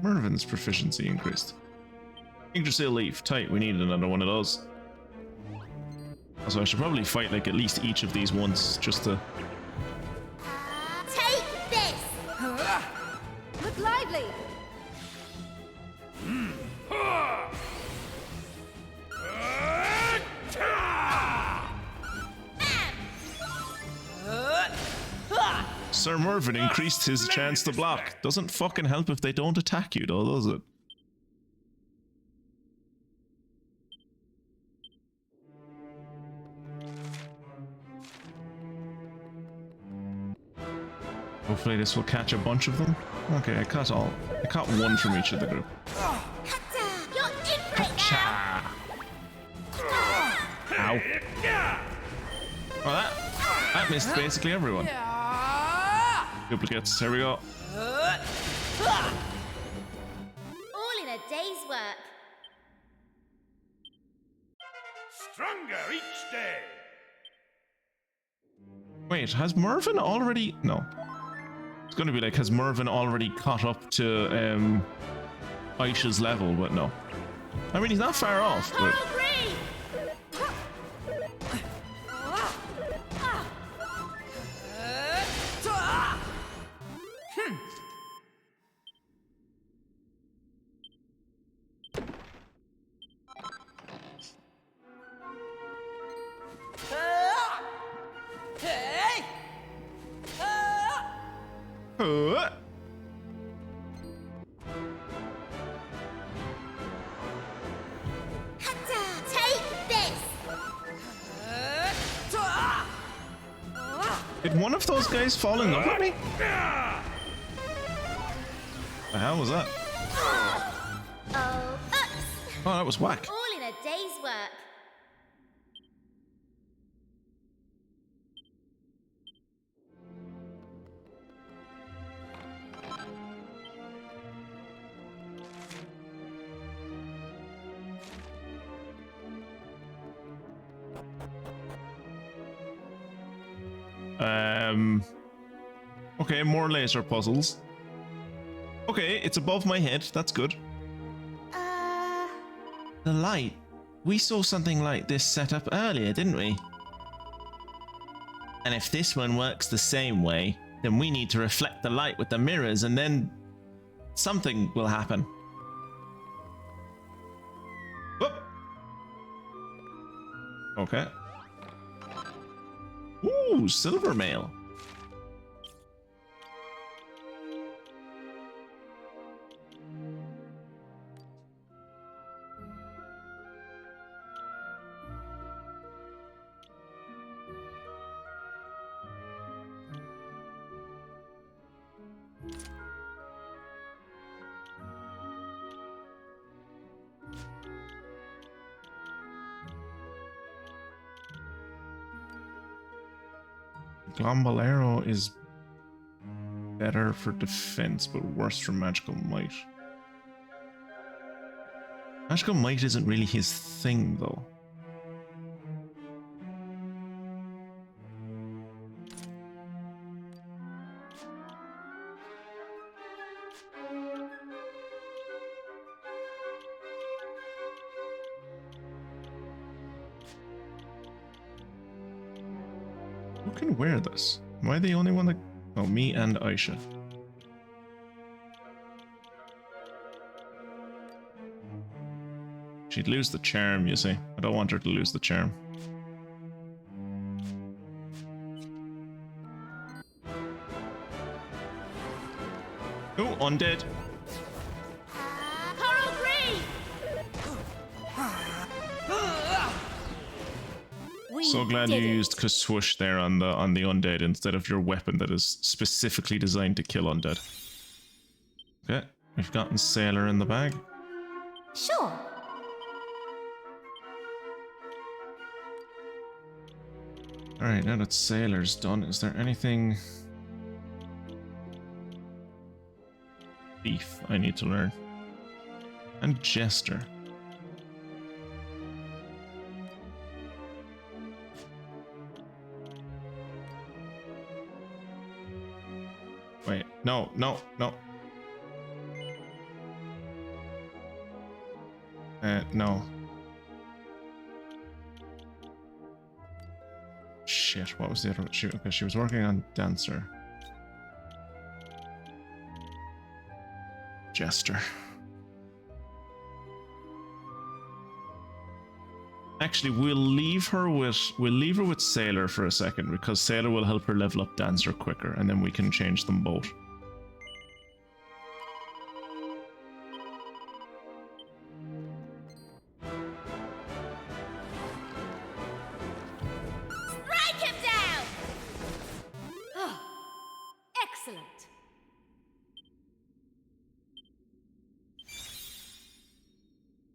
Mervin's proficiency increased. Yggdrasil leaf. Tight, we need another one of those. Also, I should probably fight like at least each of these once, just to... Take this! Look lively! Sir Mervyn increased his chance to block. Doesn't fucking help if they don't attack you though, does it? Hopefully this will catch a bunch of them. Okay, I caught all. I caught one from each of the group. You're in for it now! Ow. Well, that missed basically everyone. Duplicates, here we go. All in a day's work. Stronger each day. Wait, has Mervyn already... No. It's going to be like, has Mervyn already caught up to Aisha's level, but no. I mean, he's not far off, but... Did one of those guys fall in love with me? The hell was that? Oh, Oh, that was whack. all in a day's work. Okay, more laser puzzles. Okay, it's above my head. That's good. The light. We saw something like this set up earlier, didn't we? And if this one works the same way, then we need to reflect the light with the mirrors and then something will happen. Whoop. Okay. Ooh, silver mail. Glombolero is better for defense, but worse for magical might. Magical might isn't really his thing, though. Who can wear this? Am I the only one that... Oh, me and Aisha. She'd lose the charm, you see. I don't want her to lose the charm. Oh, undead. Coral Green! So glad you used Kaswoosh there on the undead instead of your weapon that is specifically designed to kill undead. Okay, we've gotten Sailor in the bag. Sure. Alright, now that Sailor's done, is there anything... Thief I need to learn. And Jester. Wait, no. No. Shit, what was the other one? Okay, she was working on Dancer. Jester. Actually, we'll leave her with Sailor for a second, because Sailor will help her level up Dancer quicker, and then we can change them both. Strike him down! Oh, excellent.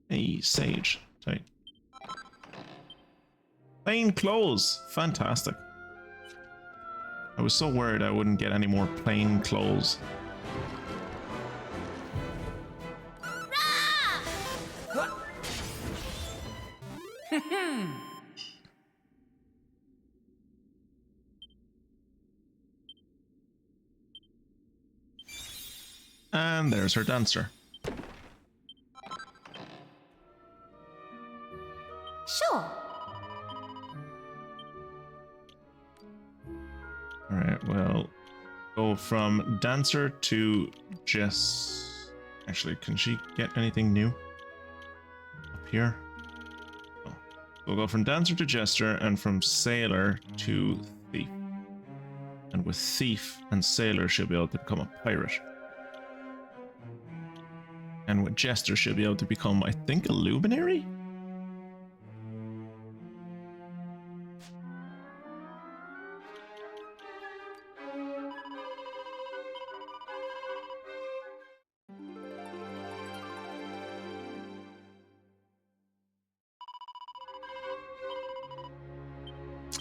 Hey, Sage. Tight. Plain clothes. Fantastic. I was so worried I wouldn't get any more plain clothes. And there's her Dancer. Sure. Alright, well, go from Dancer to Jess. Actually, can she get anything new? Up here? Oh. We'll go from Dancer to Jester, and from Sailor to Thief. And with Thief and Sailor, she'll be able to become a pirate. And with Jester, she'll be able to become, I think, a luminary?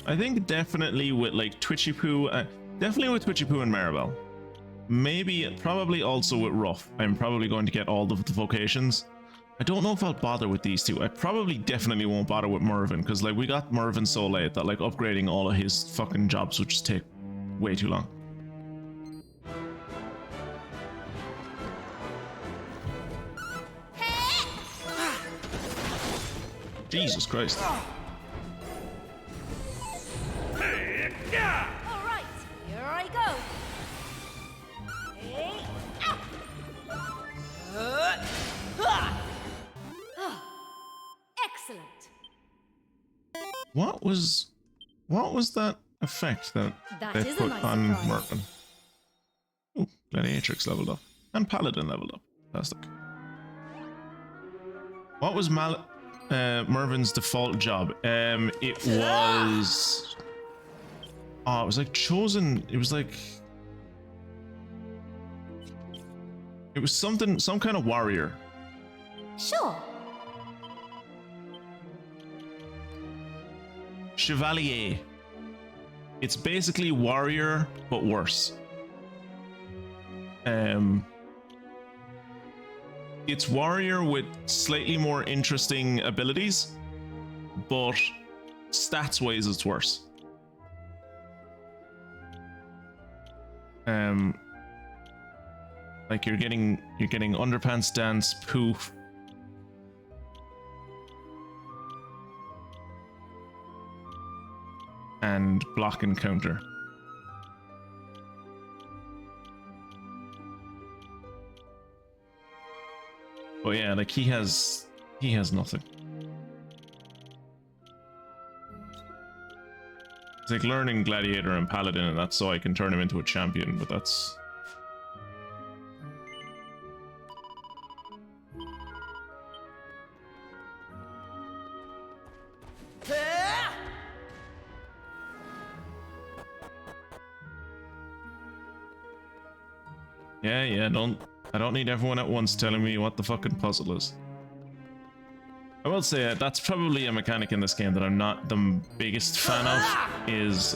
I think definitely with like Twitchy Poo, definitely with Twitchy Poo and Maribel. Maybe, probably also with Ruff. I'm probably going to get all of the vocations. I don't know if I'll bother with these two. I probably definitely won't bother with Mervyn, because like we got Mervyn so late that like upgrading all of his fucking jobs would just take way too long. Jesus Christ. All right, here I go. Hey, excellent. What was that effect that That they is a put nice on surprise. Mervyn? Oh, Gladiatrix leveled up. And Paladin leveled up. Fantastic. What was Mervyn's default job? It was... Oh, it was like chosen... It was like... It was something... Some kind of warrior. Sure. Chevalier. It's basically warrior, but worse. It's warrior with slightly more interesting abilities, but stats-wise it's worse. Like you're getting underpants dance, poof. and block and counter. But yeah, like he has nothing. It's like learning Gladiator and Paladin, and that's so I can turn him into a champion, but that's... Yeah, I don't need everyone at once telling me what the fucking puzzle is. I will say that's probably a mechanic in this game that I'm not the biggest fan of, is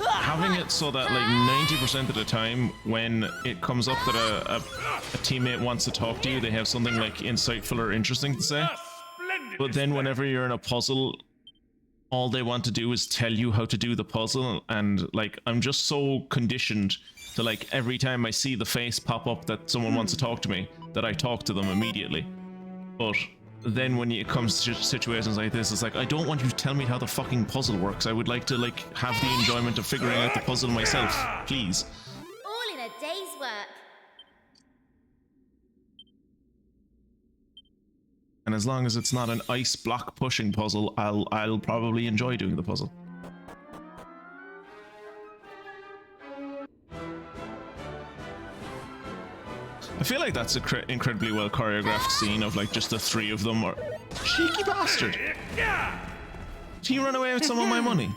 having it so that like 90% of the time when it comes up that a teammate wants to talk to you, they have something like insightful or interesting to say. But then whenever you're in a puzzle, all they want to do is tell you how to do the puzzle, and like I'm just so conditioned to like every time I see the face pop up that someone wants to talk to me, that I talk to them immediately. But then when it comes to situations like this, it's like, I don't want you to tell me how the fucking puzzle works. I would like to like have the enjoyment of figuring out the puzzle myself, please. All in a day's work. And as long as it's not an ice block pushing puzzle, I'll probably enjoy doing the puzzle. I feel like that's an incredibly well choreographed scene of like just the three of them. Or cheeky bastard! Did he run away with some of my money?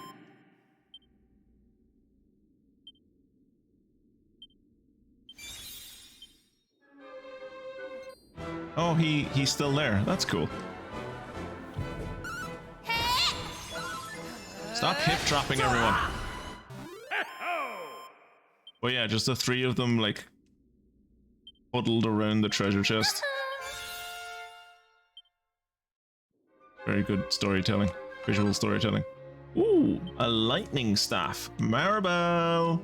Oh, he's still there. That's cool. Stop hip dropping everyone. But yeah, just the three of them like huddled around the treasure chest. Very good storytelling. Visual storytelling. Ooh, a lightning staff. Maribel!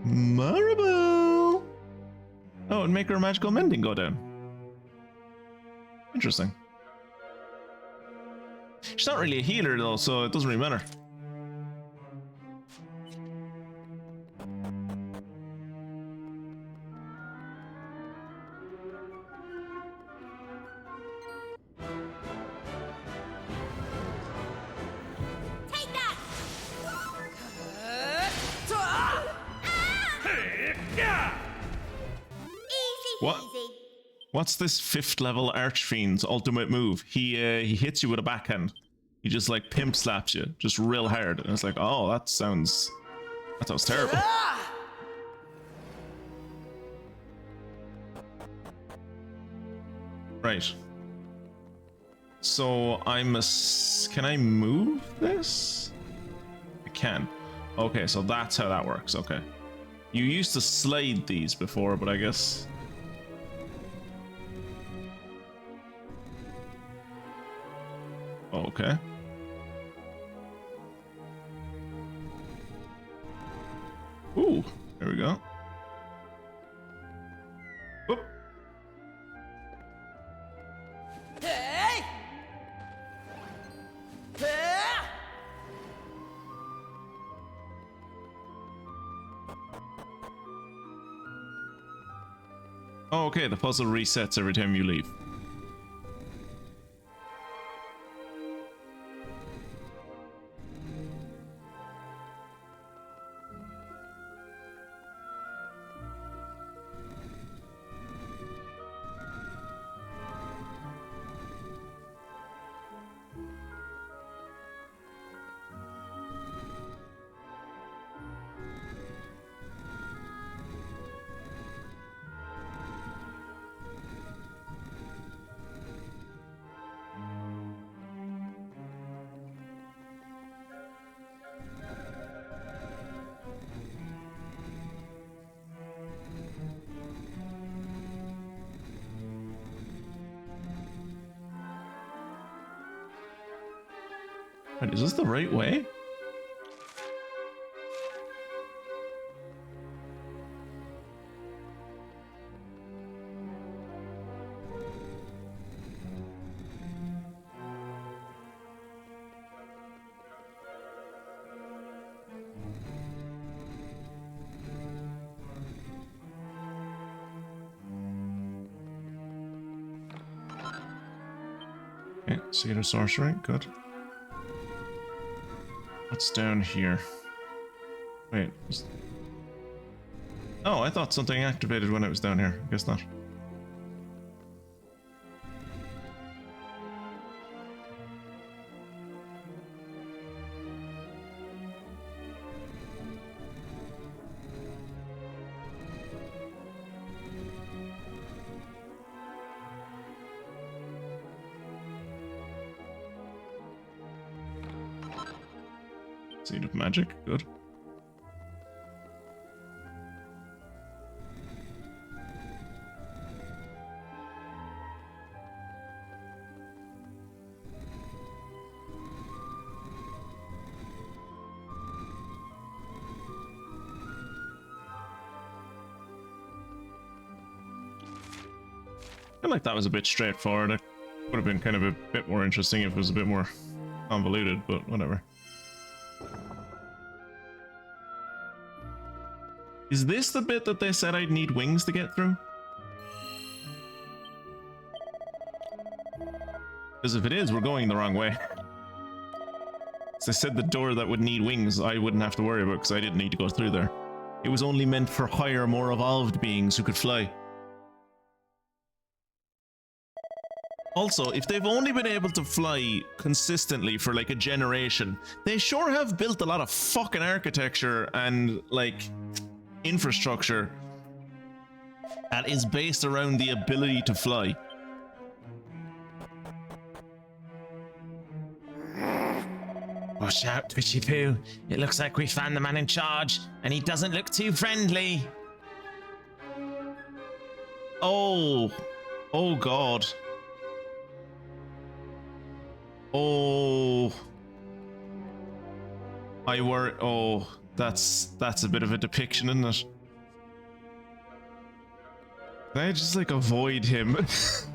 Maribel! Oh, it'd make her magical mending go down. Interesting. She's not really a healer though, so it doesn't really matter. Take that! Easy What? peasy. What's this 5th level Archfiend's ultimate move? He hits you with a backhand. He just like pimp slaps you, just real hard, and it's like, oh, that sounds terrible. Right. So can I move this? I can. Okay, so that's how that works. Okay. You used to slide these before, but I guess. Okay. Ooh, there we go. Whoop. Hey! Oh, okay, the puzzle resets every time you leave. Wait, is this the right way? Okay, Seed of Sorcery, good. What's down here? Wait. Oh, I thought something activated when it was down here. I guess not. Seed of Magic, good. I feel like that was a bit straightforward. It would have been kind of a bit more interesting if it was a bit more convoluted, but whatever. Is this the bit that they said I'd need wings to get through? Because if it is, we're going the wrong way. As I said, the door that would need wings, I wouldn't have to worry about because I didn't need to go through there. It was only meant for higher, more evolved beings who could fly. Also, if they've only been able to fly consistently for like a generation, they sure have built a lot of fucking architecture and like infrastructure that is based around the ability to fly. Watch out, Twitchy Poo. It looks like we found the man in charge, and he doesn't look too friendly. Oh. Oh god. Oh. I worry. Oh, that's a bit of a depiction, isn't it? Can I just like avoid him? It's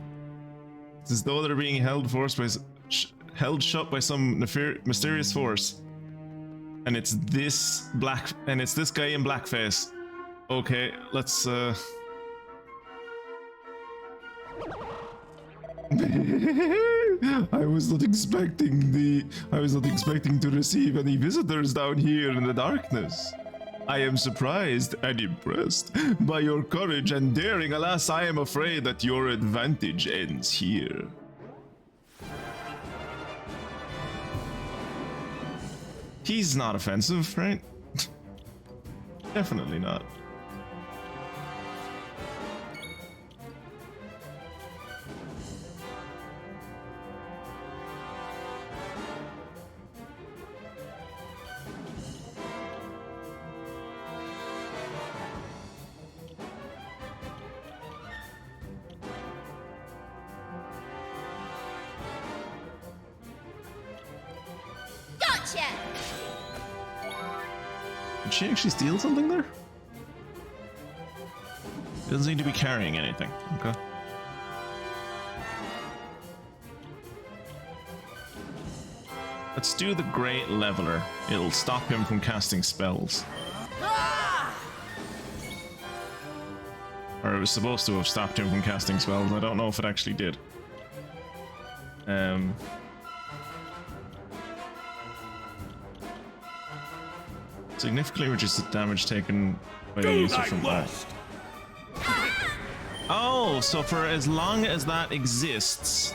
as though they're being held shut by some mysterious force, and it's this guy in blackface. Okay, let's I was not expecting to receive any visitors down here in the darkness. I am surprised and impressed by your courage and daring. Alas, I am afraid that your advantage ends here. He's not offensive, right? Definitely not. Did she actually steal something there? Doesn't seem to be carrying anything. Okay. Let's do the Great Leveler. It'll stop him from casting spells. Or it was supposed to have stopped him from casting spells. I don't know if it actually did. Significantly reduces the damage taken by the user from that. Oh, so for as long as that exists.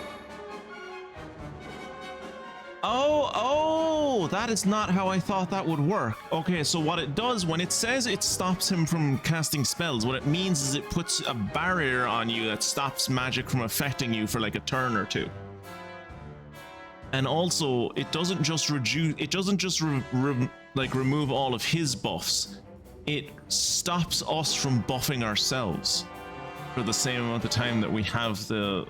Oh, that is not how I thought that would work. Okay, so what it does when it says it stops him from casting spells, what it means is it puts a barrier on you that stops magic from affecting you for like a turn or two. And also, it doesn't just remove all of his buffs. It stops us from buffing ourselves for the same amount of time that we have the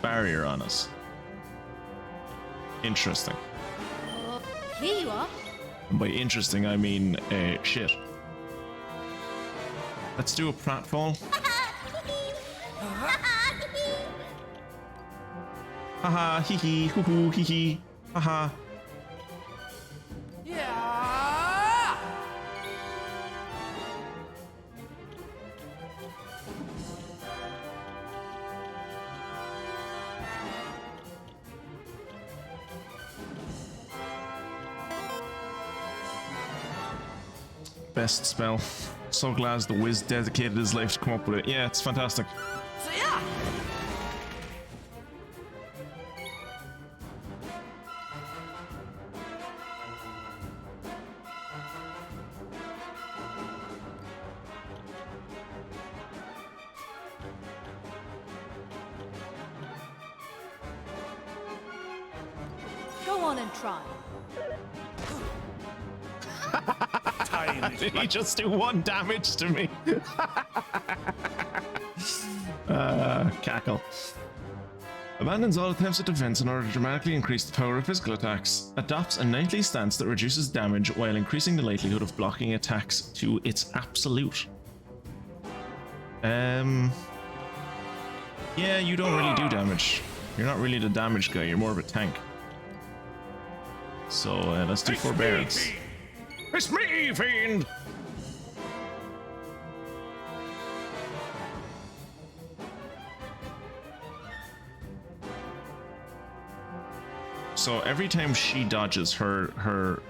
barrier on us. Interesting. Here you are. And by interesting, I mean shit. Let's do a pratfall. Haha, hee hee, hoo hoo, hee hee, haha. Yeah! best spell. So glad the Wiz dedicated his life to come up with it. Yeah, it's fantastic. So yeah. Go on and try. Did he just do 1 damage to me? Cackle. Abandons all attempts at defense in order to dramatically increase the power of physical attacks. Adopts a knightly stance that reduces damage while increasing the likelihood of blocking attacks to its absolute. Yeah, you don't really do damage. You're not really the damage guy, you're more of a tank. So let's do forbearance. It's me, fiend! So every time she dodges every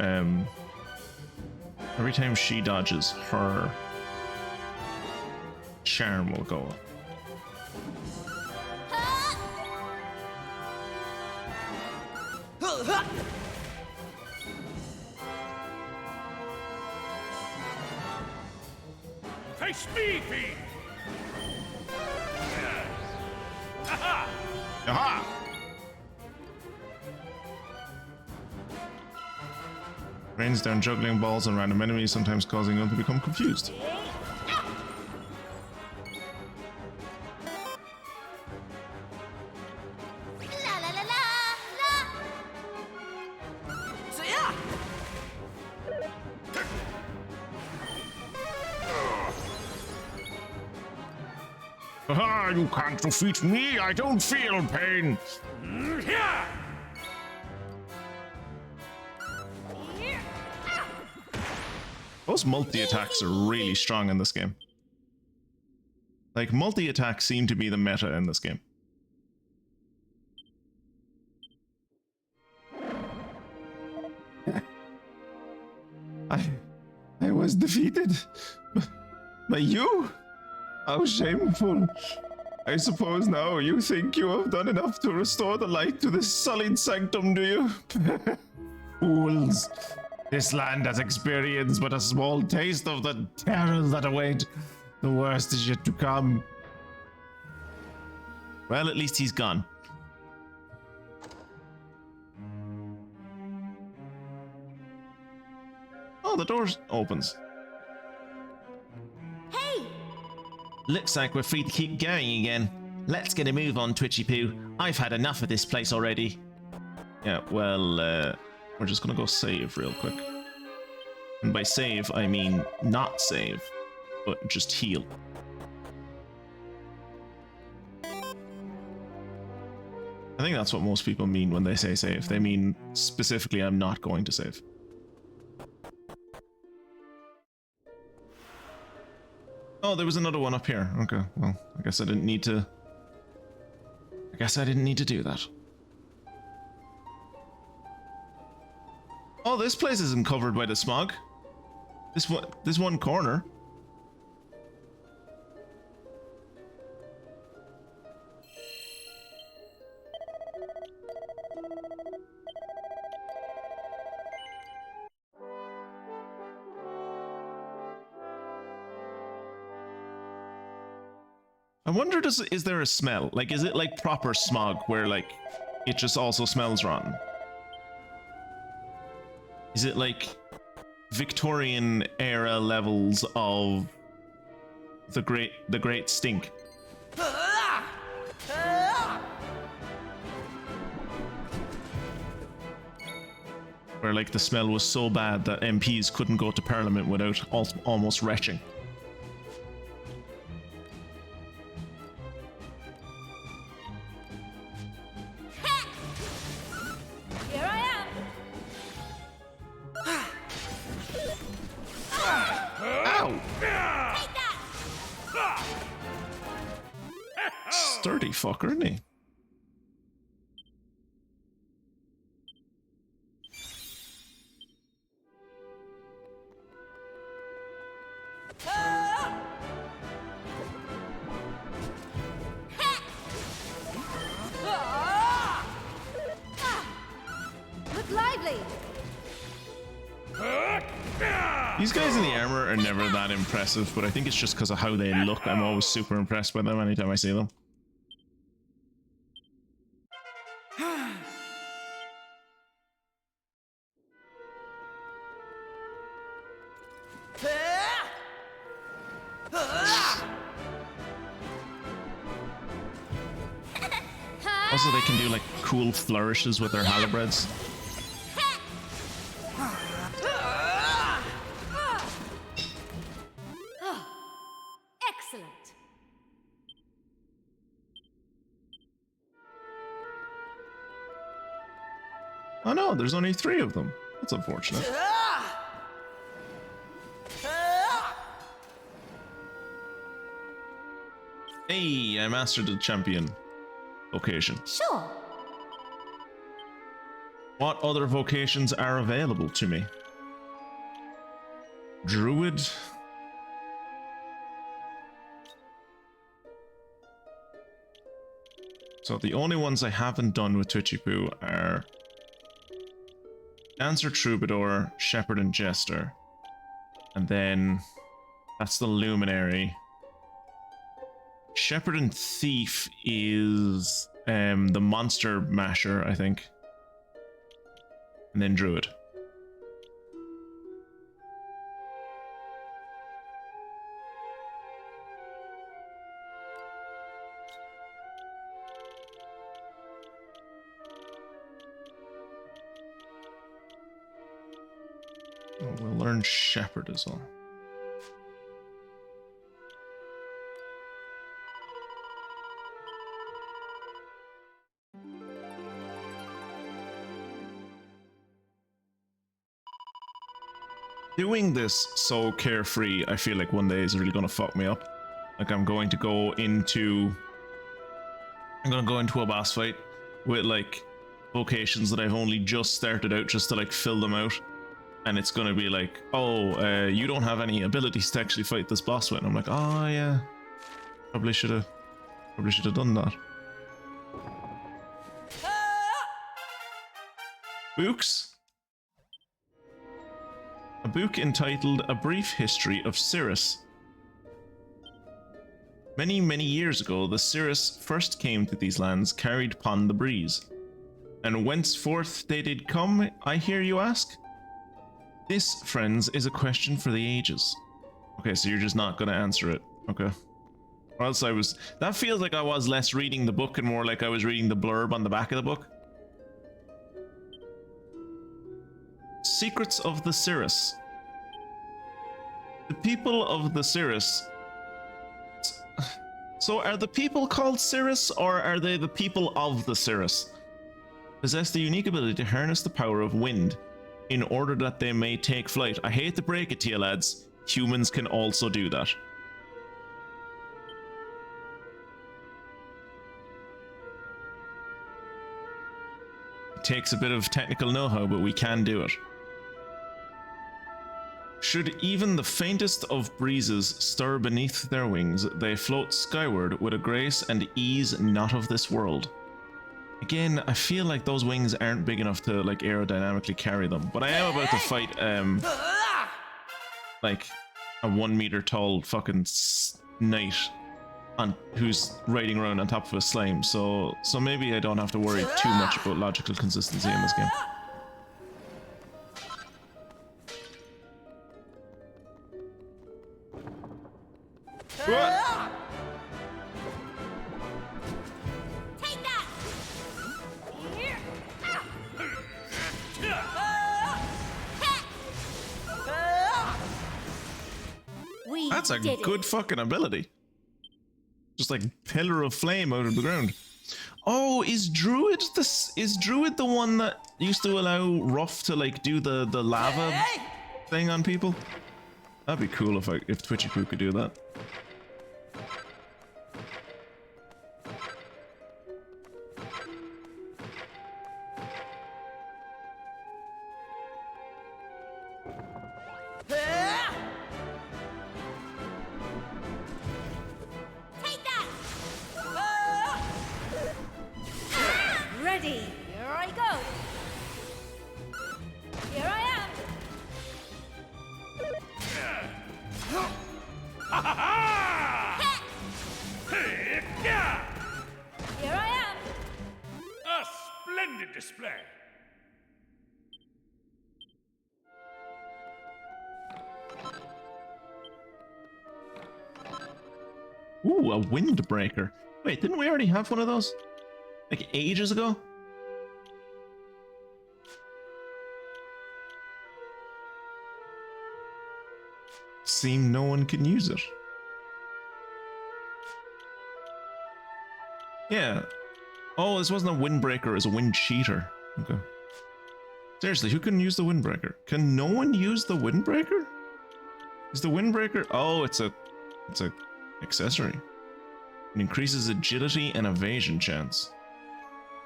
time she dodges, her charm will go up. Face me, fiend! Aha! Aha! Rains down juggling balls on random enemies, sometimes causing them to become confused. La la la la la. So yeah. Ah, you can't defeat me! I don't feel pain! Yeah! Those multi-attacks are really strong in this game. Like, multi-attacks seem to be the meta in this game. I was defeated by you? How shameful. I suppose now you think you have done enough to restore the light to this sullied sanctum, do you? Fools. This land has experienced but a small taste of the terrors that await. The worst is yet to come. Well, at least he's gone. Oh, the door opens. Hey! Looks like we're free to keep going again. Let's get a move on, Twitchy Poo. I've had enough of this place already. Yeah, well, we're just gonna go save real quick. And by save, I mean not save, but just heal. I think that's what most people mean when they say save. They mean specifically, I'm not going to save. Oh, there was another one up here. Okay, well, I guess I didn't need to do that. Oh, this place isn't covered by the smog. This one corner. I wonder, is there a smell? Like, is it like proper smog where like it just also smells rotten? Is it like Victorian era levels of the great stink? Where like the smell was so bad that MPs couldn't go to Parliament without almost retching. Here I am. Ow! Take that! Sturdy fucker, isn't he? lively! These guys in the armor are never that impressive, but I think it's just because of how they look. I'm always super impressed by them anytime I see them. Also, they can do like cool flourishes with their halberds. Excellent! Oh no, there's only 3 of them. That's unfortunate. Hey, I mastered the champion vocation. Sure. What other vocations are available to me? Druid. So the only ones I haven't done with Twitchy Poo are Dancer, Troubadour, Shepherd, and Jester. And then that's the Luminary. Shepherd and Thief is the Monster Masher, I think. And then Druid. Oh, we'll learn Shepherd as well. Doing this so carefree, I feel like one day is really going to fuck me up. Like I'm going to go into a boss fight with like vocations that I've only just started out just to like fill them out. And it's going to be like, oh, you don't have any abilities to actually fight this boss with. And I'm like, oh yeah, probably should have done that. Books. A book entitled A Brief History of Cirrus. Many, many years ago, the Cirrus first came to these lands carried upon the breeze. And whence forth they did come, I hear you ask? This, friends, is a question for the ages. Okay, so you're just not going to answer it. Okay. Or else that feels like I was less reading the book and more like I was reading the blurb on the back of the book. Secrets of the Cirrus. The people of the Cirrus. So are the people called Cirrus, or are they the people of the Cirrus? Possess the unique ability to harness the power of wind in order that they may take flight. I hate to break it to you, lads. Humans can also do that. It takes a bit of technical know-how, but we can do it. Should even the faintest of breezes stir beneath their wings, they float skyward with a grace and ease not of this world. Again, I feel like those wings aren't big enough to like aerodynamically carry them, but I am about to fight like a 1 meter tall fucking knight who's riding around on top of a slime, so maybe I don't have to worry too much about logical consistency in this game. What? Take that! That's a good fucking ability. Just like pillar of flame out of the ground. Oh, is Druid the one that used to allow Ruff to like do the lava thing on people? That'd be cool if Twitchy Poo could do that. Ooh, a windbreaker. Wait, didn't we already have one of those? Like ages ago? Seem no one can use it. Yeah. Oh, this wasn't a windbreaker, it was a wind cheater. Okay. Seriously, who can use the windbreaker? Can no one use the windbreaker? Is the windbreaker? Oh, it's a accessory. It increases agility and evasion chance.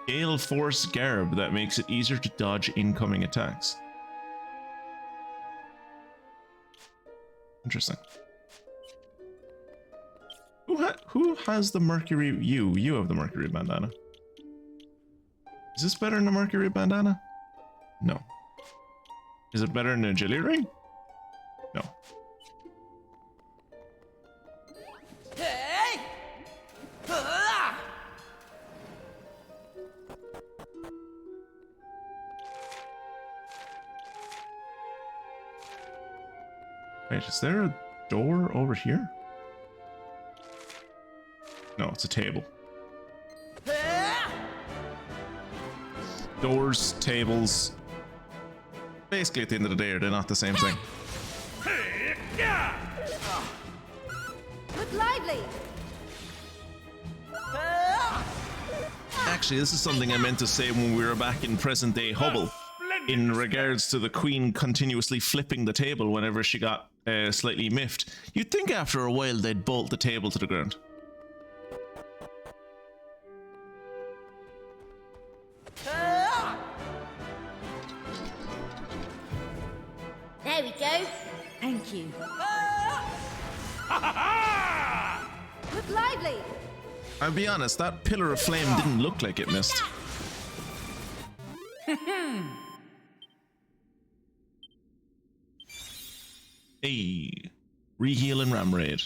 Gale Force Garb that makes it easier to dodge incoming attacks. Interesting. Who has the Mercury? You have the Mercury bandana. Is this better than the Mercury bandana? No. Is it better than the agility ring? No. Hey! Ah! Wait, is there a door over here? No, it's a table. Doors, tables. Basically, at the end of the day, they're not the same thing. Look lively! Actually, this is something I meant to say when we were back in present-day Hubble, in regards to the Queen continuously flipping the table whenever she got slightly miffed. You'd think after a while they'd bolt the table to the ground. There we go. Thank you. Look lively! I'll be honest, that pillar of flame didn't look like it missed. Hey, reheal and ramraid,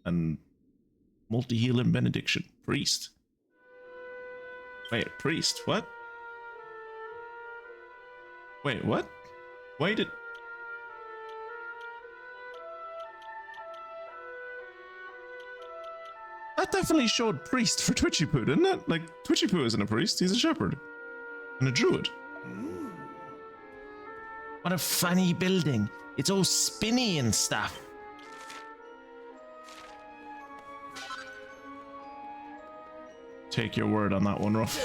and multi-heal and benediction. Priest. Wait, priest? What? Wait, what? Why did? That definitely showed priest for Twitchy Poo, didn't it? Like, Twitchy Poo isn't a priest, he's a shepherd. And a druid. What a funny building. It's all spinny and stuff. Take your word on that one, Ruff.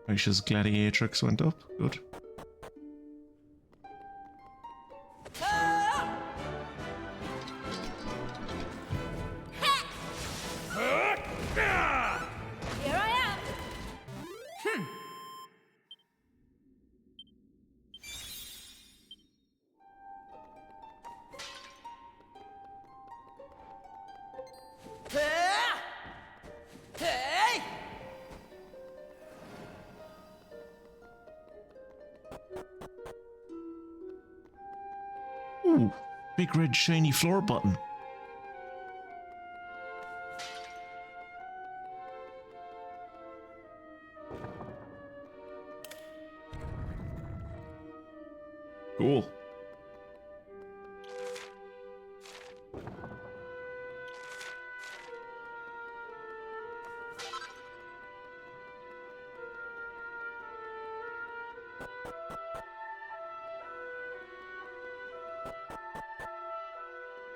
Aisha's gladiatrix went up. Good. Here I am! Hey! Ooh, big red shiny floor button. Cool.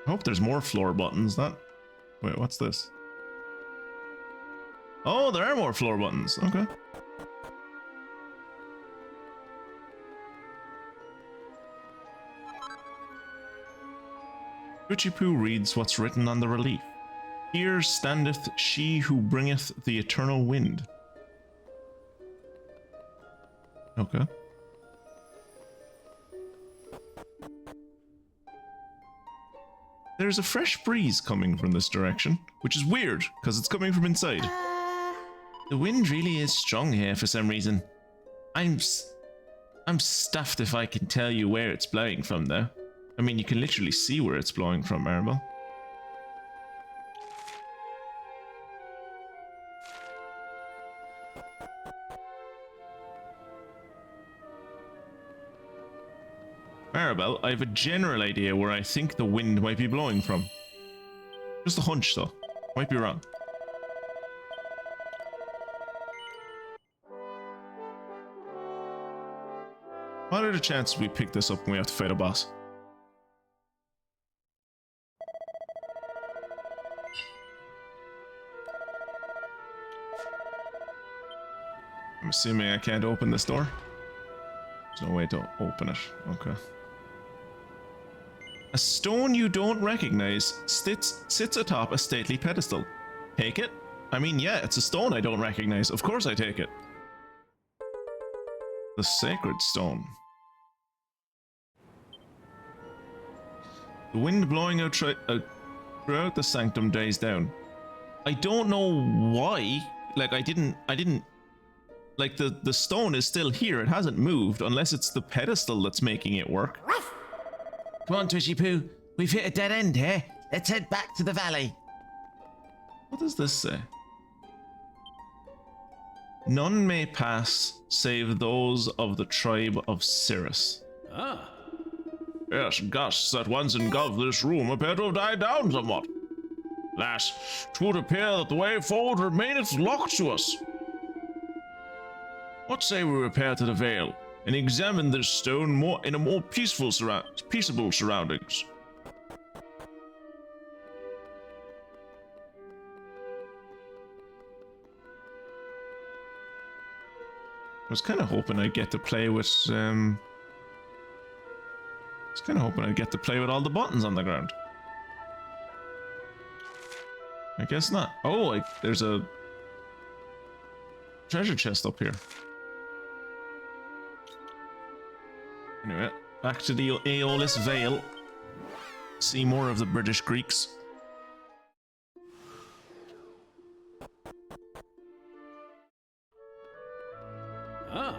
I hope there's more floor buttons. That. Wait, what's this? Oh, there are more floor buttons. Okay. Twitchy Poo reads what's written on the relief. Here standeth she who bringeth the eternal wind. Okay. There's a fresh breeze coming from this direction, which is weird, because it's coming from inside. The wind really is strong here for some reason. I'm stuffed if I can tell you where it's blowing from, though. I mean, you can literally see where it's blowing from, Maribel. Maribel, I have a general idea where I think the wind might be blowing from. Just a hunch, though. Might be wrong. What are the chances we pick this up and we have to fight a boss? I'm assuming I can't open this door. There's no way to open it. Okay. A stone you don't recognize sits atop a stately pedestal. Take it? I mean, yeah, it's a stone I don't recognize. Of course I take it. The sacred stone. The wind blowing out throughout the sanctum dies down. I don't know why. Like, I didn't like, the stone is still here. It hasn't moved unless it's the pedestal that's making it work. Come on, Twishy Poo. We've hit a dead end here. Let's head back to the valley. What does this say? None may pass save those of the tribe of Cirrus. Ah. Yes, gusts that once engulfed this room appear to have died down somewhat. Alas, it would appear that the way forward remaineth locked to us. What say we repair to the Vale and examine this stone in a more peaceable surroundings? I was kind of hoping I'd get to play with all the buttons on the ground. I guess not. Oh, there's a treasure chest up here. Anyway, back to the Aeolus Vale. See more of the British Greeks. Ah.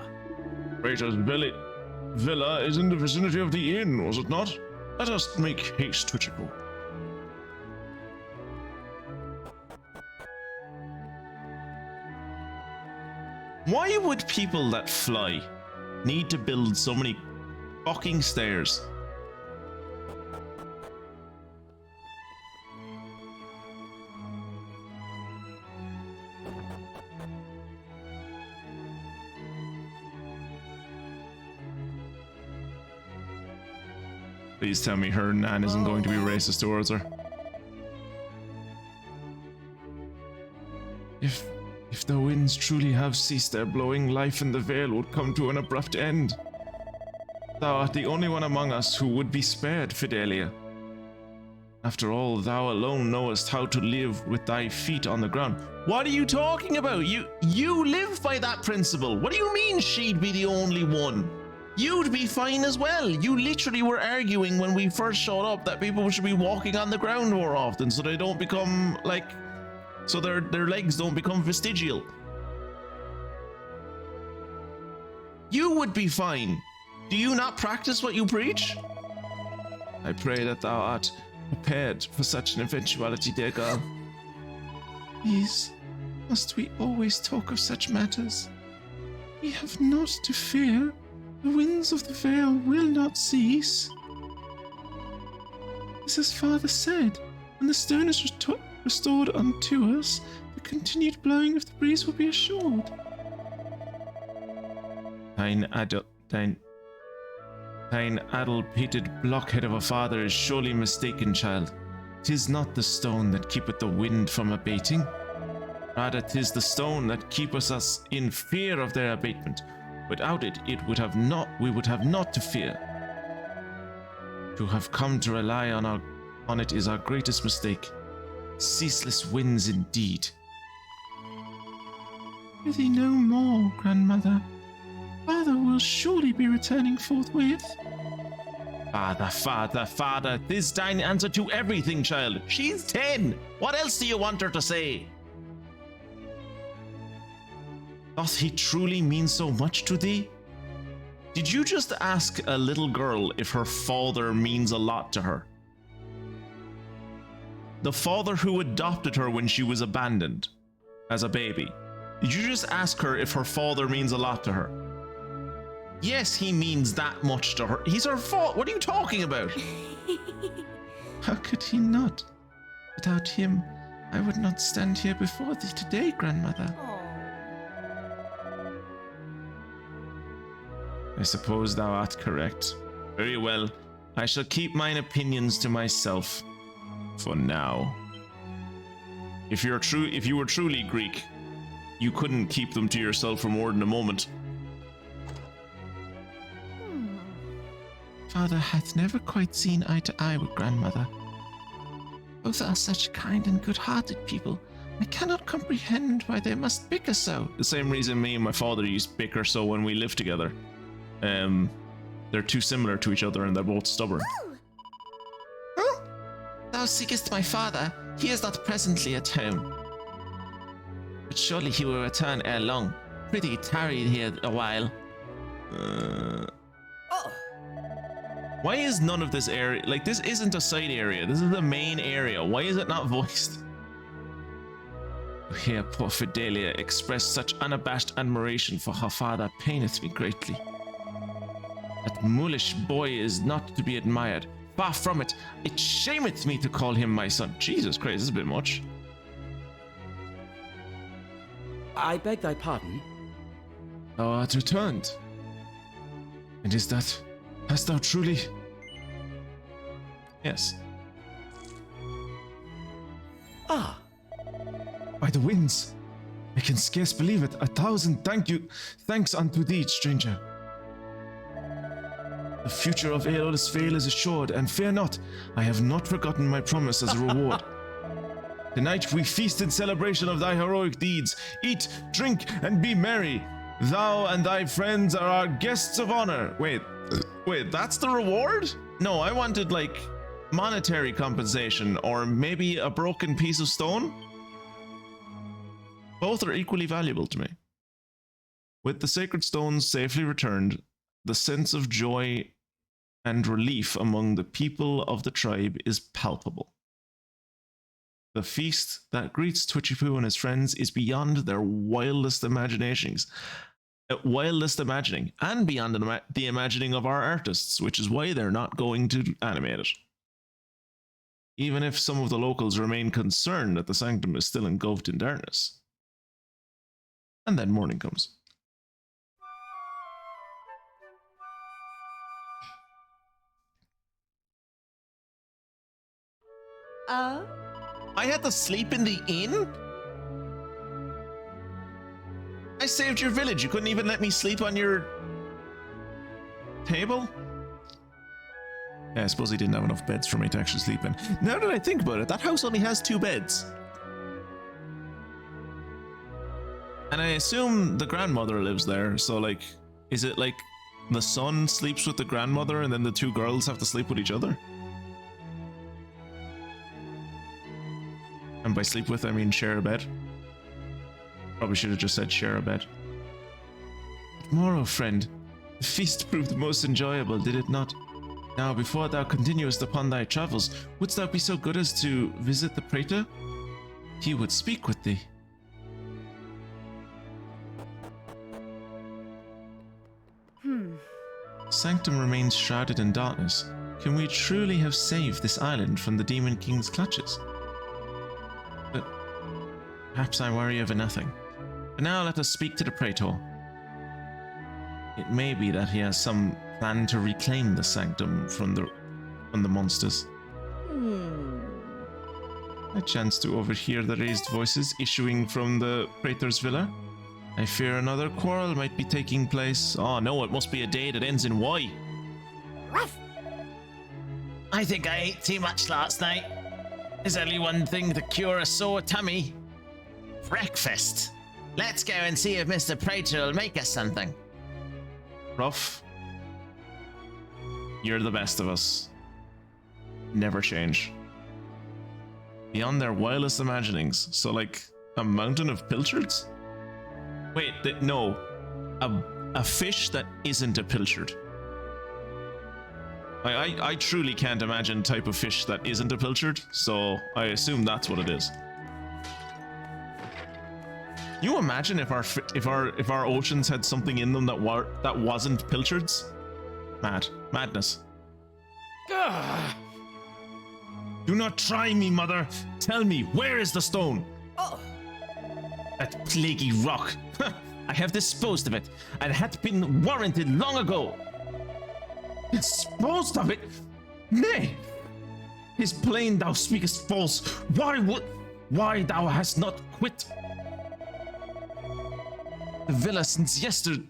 Praetor's villa is in the vicinity of the inn, was it not? Let us make haste, Twitchicle. Why would people that fly need to build so many fucking stairs? Please tell me her nan isn't going to be racist towards her. If the winds truly have ceased their blowing, life in the Vale would come to an abrupt end. Thou art the only one among us who would be spared, Fidelia. After all, thou alone knowest how to live with thy feet on the ground. What are you talking about? You live by that principle. What do you mean she'd be the only one? You'd be fine as well. You literally were arguing when we first showed up that people should be walking on the ground more often so they don't become, like, so their legs don't become vestigial. You would be fine. Do you not practice what you preach? I pray that thou art prepared for such an eventuality, dear girl. Please, must we always talk of such matters? We have not to fear. The winds of the Vale will not cease. As his father said, when the stone is restored unto us, the continued blowing of the breeze will be assured. Thine addle-pated blockhead of a father is surely mistaken, child. 'Tis not the stone that keepeth the wind from abating. Rather, 'tis the stone that keepeth us in fear of their abatement. Without it, we would have not to fear. To have come to rely on it is our greatest mistake. Ceaseless winds indeed. Prithee no more, grandmother. Father will surely be returning forthwith. Father, this thine answer to everything, child. She's 10. What else do you want her to say? Doth he truly mean so much to thee? Did you just ask a little girl if her father means a lot to her? The father who adopted her when she was abandoned as a baby. Did you just ask her if her father means a lot to her? Yes, he means that much to her. He's her fault. What are you talking about? How could he not? Without him, I would not stand here before thee today, grandmother. I suppose thou art correct. Very well. I shall keep mine opinions to myself. For now. If you were truly Greek, you couldn't keep them to yourself for more than a moment. Father hath never quite seen eye to eye with grandmother. Both are such kind and good-hearted people. I cannot comprehend why they must bicker so. The same reason me and my father used to bicker so when we lived together. They're too similar to each other and they're both stubborn. Huh? Thou seekest my father. He is not presently at home. But surely he will return ere long. Prithee tarry here a while. Why is none of this area, like this isn't a side area, this is the main area. Why is it not voiced? To hear poor Fidelia express such unabashed admiration for her father paineth me greatly. That mulish boy is not to be admired. Far from it. It shameth me to call him my son. Jesus Christ, this is a bit much. I beg thy pardon. Thou art returned. And is that... Hast thou truly... Yes. Ah. By the winds. I can scarce believe it. 1,000 thanks unto thee, stranger. The future of Aeolus Vale is assured, and fear not, I have not forgotten my promise as a reward. Tonight we feast in celebration of thy heroic deeds. Eat, drink, and be merry. Thou and thy friends are our guests of honor. Wait, that's the reward? No, I wanted like monetary compensation or maybe a broken piece of stone. Both are equally valuable to me. With the sacred stones safely returned, the sense of joy and relief among the people of the tribe is palpable. The feast that greets Twitchy-Poo and his friends is beyond their wildest imaginations. Wildest imagining, and beyond the imagining of our artists, which is why they're not going to animate it. Even if some of the locals remain concerned that the sanctum is still engulfed in darkness. And then morning comes. Oh? I had to sleep in the inn? I saved your village. You couldn't even let me sleep on your table? Yeah, I suppose he didn't have enough beds for me to actually sleep in. Now that I think about it, that house only has 2 beds. And I assume the grandmother lives there, so like, is it like the son sleeps with the grandmother and then the 2 girls have to sleep with each other? And by sleep with, I mean share a bed. Probably should have just said share a bed. Tomorrow, friend, the feast proved most enjoyable, did it not? Now, before thou continuest upon thy travels, wouldst thou be so good as to visit the praetor? He would speak with thee. Sanctum remains shrouded in darkness. Can we truly have saved this island from the Demon King's clutches? But perhaps I worry over nothing. But now let us speak to the praetor. It may be that he has some plan to reclaim the sanctum from the monsters. I chance to overhear the raised voices issuing from the praetor's villa. I fear another quarrel might be taking place. Oh no, it must be a day that ends in Y. Ruff. I think I ate too much last night. There's only one thing to cure a sore tummy. Breakfast. Let's go and see if Mr. Praetor will make us something. Ruff, you're the best of us. Never change. Beyond their wildest imaginings. So like a mountain of pilchards? Wait, no. A fish that isn't a pilchard. I truly can't imagine a type of fish that isn't a pilchard, so I assume that's what it is. You imagine if our oceans had something in them that wasn't pilchards? Madness. Do not try me, mother. Tell me, where is the stone? Oh, That plaguey rock. I have disposed of it, and it had been warranted long ago. Disposed of it? Nay! 'Tis plain thou speakest false. Why thou hast not quit the villa since yesterday?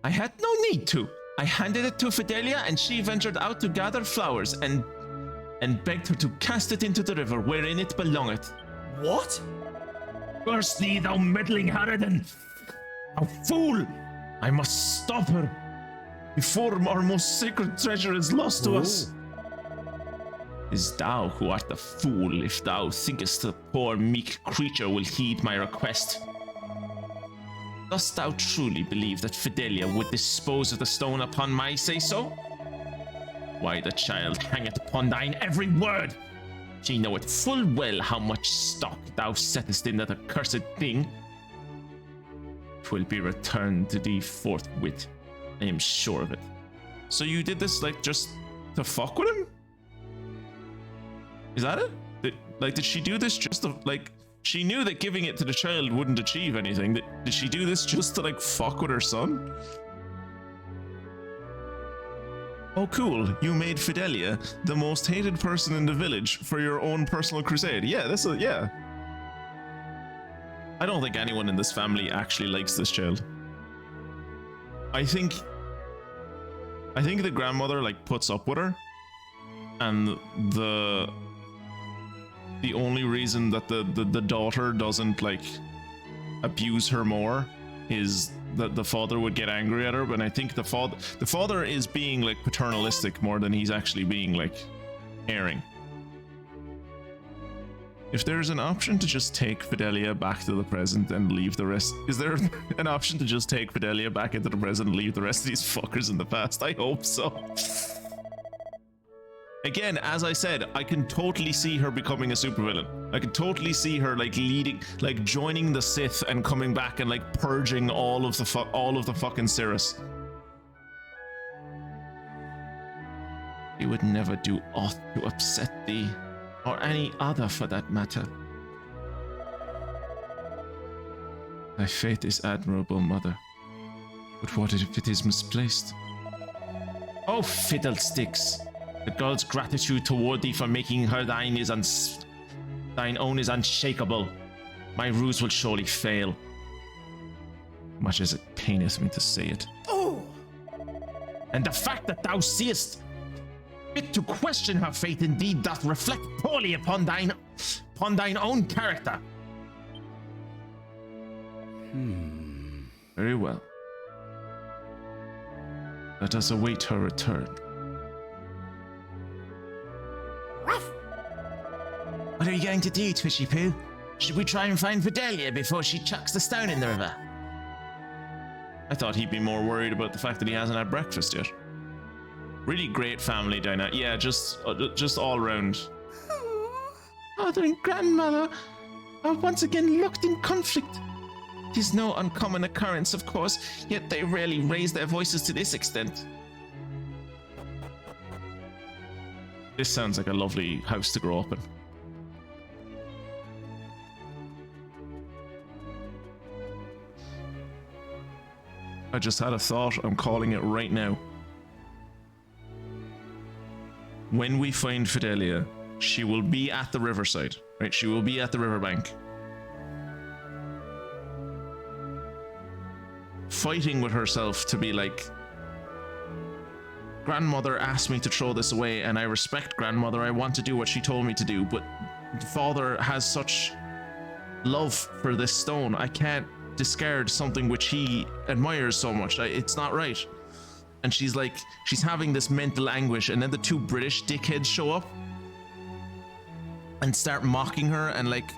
I had no need to. I handed it to Fidelia, and she ventured out to gather flowers and begged her to cast it into the river wherein it belongeth. what? Curse thee, thou meddling harridan! Thou fool! I must stop her before our most sacred treasure is lost to us. Is thou who art the fool if thou thinkest the poor meek creature will heed my request? Dost thou truly believe that Fidelia would dispose of the stone upon my say-so? Why, the child hangeth upon thine every word. She knoweth full well how much stock thou settest in that accursed thing. 'Twill be returned to thee forthwith. I am sure of it. So you did this, like, just to fuck with him? Is that it? Did she do this just to, like, she knew that giving it to the child wouldn't achieve anything. Did she do this just to, like, fuck with her son? Oh, cool. You made Fidelia the most hated person in the village for your own personal crusade. Yeah, yeah. I don't think anyone in this family actually likes this child. I think the grandmother, like, puts up with her, and the only reason that the daughter doesn't, like, abuse her more is that the father would get angry at her. But I think the father is being, like, paternalistic more than he's actually being, like, caring. If there's an option to just take Fidelia back to the present and leave the rest, is there an option to just take Fidelia back into the present and leave the rest of these fuckers in the past? I hope so. Again, as I said, I can totally see her becoming a supervillain. I can totally see her, like, leading, like, joining the Sith and coming back and, like, purging all of the fucking Cirrus. He would never do aught to upset thee, or any other for that matter. Thy faith is admirable, mother, but what if it is misplaced? Oh, fiddlesticks! The girl's gratitude toward thee for making her thine own is unshakable. My ruse will surely fail. Much as it paineth me to say it. Oh! And the fact that thou seest fit to question her faith indeed doth reflect poorly upon thine own character. Very well. Let us await her return. What are you going to do, Twishy Poo? Should we try and find Fidelia before she chucks the stone in the river? I thought he'd be more worried about the fact that he hasn't had breakfast yet. Really great family dynamic. Yeah, just all round. Father and grandmother are once again locked in conflict. It is no uncommon occurrence, of course, yet they rarely raise their voices to this extent. This sounds like a lovely house to grow up in. I just had a thought. I'm calling it right now. When we find Fidelia, she will be at the riverside, right? She will be at the riverbank, fighting with herself to be like, grandmother asked me to throw this away, and I respect grandmother. I want to do what she told me to do, but father has such love for this stone. I can't discard something which he admires so much. It's not right. And she's having this mental anguish, and then the two British dickheads show up and start mocking her and, like,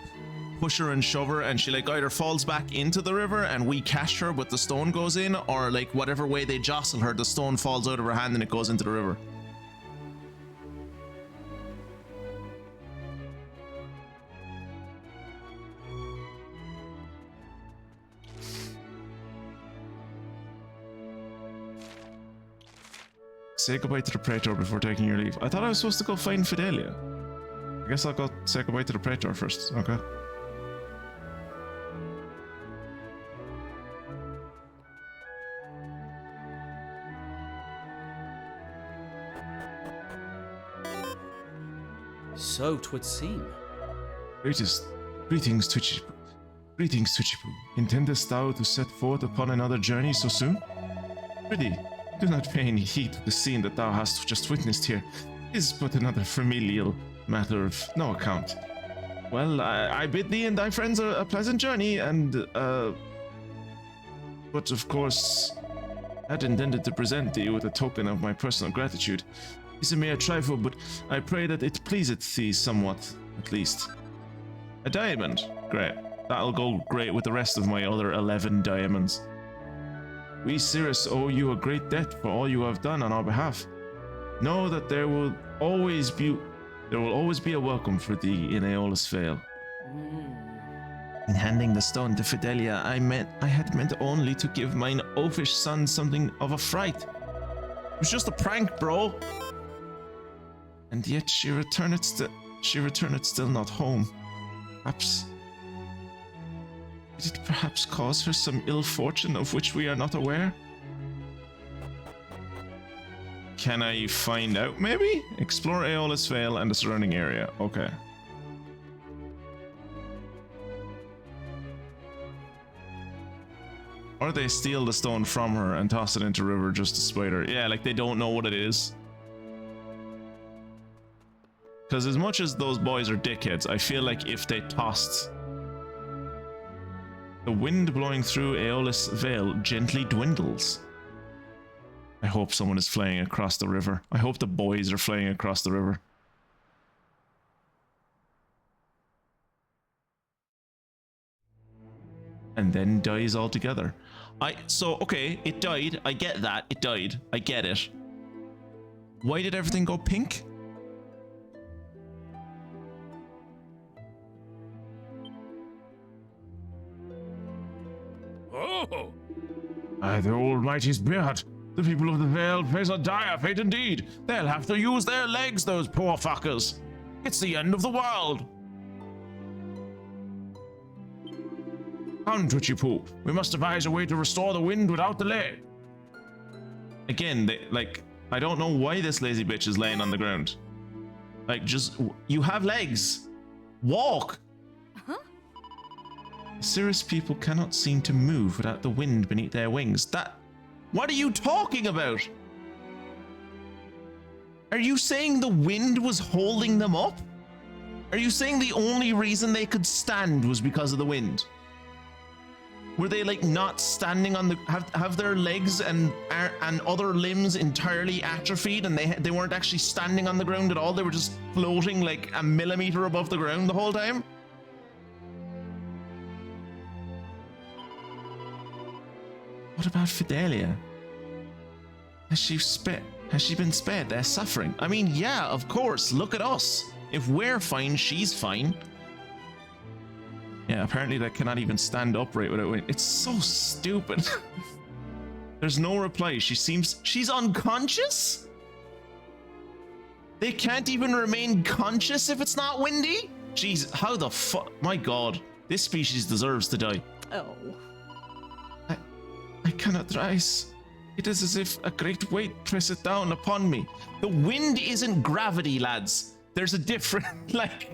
push her and shove her, and she, like, either falls back into the river and we catch her but the stone goes in, or, like, whatever way they jostle her, the stone falls out of her hand and it goes into the river. say goodbye to the Praetor before taking your leave. I thought I was supposed to go find Fidelia. I guess I'll go say goodbye to the Praetor first. Okay. So 'twould seem. Greetings, Twitchy. Greetings, Twitchy-poo. Intendest thou to set forth upon another journey so soon? Prithee, do not pay any heed to the scene that thou hast just witnessed here. It is but another familial matter of no account. Well, I bid thee and thy friends a pleasant journey, and, but of course, I had intended to present thee with a token of my personal gratitude. It's a mere trifle, but I pray that it pleaseth thee somewhat, at least. A diamond? Great. That'll go great with the rest of my other 11 diamonds. We Cirrus owe you a great debt for all you have done on our behalf. Know that there will always be a welcome for thee in Aeolus Vale. In handing the stone to Fidelia, I had meant only to give mine oafish son something of a fright. It was just a prank, bro. And yet she returned still not home. Did it perhaps cause her some ill fortune of which we are not aware? Can I find out, maybe? Explore Aeolus Vale and the surrounding area. Okay. Or they steal the stone from her and toss it into the river just to spite her. Yeah, like they don't know what it is. Because as much as those boys are dickheads, I feel like if they tossed... The wind blowing through Aeolus Vale gently dwindles. I hope someone is flying across the river. I hope the boys are flying across the river. And then dies altogether. Okay, it died. I get that. It died. I get it. Why did everything go pink? Oh! By the Almighty's beard, the people of the Vale face a dire fate indeed. They'll have to use their legs, those poor fuckers. It's the end of the world. Come, Twitchy-poo. We must devise a way to restore the wind without delay. Again, I don't know why this lazy bitch is laying on the ground. Like, you have legs. Walk. The Cirrus people cannot seem to move without the wind beneath their wings. What are you talking about? Are you saying the wind was holding them up? Are you saying the only reason they could stand was because of the wind? Were they like not standing on the have their legs and other limbs entirely atrophied and they weren't actually standing on the ground at all? They were just floating like a millimeter above the ground the whole time? What about Fidelia? Has she been spared their suffering? I mean, yeah, of course. Look at us. If we're fine, she's fine. Yeah, apparently they cannot even stand upright without wind. It's so stupid. There's no reply. She's unconscious? They can't even remain conscious if it's not windy? Jeez, how the fuck? My god, this species deserves to die. Oh. I cannot rise. It is as if a great weight presseth down upon me. The wind isn't gravity, lads. There's a different, like...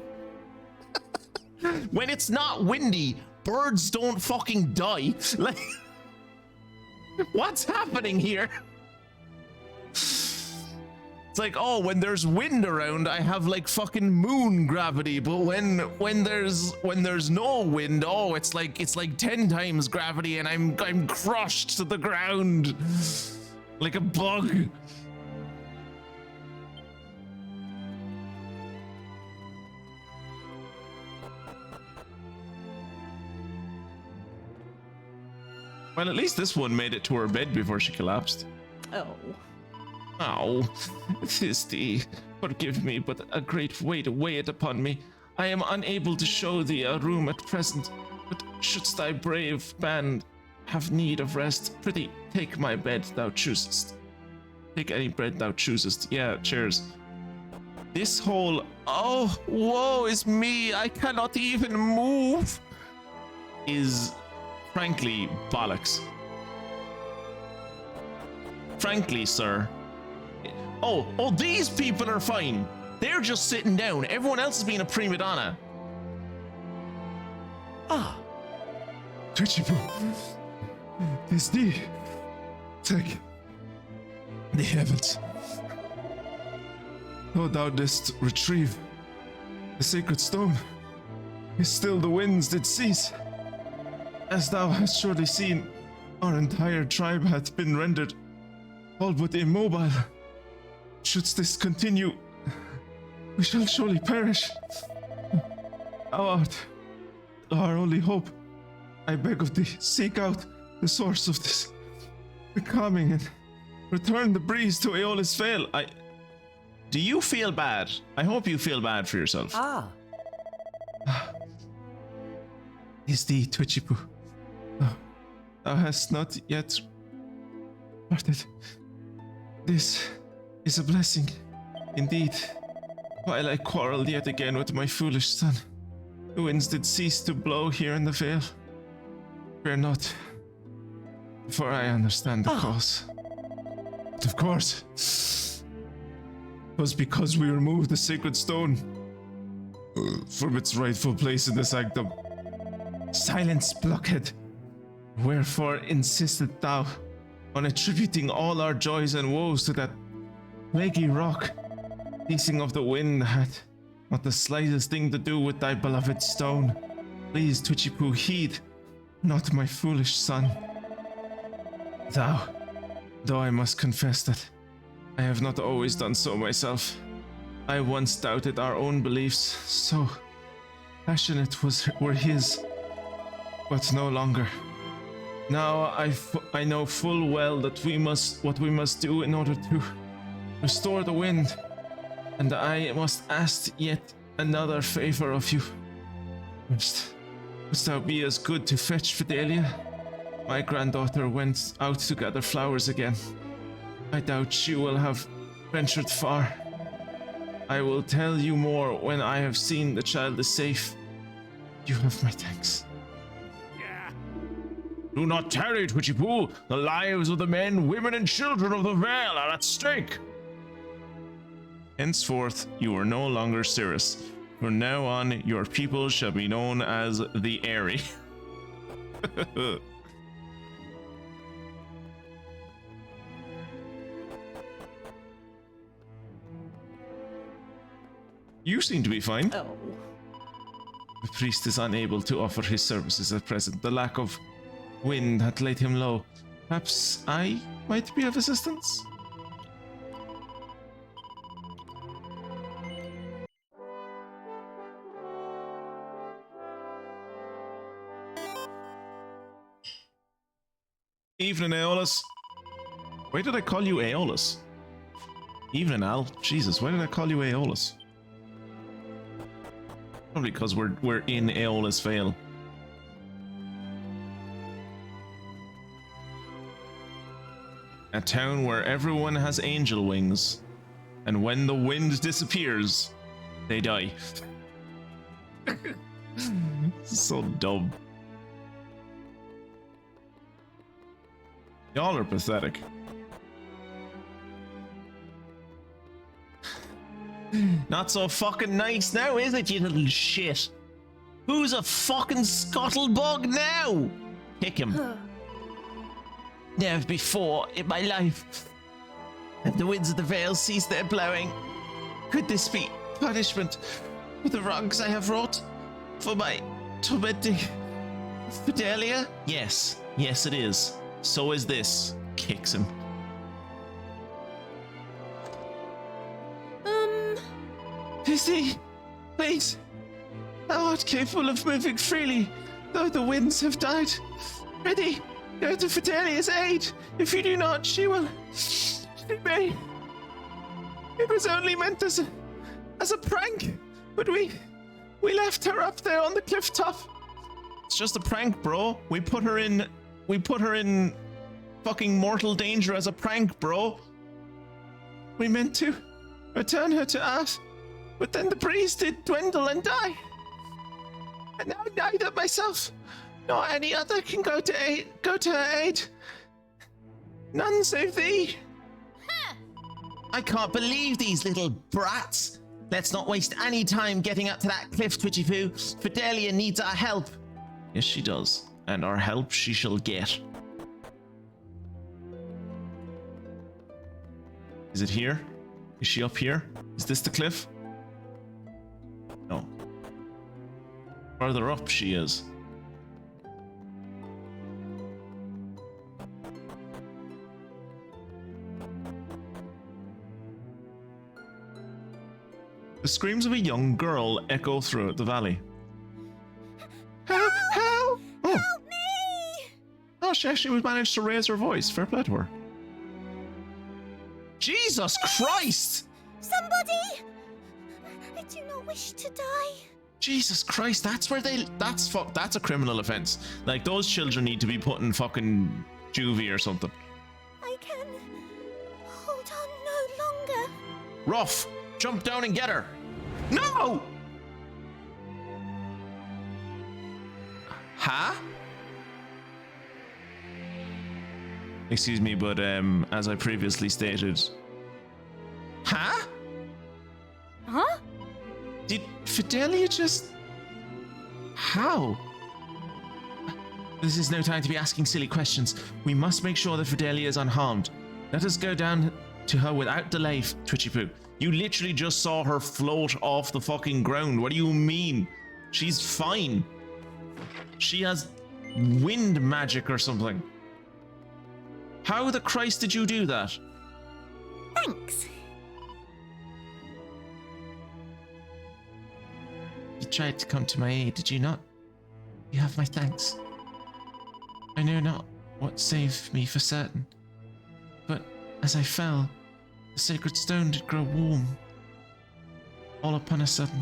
When it's not windy, birds don't fucking die. Like... What's happening here? It's like, oh, when there's wind around, I have like fucking moon gravity, but when there's no wind, oh, it's like 10 times gravity, and I'm crushed to the ground like a bug. Well, at least this one made it to her bed before she collapsed. Oh. Oh, Thisty, forgive me, but a great weight weigheth upon me. I am unable to show thee a room at present, but shouldst thy brave band have need of rest, prithee take my bed thou choosest. Take any bread thou choosest. Yeah, cheers. This whole, oh, woe is me, I cannot even move, is frankly bollocks. Frankly, sir. Oh, these people are fine. They're just sitting down. Everyone else is being a prima donna. Ah. Twitchy-poo. Tis thee. Take the heavens. Though thou didst retrieve the sacred stone, yet still the winds did cease. As thou hast surely seen, our entire tribe hath been rendered all but immobile. Shouldst this continue, we shall surely perish. Thou art our only hope. I beg of thee, seek out the source of this becoming and return the breeze to Aeolus Vale. Do you feel bad? I hope you feel bad for yourself. Ah. Is thee, Twitchy-poo. Thou hast not yet parted. This is a blessing, indeed. While I quarreled yet again with my foolish son, the winds did cease to blow here in the Vale. Fear not, for I understand the cause. But of course, it was because we removed the sacred stone from its rightful place in the sanctum. Silence, blockhead! Wherefore insisted thou on attributing all our joys and woes to that plaguey rock? Ceasing of the wind had not the slightest thing to do with thy beloved stone. Please, Twitchy-poo, heed not my foolish son. Though I must confess that I have not always done so myself. I once doubted our own beliefs, so passionate were his, but no longer. Now I know full well that what we must do in order to restore the wind, and I must ask yet another favor of you. Must thou be as good to fetch Fidelia? My granddaughter went out to gather flowers again. I doubt she will have ventured far. I will tell you more when I have seen the child is safe. You have my thanks. Do not tarry, Twitchy-poo. The lives of the men, women, and children of the Vale are at stake. Henceforth, you are no longer Cirrus. From now on, your people shall be known as the Airy. You seem to be fine. Oh. The priest is unable to offer his services at present. The lack of wind had laid him low. Perhaps I might be of assistance? Evening, Aeolus. Why did I call you Aeolus? Evening, Al. Jesus, why did I call you Aeolus? Probably because we're in Aeolus Vale. A town where everyone has angel wings, and when the wind disappears, they die. So dumb. Y'all are pathetic. Not so fucking nice now, is it, you little shit? Who's a fucking scuttlebug now? Kick him. Never before in my life have the winds of the Vale ceased their blowing. Could this be punishment for the wrongs I have wrought? For my tormenting Fidelia? Yes, it is. So is this. Kicks him. Pissy, please. Thou art capable of moving freely, though the winds have died. Ready, go to Fidelia's aid. If you do not, she may. It was only meant as a prank, but we left her up there on the cliff top. It's just a prank, bro. We put her in fucking mortal danger as a prank, bro. We meant to return her to Earth, but then the breeze did dwindle and die. And now neither myself nor any other can go to her aid. None save thee. I can't believe these little brats. Let's not waste any time getting up to that cliff, Twitchy Poo. Fidelia needs our help. Yes, she does. And our help she shall get. Is it here? Is she up here? Is this the cliff? No. Further up she is. The screams of a young girl echo throughout the valley. Help! Help! Oh. Help me! Oh, she actually managed to raise her voice. Fair play to her. Jesus Christ! Somebody! I do not wish to die. Jesus Christ, that's a criminal offense. Like, those children need to be put in fucking juvie or something. I can hold on no longer. Ruff, jump down and get her. No! Huh? Excuse me, but as I previously stated. Huh? Huh? Did Fidelia just... How? This is no time to be asking silly questions. We must make sure that Fidelia is unharmed. Let us go down to her without delay, Twitchy Poo. You literally just saw her float off the fucking ground. What do you mean? She's fine. She has wind magic or something. How the Christ did you do that? Thanks. You tried to come to my aid, did you not? You have my thanks. I know not what saved me for certain, but as I fell, the sacred stone did grow warm, all upon a sudden.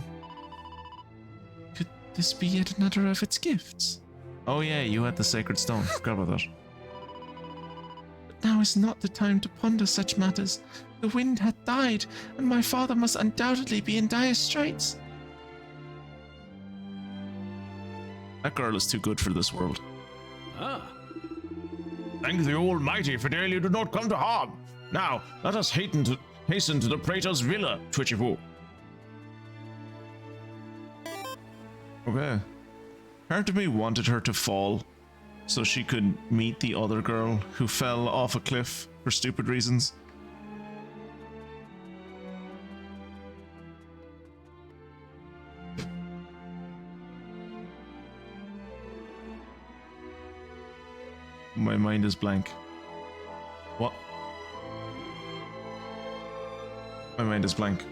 Could this be yet another of its gifts? Oh yeah, you had the sacred stone. Forgot about that. But now is not the time to ponder such matters. The wind hath died, and my father must undoubtedly be in dire straits. That girl is too good for this world. Ah. Thank the Almighty, Fidelia did not come to harm. Now, let us hasten to the Praetor's villa, Twitchy Poo. Okay. Part of me wanted her to fall so she could meet the other girl who fell off a cliff for stupid reasons. My mind is blank. What? My mind is blank.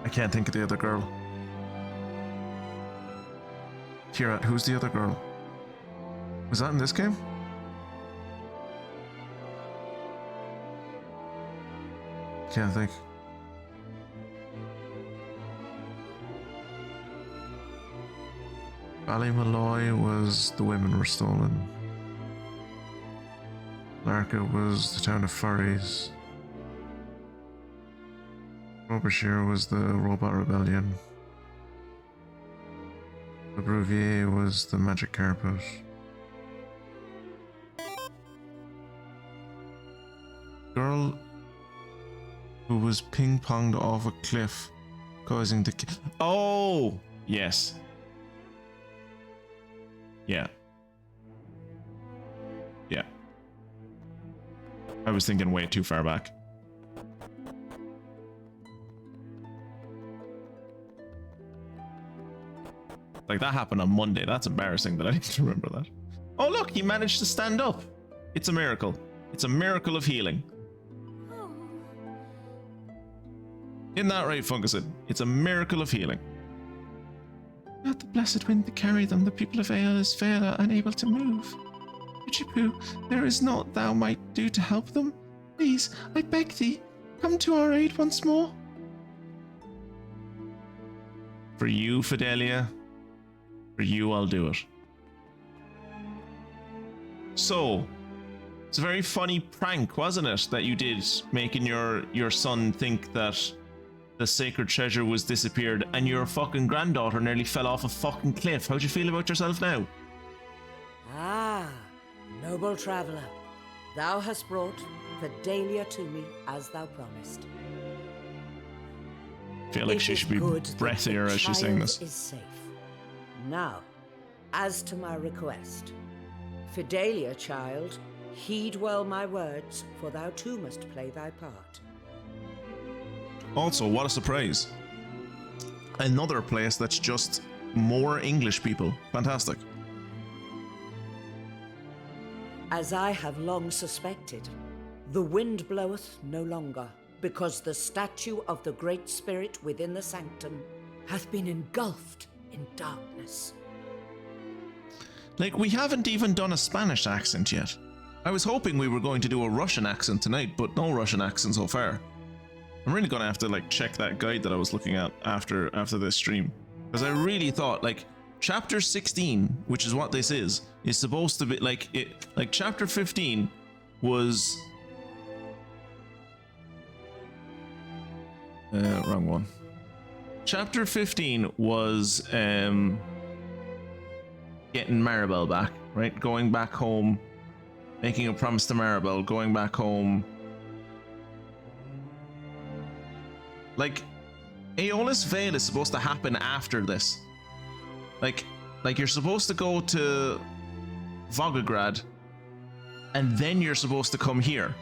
I can't think of the other girl. Kira, who's the other girl? Was that in this game? Can't think. Vale Malloy was the women were stolen. Larka was the town of furries. Robershire was the robot rebellion. The Brevier was the magic carpet. Girl who was ping-ponged off a cliff, causing the... Oh! Yes. Yeah. Yeah. I was thinking way too far back. Like, that happened on Monday. That's embarrassing that I didn't remember that. Oh, look, he managed to stand up. It's a miracle. It's a miracle of healing. Isn't that right, Fungusid? It's a miracle of healing. Not the blessed wind to carry them, the people of Aeolus Vale are unable to move. Poo, there is naught thou might do to help them. Please, I beg thee, come to our aid once more. For you, Fidelia, for you, I'll do it. So, It's a very funny prank, wasn't it, that you did, making your son think that the sacred treasure was disappeared and your fucking granddaughter nearly fell off a fucking cliff. How'd you feel about yourself now? Ah, noble traveller, thou hast brought Fidelia to me as thou promised. I feel like she should be breathier as she's saying this. Is safe. Now, as to my request, Fidelia, child, heed well my words, for thou too must play thy part. Also, what a surprise. Another place that's just more English people. Fantastic. As I have long suspected, the wind bloweth no longer, because the statue of the Great Spirit within the sanctum hath been engulfed in darkness. Like, we haven't even done a Spanish accent yet. I was hoping we were going to do a Russian accent tonight, but no Russian accent so far. I'm really gonna have to like check that guide that I was looking at after this stream, because I really thought like chapter 16, which is what this is supposed to be like it. Like chapter 15 was wrong one. Chapter 15 was getting Maribel back, right? Going back home, making a promise to Maribel, going back home. Like, Aeolus Vale is supposed to happen after this. Like you're supposed to go to Volgograd, and then you're supposed to come here.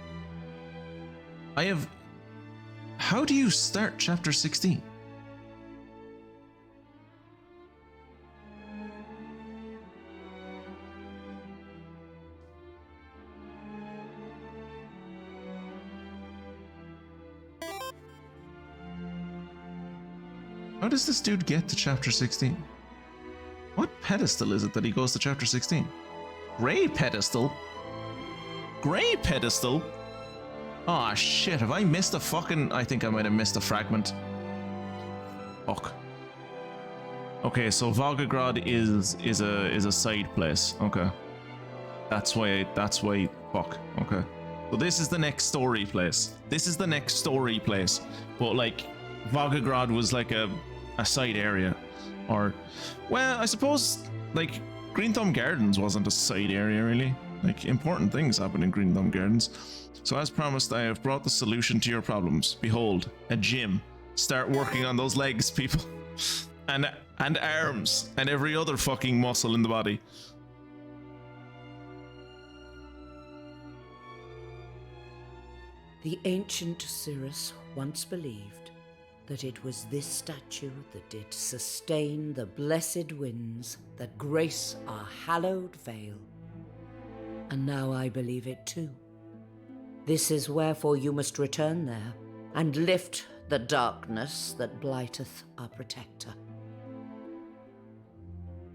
How do you start chapter 16? How does this dude get to chapter 16? What pedestal is it that he goes to chapter 16? Grey pedestal? Grey pedestal? Aw, shit, have I missed a fucking... I think I might have missed a fragment. Fuck. Okay, so Volgograd is a side place. Okay. That's why, fuck. Okay. So this is the next story place. But like, Volgograd was like a side area. Or, well, I suppose, like, Green Thumb Gardens wasn't a side area, really. Like, important things happen in Green Thumb Gardens. So as promised, I have brought the solution to your problems. Behold, a gym. Start working on those legs, people. And arms. And every other fucking muscle in the body. The ancient Cirrus once believed that it was this statue that did sustain the blessed winds that grace our hallowed vale. And now I believe it too. This is wherefore you must return there, and lift the darkness that blighteth our protector.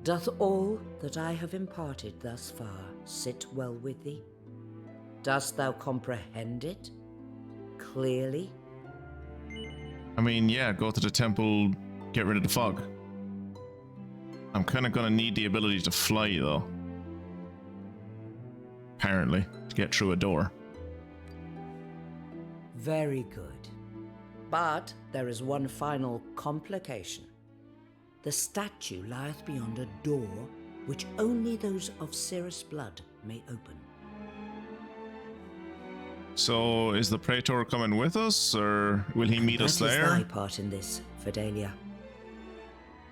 Doth all that I have imparted thus far sit well with thee? Dost thou comprehend it clearly? I mean, yeah, go to the temple, get rid of the fog. I'm kind of gonna need the ability to fly, though. Apparently, to get through a door. Very good. But there is one final complication. The statue lieth beyond a door which only those of Cirrus blood may open. So, is the Praetor coming with us, or will he meet us there? That is thy part in this, Fidelia.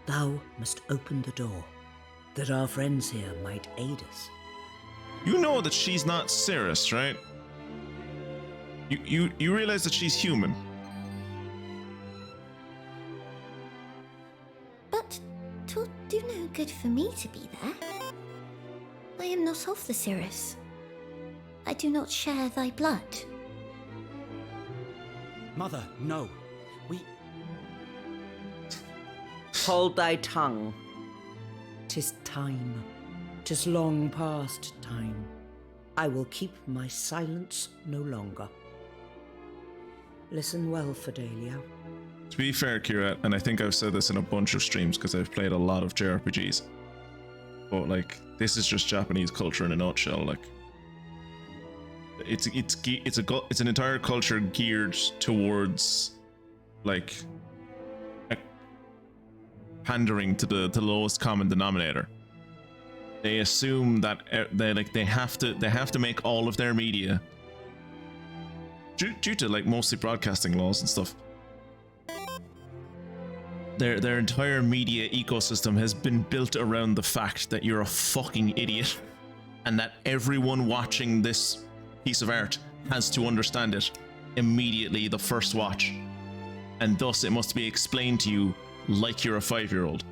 Thou must open the door, that our friends here might aid us. You know that she's not Cirrus, right? You realize that she's human. But 'twill do no good for me to be there. I am not of the Cirrus. I do not share thy blood. Mother, no. Hold thy tongue. 'Tis time. 'Tis long past time. I will keep my silence no longer. Listen well, Fidelia. To be fair, Kira, and I think I've said this in a bunch of streams because I've played a lot of JRPGs, but like, this is just Japanese culture in a nutshell. Like, it's an entire culture geared towards like pandering to the lowest common denominator. They assume that they have to make all of their media due to like mostly broadcasting laws and stuff. Their entire media ecosystem has been built around the fact that you're a fucking idiot, and that everyone watching this piece of art has to understand it immediately the first watch, and thus it must be explained to you like you're a 5-year-old.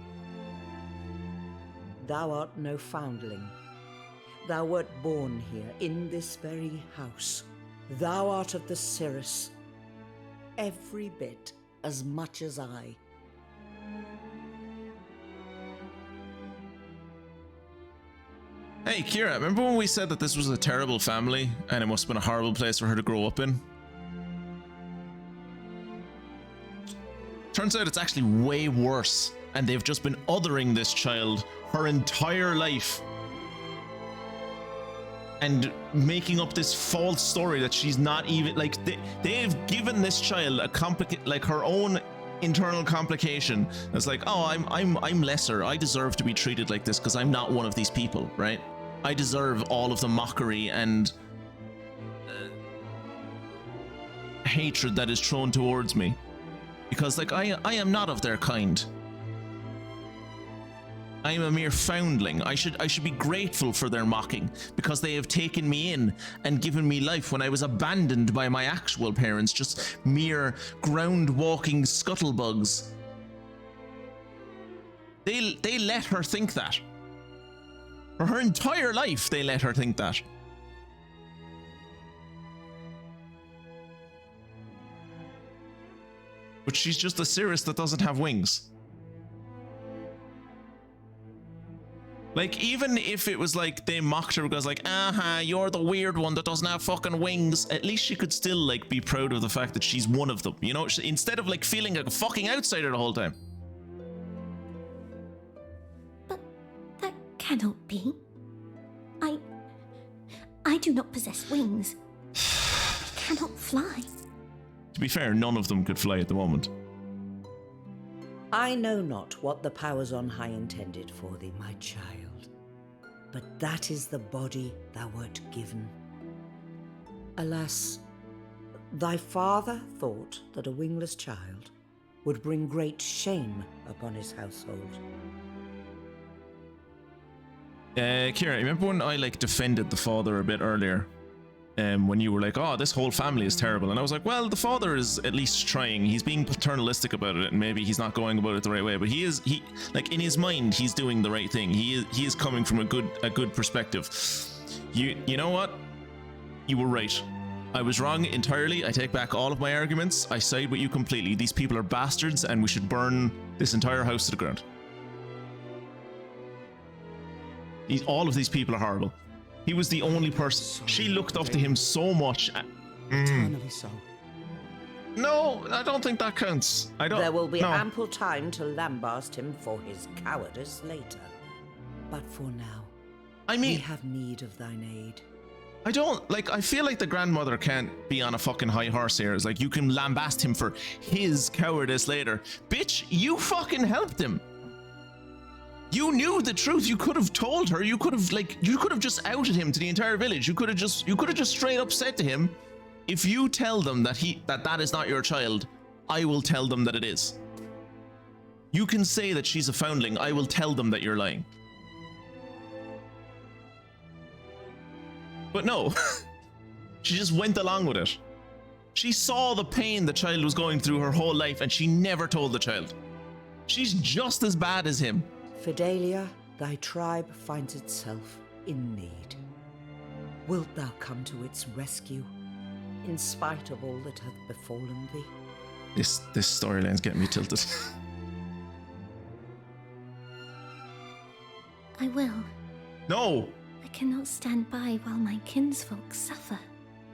Thou art no foundling. Thou wert born here in this very house. Thou art of the Cirrus, every bit as much as I. Hey, Kira, remember when we said that this was a terrible family and it must have been a horrible place for her to grow up in? Turns out it's actually way worse, and they've just been othering this child her entire life and making up this false story that she's not even like they've given this child a her own internal complication. It's like, oh, I'm lesser. I deserve to be treated like this because I'm not one of these people, right? I deserve all of the mockery and hatred that is thrown towards me because, like, I am not of their kind. I am a mere foundling. I should be grateful for their mocking because they have taken me in and given me life when I was abandoned by my actual parents, just mere ground-walking scuttlebugs. They let her think that. For her entire life, they let her think that. But she's just a Cirrus that doesn't have wings. Like, even if it was like they mocked her because like, you're the weird one that doesn't have fucking wings, at least she could still like be proud of the fact that she's one of them, you know, instead of like feeling like a fucking outsider the whole time. But that cannot be. I do not possess wings. I cannot fly. To be fair, none of them could fly at the moment. I know not what the powers on high intended for thee, my child, but that is the body thou wert given. Alas, thy father thought that a wingless child would bring great shame upon his household. Kira, remember when I like defended the father a bit earlier? When you were like, oh, this whole family is terrible. And I was like, well, the father is at least trying. He's being paternalistic about it, and maybe he's not going about it the right way. But he like in his mind, he's doing the right thing. He is coming from a good perspective. You know what? You were right. I was wrong entirely. I take back all of my arguments. I side with you completely. These people are bastards, and we should burn this entire house to the ground. All of these people are horrible. He was the only person. She looked up to him so much. Eternally so. No, I don't think that counts. I don't. There will be ample time to lambast him for his cowardice later. But for now, we have need of thine aid. I don't, like, I feel like the grandmother can't be on a fucking high horse here. It's like, you can lambast him for his cowardice later. Bitch, you fucking helped him. You knew the truth. You could have told her. You could have just outed him to the entire village. You could have just straight up said to him, if you tell them that is not your child, I will tell them that it is. You can say that she's a foundling. I will tell them that you're lying. But no, she just went along with it. She saw the pain the child was going through her whole life, and she never told the child. She's just as bad as him. Fidelia, thy tribe finds itself in need. Wilt thou come to its rescue, in spite of all that hath befallen thee? This storyline's getting me tilted. I will. No! I cannot stand by while my kinsfolk suffer.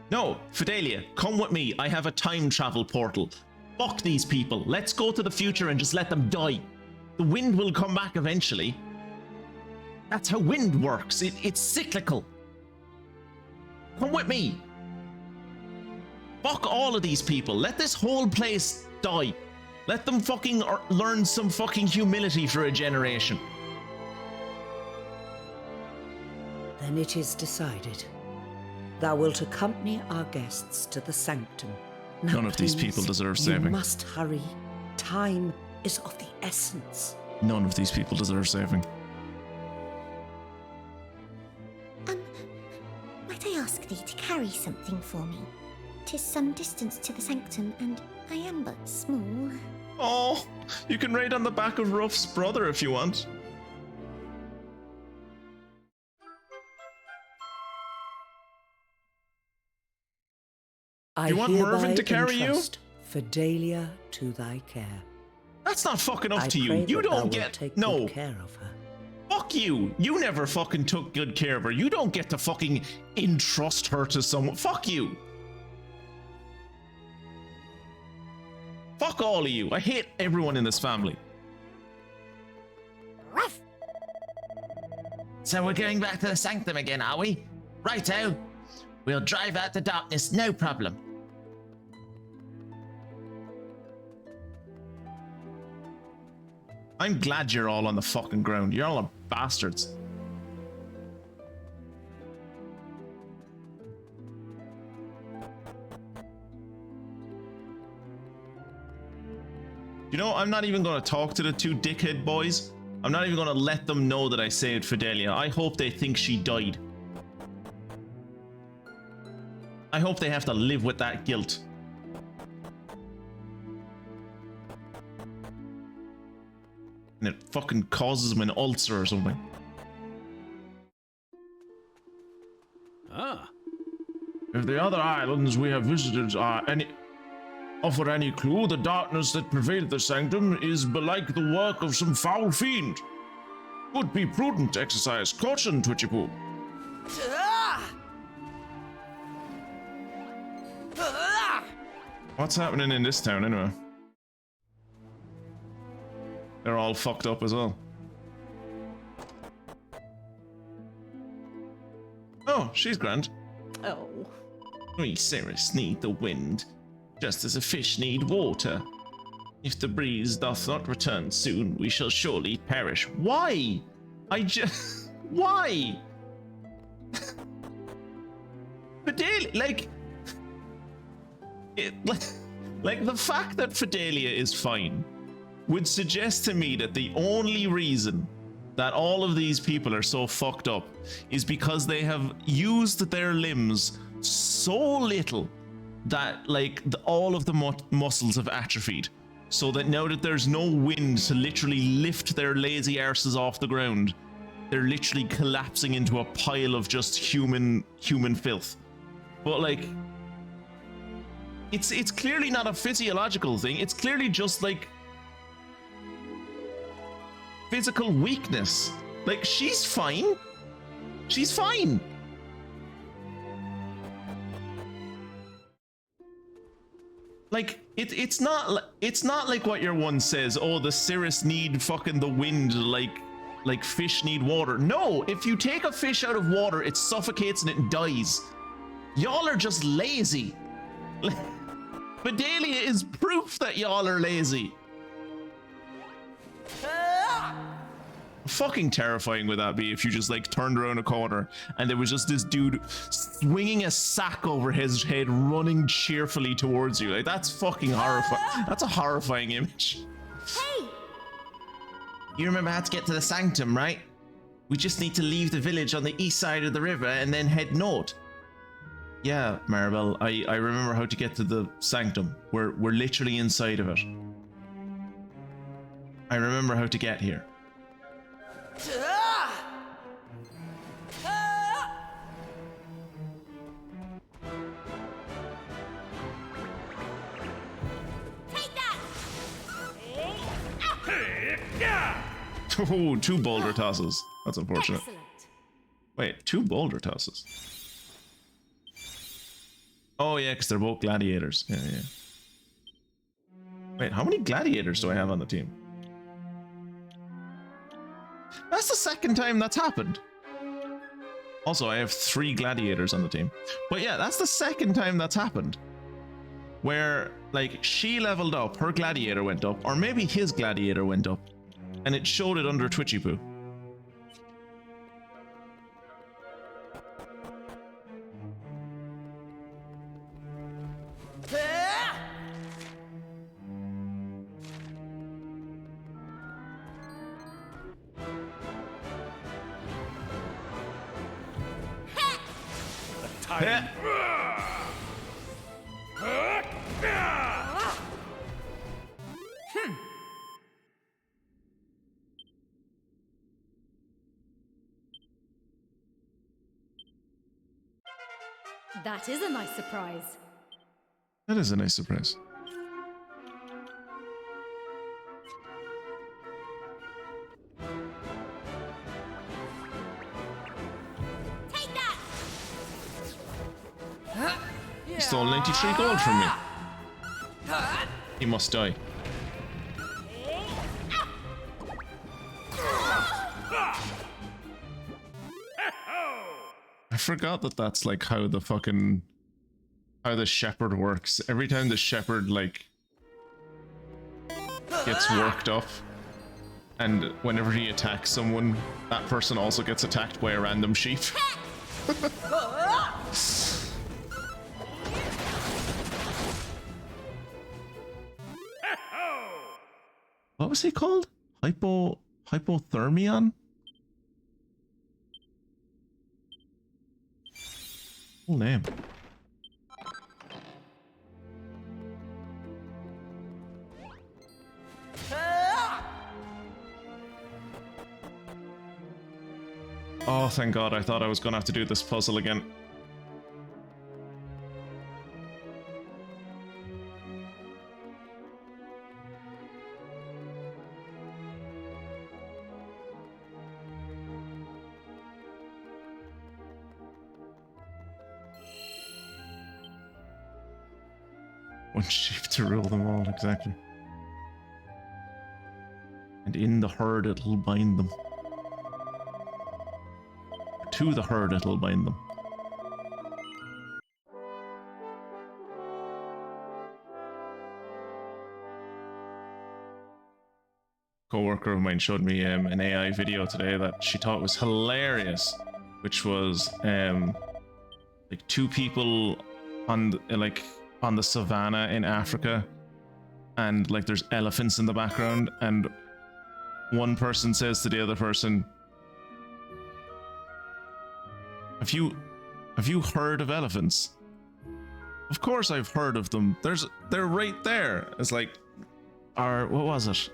No, Fidelia, come with me. I have a time travel portal. Fuck these people. Let's go to the future and just let them die. The wind will come back eventually. That's how wind works. It's cyclical. Come with me. Fuck all of these people. Let this whole place die. Let them fucking learn some fucking humility for a generation. Then it is decided. Thou wilt accompany our guests to the sanctum. Now, None of these please, people deserve saving. You must hurry. Time is of the essence. None of these people deserve saving. Might I ask thee to carry something for me? 'Tis some distance to the sanctum, and I am but small. Oh, you can ride on the back of Ruff's brother if you want. I You want Mervyn to carry you? entrust Fidelia to thy care. That's not fucking up I to you. pray You that thou don't wilt get take no. good care of her. Fuck you. You never fucking took good care of her. You don't get to fucking entrust her to someone. Fuck you. Fuck all of you. I hate everyone in this family. Ruff. So we're going back to the sanctum again, are we? Righto. We'll drive out the darkness, no problem. I'm glad you're all on the fucking ground. You're all bastards. You know, I'm not even going to talk to the two dickhead boys. I'm not even going to let them know that I saved Fidelia. I hope they think she died. I hope they have to live with that guilt. And it fucking causes them an ulcer or something. Ah. If the other islands we have visited offer any clue, the darkness that pervaded the sanctum is belike the work of some foul fiend. Would be prudent to exercise caution, Twitchy-poo. What's happening in this town anyway? They're all fucked up as well. Oh, she's grand. Oh. We Cirrus need the wind, just as a fish need water. If the breeze doth not return soon, we shall surely perish. Why? Why? Fidelia, like the fact that Fidelia is fine would suggest to me that the only reason that all of these people are so fucked up is because they have used their limbs so little that all of the muscles have atrophied, so that now that there's no wind to literally lift their lazy arses off the ground, they're literally collapsing into a pile of just human filth. But it's clearly not a physiological thing. It's clearly just physical weakness. She's fine. She's fine. It's not like what your one says. Oh, the Cirrus need fucking the wind like fish need water. No, if you take a fish out of water, it suffocates and it dies. Y'all are just lazy. Fidelia is proof that y'all are lazy. Fucking terrifying would that be if you just turned around a corner and there was just this dude swinging a sack over his head, running cheerfully towards you. That's fucking horrifying. That's a horrifying image. Hey! You remember how to get to the sanctum, right? We just need to leave the village on the east side of the river and then head north. Yeah, Maribel, I remember how to get to the sanctum. We're literally inside of it. I remember how to get here. Take that! Oh, 2 boulder tosses. That's unfortunate. Excellent. Wait, 2 boulder tosses. Oh yeah, because they're both gladiators. Yeah. Wait, how many gladiators do I have on the team? That's the second time that's happened. Also, I have 3 gladiators on the team. But yeah, that's the second time that's happened. where like she leveled up, her gladiator went up, or maybe his gladiator went up, and it showed it under Twitchy Poo. That is a nice surprise. That is a nice surprise. Take that! He stole 93 gold from me. He must die. I forgot that that's like how the fucking how the shepherd works. Every time the shepherd like gets worked up, and whenever he attacks someone, that person also gets attacked by a random sheep. What was he called? Hypothermion? Full name. Oh, thank God. I thought I was gonna have to do this puzzle again. One sheep to rule them all, exactly. And in the herd it'll bind them. To the herd it'll bind them. Co-worker of mine showed me an AI video today that she thought was hilarious, which was like two people on on the savannah in Africa, and like there's elephants in the background, and one person says to the other person, Have you heard of elephants? Of course I've heard of them. They're right there. It's like, what was it?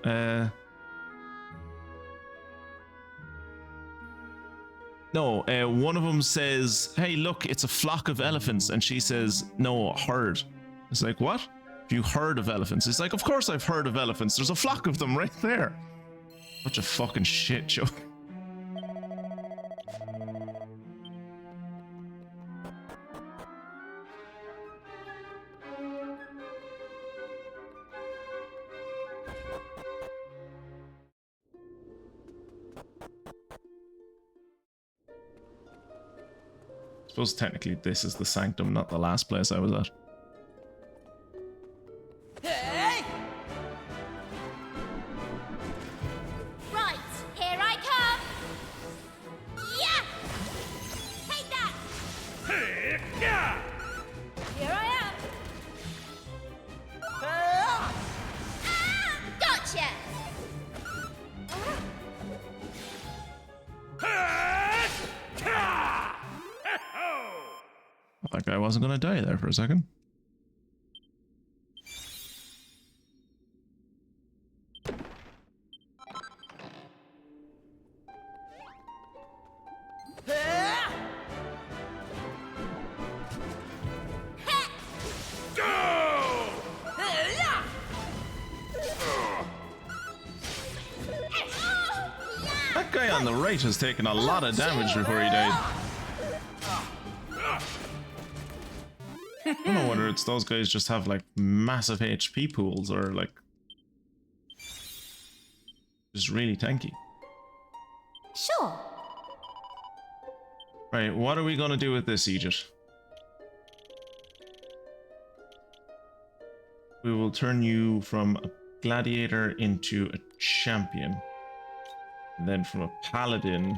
No, one of them says, hey, look, it's a flock of elephants. And she says, no, herd. It's like, what? Have you heard of elephants? It's like, of course I've heard of elephants. There's a flock of them right there. Such a fucking shit joke. I suppose technically this is the sanctum, not the last place I was at. Hey! Right, here I come! Yeah! Take that! Here I am! Ah! Gotcha! That guy wasn't gonna die there for a second. That guy on the right has taken a lot of damage before he died. I don't know whether it's those guys just have like massive HP pools or like just really tanky. Sure. Right, what are we gonna do with this, Egypt? we will turn you from a gladiator into a champion. And then from a paladin.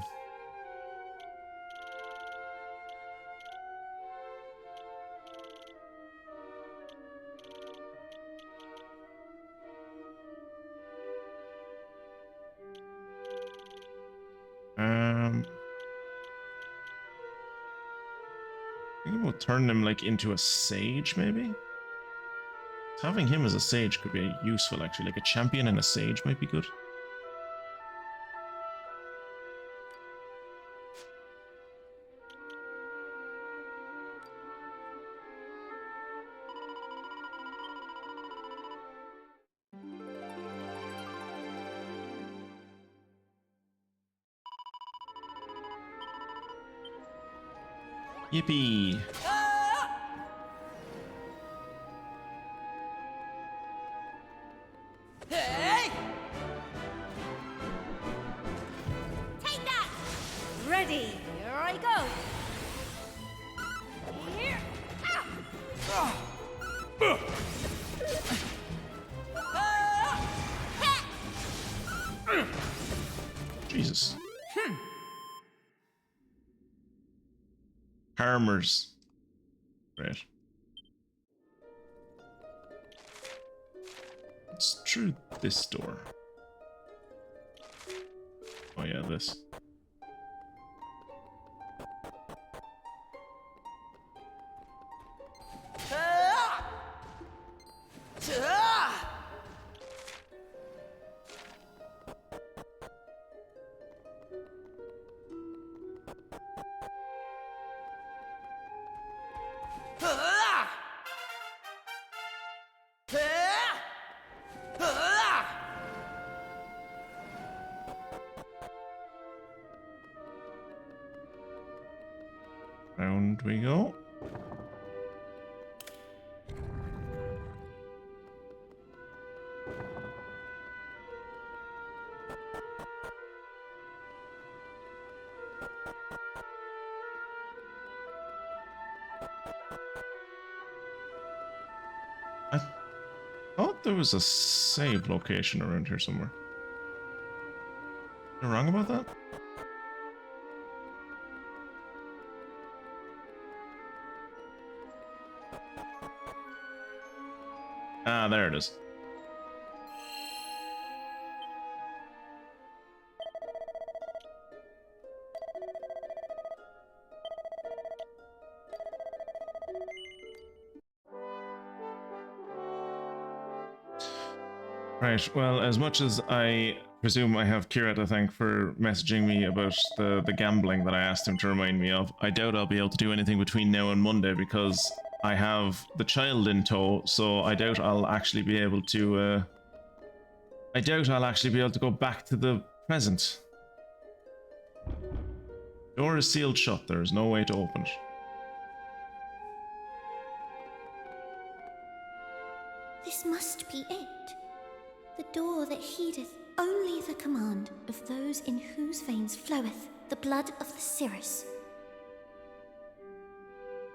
I think we'll turn him like into a sage, maybe? Having him as a sage could be useful, actually. Like a champion and a sage might be good. Yippee! Hey! Take that! Ready. Here I go. Here. Jesus. Harmers. Right. It's through this door. Oh yeah, this. Round we go. I thought there was a save location around here somewhere. Am I wrong about that? Ah, there it is. Right, well, as much as I presume I have Kira to thank for messaging me about the gambling that I asked him to remind me of, I doubt I'll be able to do anything between now and Monday because I have the child in tow, so I doubt I'll actually be able to, go back to the present. Door is sealed shut, there is no way to open it. This must be it. The door that heedeth only the command of those in whose veins floweth the blood of the Cirrus.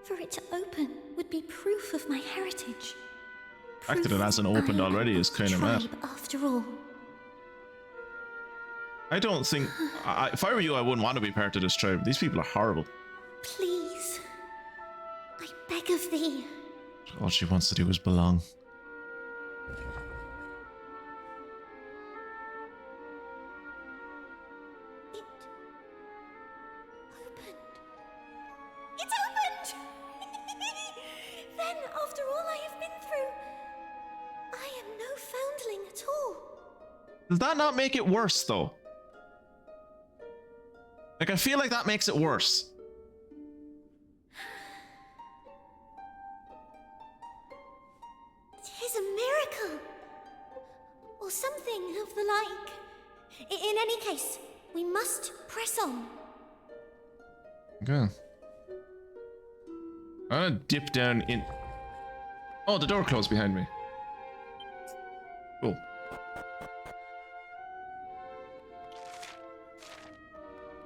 For it to open would be proof of my heritage. The fact that it hasn't opened already is kind of mad. After all. I don't think... if I were you, I wouldn't want to be part of this tribe. These people are horrible. Please. I beg of thee. All she wants to do is belong. Does that not make it worse, though? Like, I feel like that makes it worse. Tis a miracle. Or something of the like. In any case, we must press on. Okay. I'm gonna dip down in... Oh, the door closed behind me. Cool.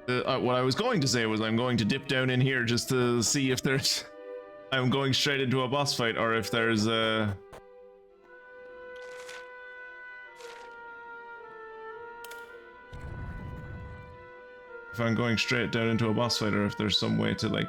What I was going to say was I'm going to dip down in here just to see if there's... I'm going straight into a boss fight, or if there's if I'm going straight down into a boss fight or if there's some way to like...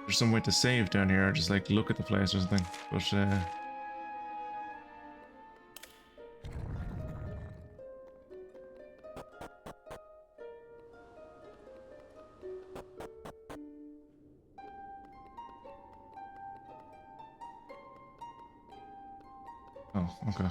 There's some way to save down here or just like look at the place or something. But oh, okay.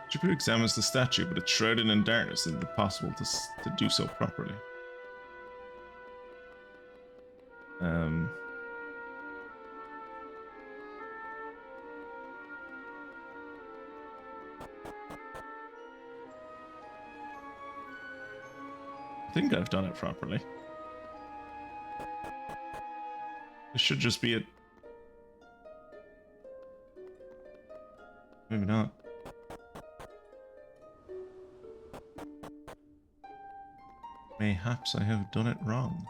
Jupiter examines the statue, but it's shrouded in darkness. It's impossible to do so properly. I think I've done it properly. This should just be it. Maybe not. Mayhaps I have done it wrong.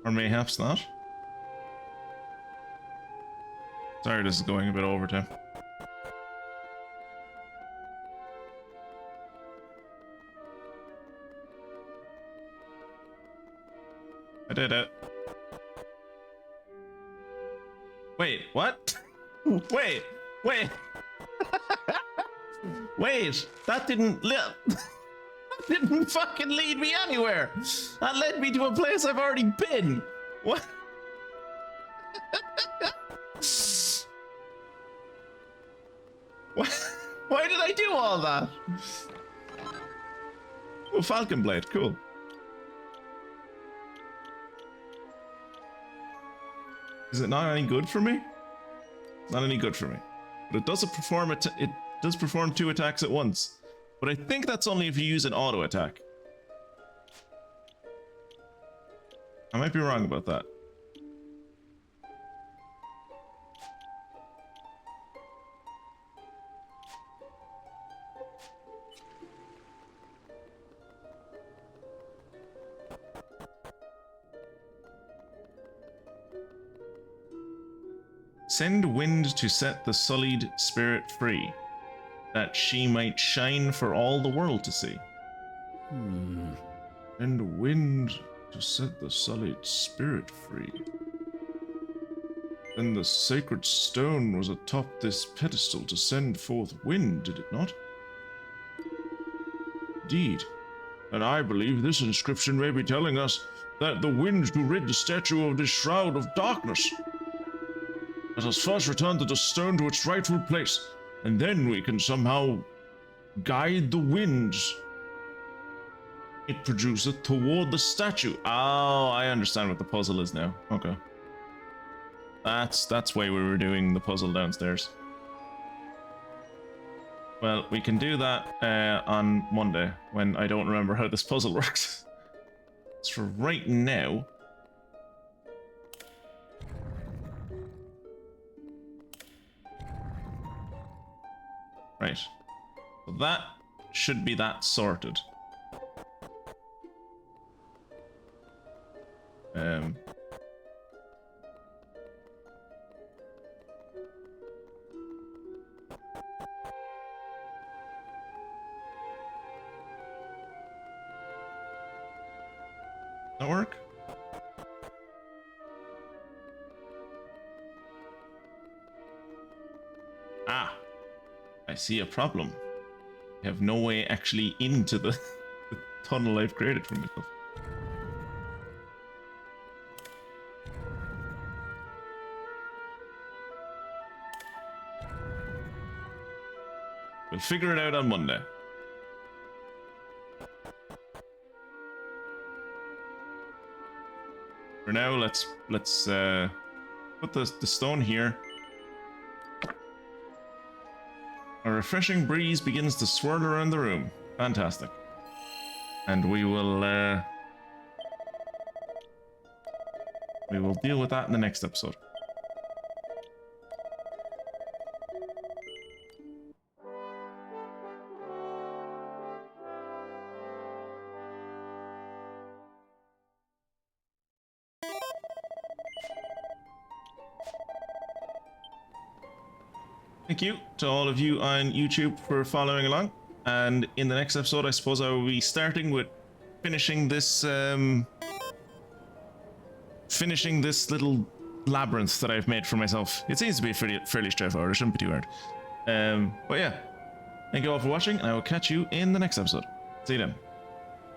Or mayhaps not. Sorry, this is going a bit over time. I did it. Wait, what? Wait. Wait, that didn't fucking lead me anywhere. That led me to a place I've already been. What? Why did I do all that? Oh, Falcon Blade, cool. Is it not any good for me? Not any good for me. But it does perform it does perform 2 attacks at once. But I think that's only if you use an auto attack. I might be wrong about that. Send wind to set the sullied spirit free, that she might shine for all the world to see. Send wind to set the sullied spirit free. Then the sacred stone was atop this pedestal to send forth wind, did it not? Indeed. And I believe this inscription may be telling us that the wind to rid the statue of this shroud of darkness. Let us first return the stone to its rightful place, and then we can somehow guide the winds it produceth toward the statue. Oh, I understand what the puzzle is now. Okay. That's why we were doing the puzzle downstairs. Well, we can do that on Monday, when I don't remember how this puzzle works. So for right now... Right. So that should be that sorted. That work? Ah, I see a problem. I have no way actually into the tunnel I've created for myself. We'll figure it out on Monday. For now, let's put the stone here. A refreshing breeze begins to swirl around the room. Fantastic. And we will deal with that in the next episode. Thank you to all of you on YouTube for following along. And in the next episode, I suppose I will be starting with finishing this little labyrinth that I've made for myself. It seems to be fairly straightforward. It shouldn't be too hard. But yeah, thank you all for watching, and I will catch you in the next episode. See you then.